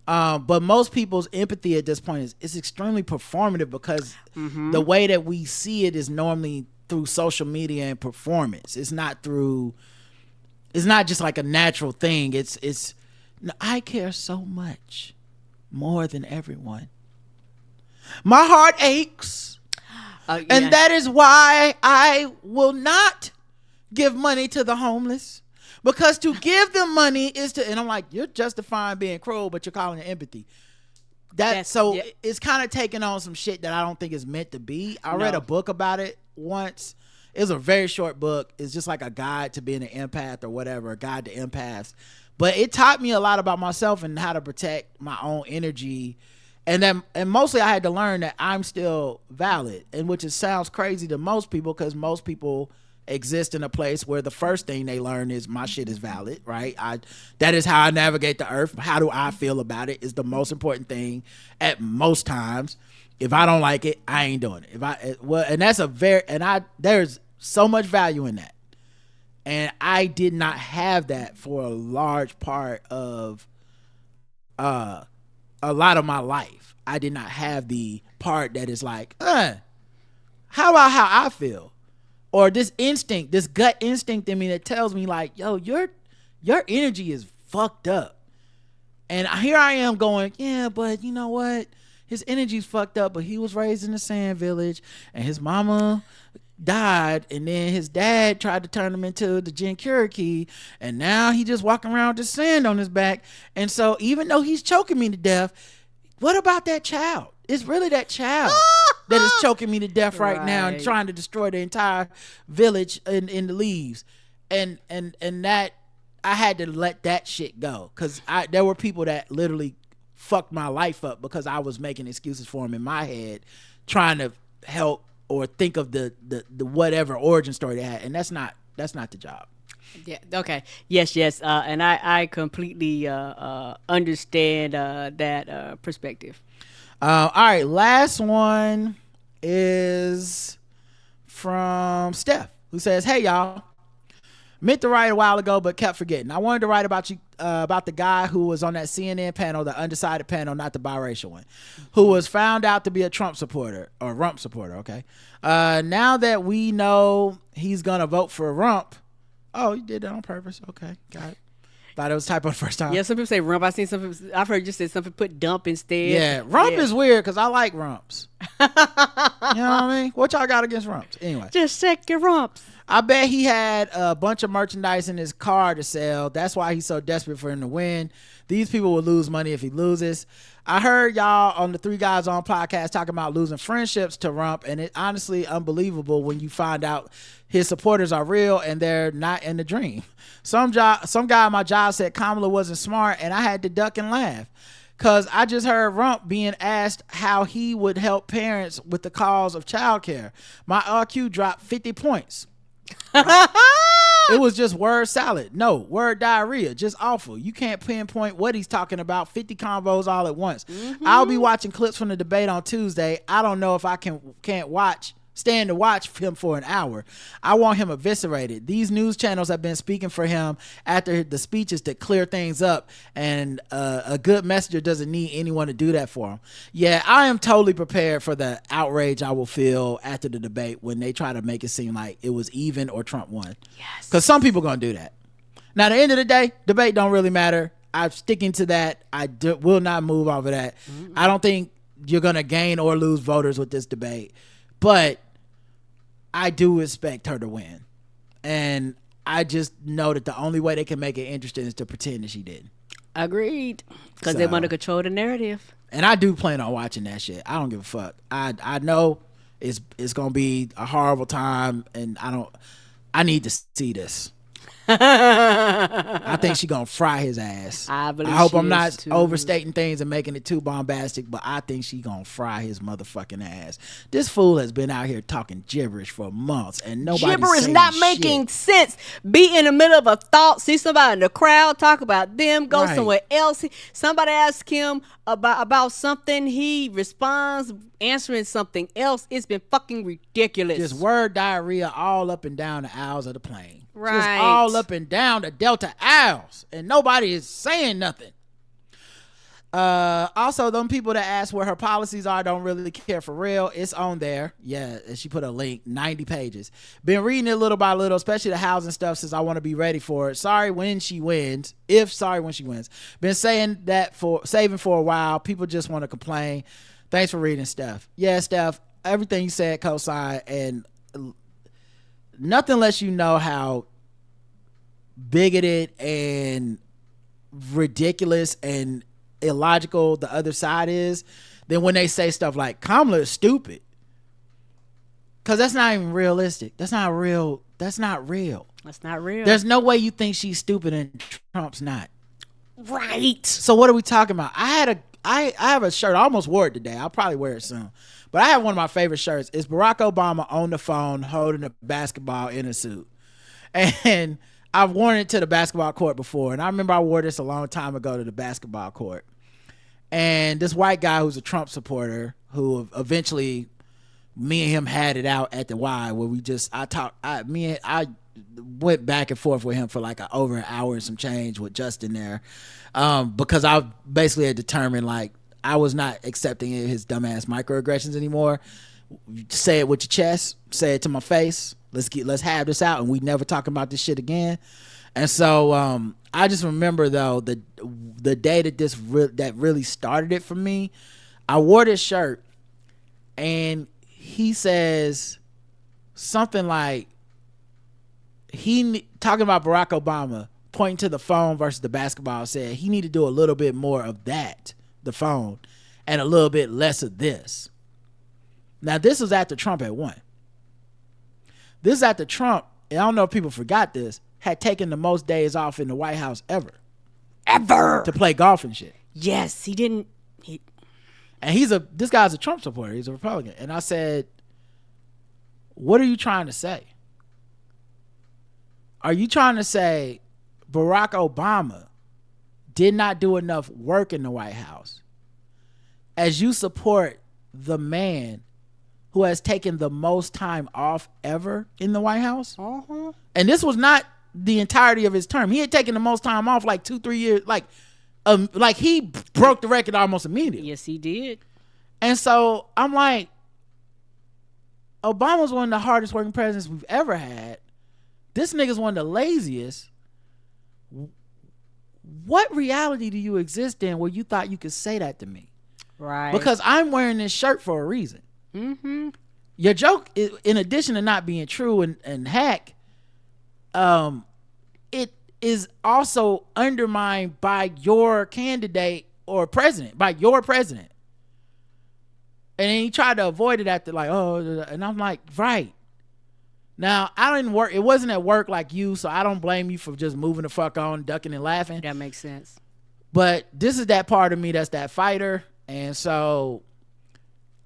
But most people's empathy at this point is extremely performative because the way that we see it is normally through social media and performance. It's not just like a natural thing. It's I care so much more than everyone. My heart aches. And that is why I will not give money to the homeless. Because to give them money is to, and I'm like, you're justifying being cruel, but you're calling it empathy. It's kind of taking on some shit that I don't think is meant to be. I read a book about it once. It was a very short book. It's just like a guide to being an empath or whatever, a guide to empaths. But it taught me a lot about myself and how to protect my own energy. And mostly I had to learn that I'm still valid, and which sounds crazy to most people because most people exist in a place where the first thing they learn is my shit is valid, right? That is how I navigate the earth. How do I feel about it is the most important thing at most times. If I don't like it, I ain't doing it. There's so much value in that. And I did not have that for a large part of a lot of my life. I did not have the part that is like, how about how I feel? Or this instinct, this gut instinct in me that tells me like, yo, your energy is fucked up. And here I am going, yeah, but you know what? His energy's fucked up, but he was raised in the sand village and his mama died, and then his dad tried to turn him into the Jin Cherokee, and now he just walking around with the sand on his back. And so even though he's choking me to death, what about that child? It's really that child that is choking me to death right now and trying to destroy the entire village in the leaves. And that I had to let that shit go because there were people that literally fucked my life up because I was making excuses for them in my head, trying to help or think of the whatever origin story they had, and that's not the job. Yeah. Okay. Yes. And I completely understand that perspective. All right. Last one is from Steph, who says, "Hey y'all, meant to write a while ago but kept forgetting. I wanted to write about you about the guy who was on that CNN panel, the undecided panel, not the biracial one, who was found out to be a Trump supporter or Rump supporter. Okay. Now that we know he's gonna vote for Rump." Oh, you did that on purpose. Okay, got it. Thought it was typo the first time. Yeah, some people say rump. I've heard you say some people put dump instead. Yeah, rump is weird because I like rumps. You know what I mean? What y'all got against rumps? Anyway. Just check your rumps. I bet he had a bunch of merchandise in his car to sell. That's why he's so desperate for him to win. These people will lose money if he loses. I heard y'all on the Three Guys On podcast talking about losing friendships to Rump, and it's honestly unbelievable when you find out his supporters are real and they're not in the dream. Some guy at my job said Kamala wasn't smart, and I had to duck and laugh because I just heard Rump being asked how he would help parents with the cause of childcare. My RQ dropped 50 points. It was just word salad. No, word diarrhea. Just awful. You can't pinpoint what he's talking about. 50 convos all at once. I'll be watching clips from the debate on Tuesday. I don't know if I can't stand to watch him for an hour. I want him eviscerated. These news channels have been speaking for him after the speeches to clear things up, and a good messenger doesn't need anyone to do that for him. Yeah, I am totally prepared for the outrage I will feel after the debate when they try to make it seem like it was even or Trump won. Yes. Because some people gonna do that. Now, at the end of the day, debate don't really matter. I'm sticking to that. Will not move off of that. I don't think you're gonna gain or lose voters with this debate, but I do expect her to win. And I just know that the only way they can make it interesting is to pretend that she didn't. Agreed. Because they want to control the narrative. And I do plan on watching that shit. I don't give a fuck. I know it's going to be a horrible time, and I need to see this. I think she gonna fry his ass. I hope I'm not overstating things and making it too bombastic, but I think she gonna fry his motherfucking ass. This fool has been out here talking gibberish for months, and nobody's gibberish saying not shit. making sense. Be in the middle of a thought, see somebody in the crowd, talk about them, go somewhere else. Somebody ask him about something, he responds answering something else. It's been fucking ridiculous. Just word diarrhea all up and down the aisles of the plane. Right. Just all up and down the Delta aisles, and nobody is saying nothing. Also, them people that ask where her policies are don't really care for real. It's on there. Yeah, and she put a link, 90 pages. Been reading it little by little, especially the housing stuff, since I want to be ready for it. Sorry when she wins. Been saying that saving for a while. People just want to complain. Thanks for reading, Steph. Yeah, Steph, everything you said, cosign, and nothing lets you know how bigoted and ridiculous and illogical the other side is than when they say stuff like Kamala is stupid, because that's not even realistic. That's not real. There's no way you think she's stupid and Trump's not. Right. So what are we talking about? I have a shirt. I almost wore it today. I'll probably wear it soon. But I have one of my favorite shirts. It's Barack Obama on the phone holding a basketball in a suit. And I've worn it to the basketball court before. And I remember I wore this a long time ago to the basketball court. And this white guy who's a Trump supporter, who eventually me and him had it out at the Y, where I went back and forth with him for like over an hour and some change with Justin there. Because I basically had determined like I was not accepting his dumbass microaggressions anymore. Say it with your chest, say it to my face. Let's have this out, and we never talking about this shit again. And so I just remember though the day that that really started it for me. I wore this shirt, and he says something like talking about Barack Obama pointing to the phone versus the basketball, said he need to do a little bit more of that, the phone, and a little bit less of this. Now this was after Trump had won. This is after Trump, and I don't know if people forgot this, had taken the most days off in the White House ever Ever. to play golf and shit. Yes, he didn't. And this guy's a Trump supporter. He's a Republican. And I said, what are you trying to say? Are you trying to say Barack Obama did not do enough work in the White House as you support the man who has taken the most time off ever in the White House? Uh-huh. And this was not the entirety of his term. He had taken the most time off like 2-3 years. Like he broke the record almost immediately. Yes, he did. And so I'm like, Obama's one of the hardest working presidents we've ever had. This nigga's one of the laziest. What reality do you exist in where you thought you could say that to me? Right. Because I'm wearing this shirt for a reason. Mm-hmm. Your joke, in addition to not being true and hack, it is also undermined by your candidate or president, by your president. And then he tried to avoid it after and I'm like, right. Now, I didn't work. It wasn't at work like you, so I don't blame you for just moving the fuck on, ducking and laughing. That makes sense. But this is that part of me that's that fighter. And so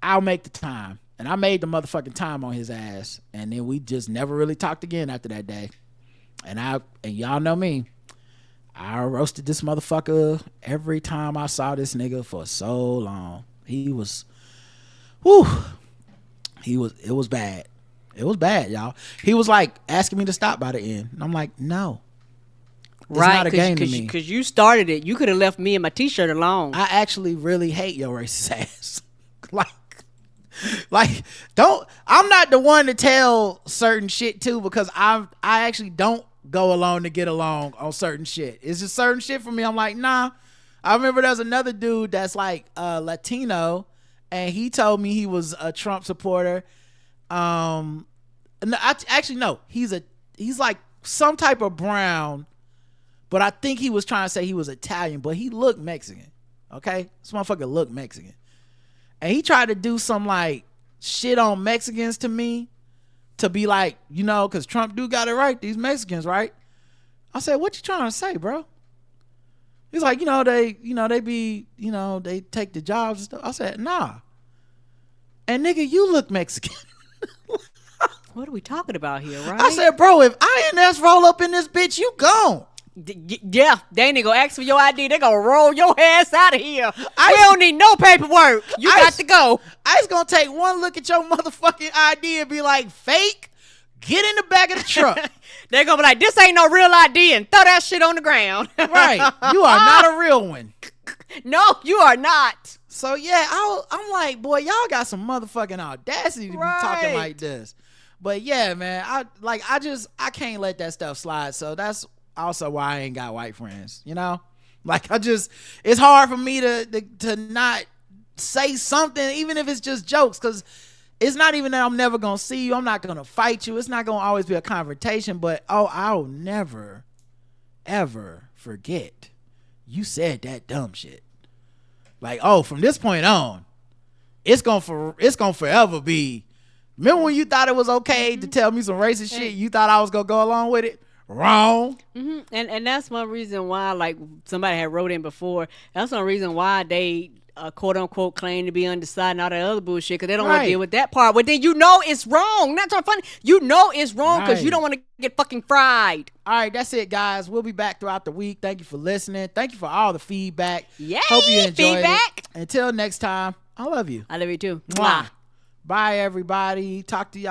I'll make the time. And I made the motherfucking time on his ass. And then we just never really talked again after that day. And y'all know me. I roasted this motherfucker every time I saw this nigga for so long. It was bad. It was bad, y'all. He was like asking me to stop by the end. And I'm like, no. It's not a game to me. Because you started it. You could have left me and my t-shirt alone. I actually really hate your racist ass. I'm not the one to tell certain shit to, because I actually don't go along to get along on certain shit. It's just certain shit for me. I'm like, nah. I remember there's another dude that's like Latino, and he told me he was a Trump supporter. He's like some type of brown, but I think he was trying to say he was Italian, but he looked Mexican. Okay, this motherfucker looked Mexican, and he tried to do some like shit on Mexicans to me, to be like, because Trump do got it right, these Mexicans, right? I said, what you trying to say, bro? He's like, they take the jobs and stuff. I said, nah. And nigga, you look Mexican. What are we talking about here, right? I said, bro, if INS roll up in this bitch, you gone. Yeah, they ain't gonna ask for your ID. They gonna roll your ass out of here. We don't need no paperwork. You got to go. I was gonna take one look at your motherfucking ID and be like, fake, get in the back of the truck. They're gonna be like, this ain't no real ID, and throw that shit on the ground. Right. You are not a real one. No, you are not. So yeah, I'm like, boy, y'all got some motherfucking audacity to be talking like this. But yeah, man, I can't let that stuff slide. So that's also why I ain't got white friends, it's hard for me to not say something, even if it's just jokes, because it's not even that I'm never gonna see you. I'm not gonna fight you. It's not gonna always be a confrontation, but I'll never ever forget you said that dumb shit. From this point on, it's gonna forever be. Remember when you thought it was okay to tell me some racist shit? You thought I was gonna go along with it? Wrong. Mm-hmm. And that's one reason why, like somebody had wrote in before, that's one reason why they quote unquote claim to be undecided and all that other bullshit, because they don't want to deal with that part. But then it's wrong. That's not funny. It's wrong because you don't want to get fucking fried. All right, that's it, guys. We'll be back throughout the week. Thank you for listening. Thank you for all the feedback. Yay, hope you enjoyed feedback. It. Until next time, I love you. I love you too. Mwah. Bye, everybody. Talk to y'all.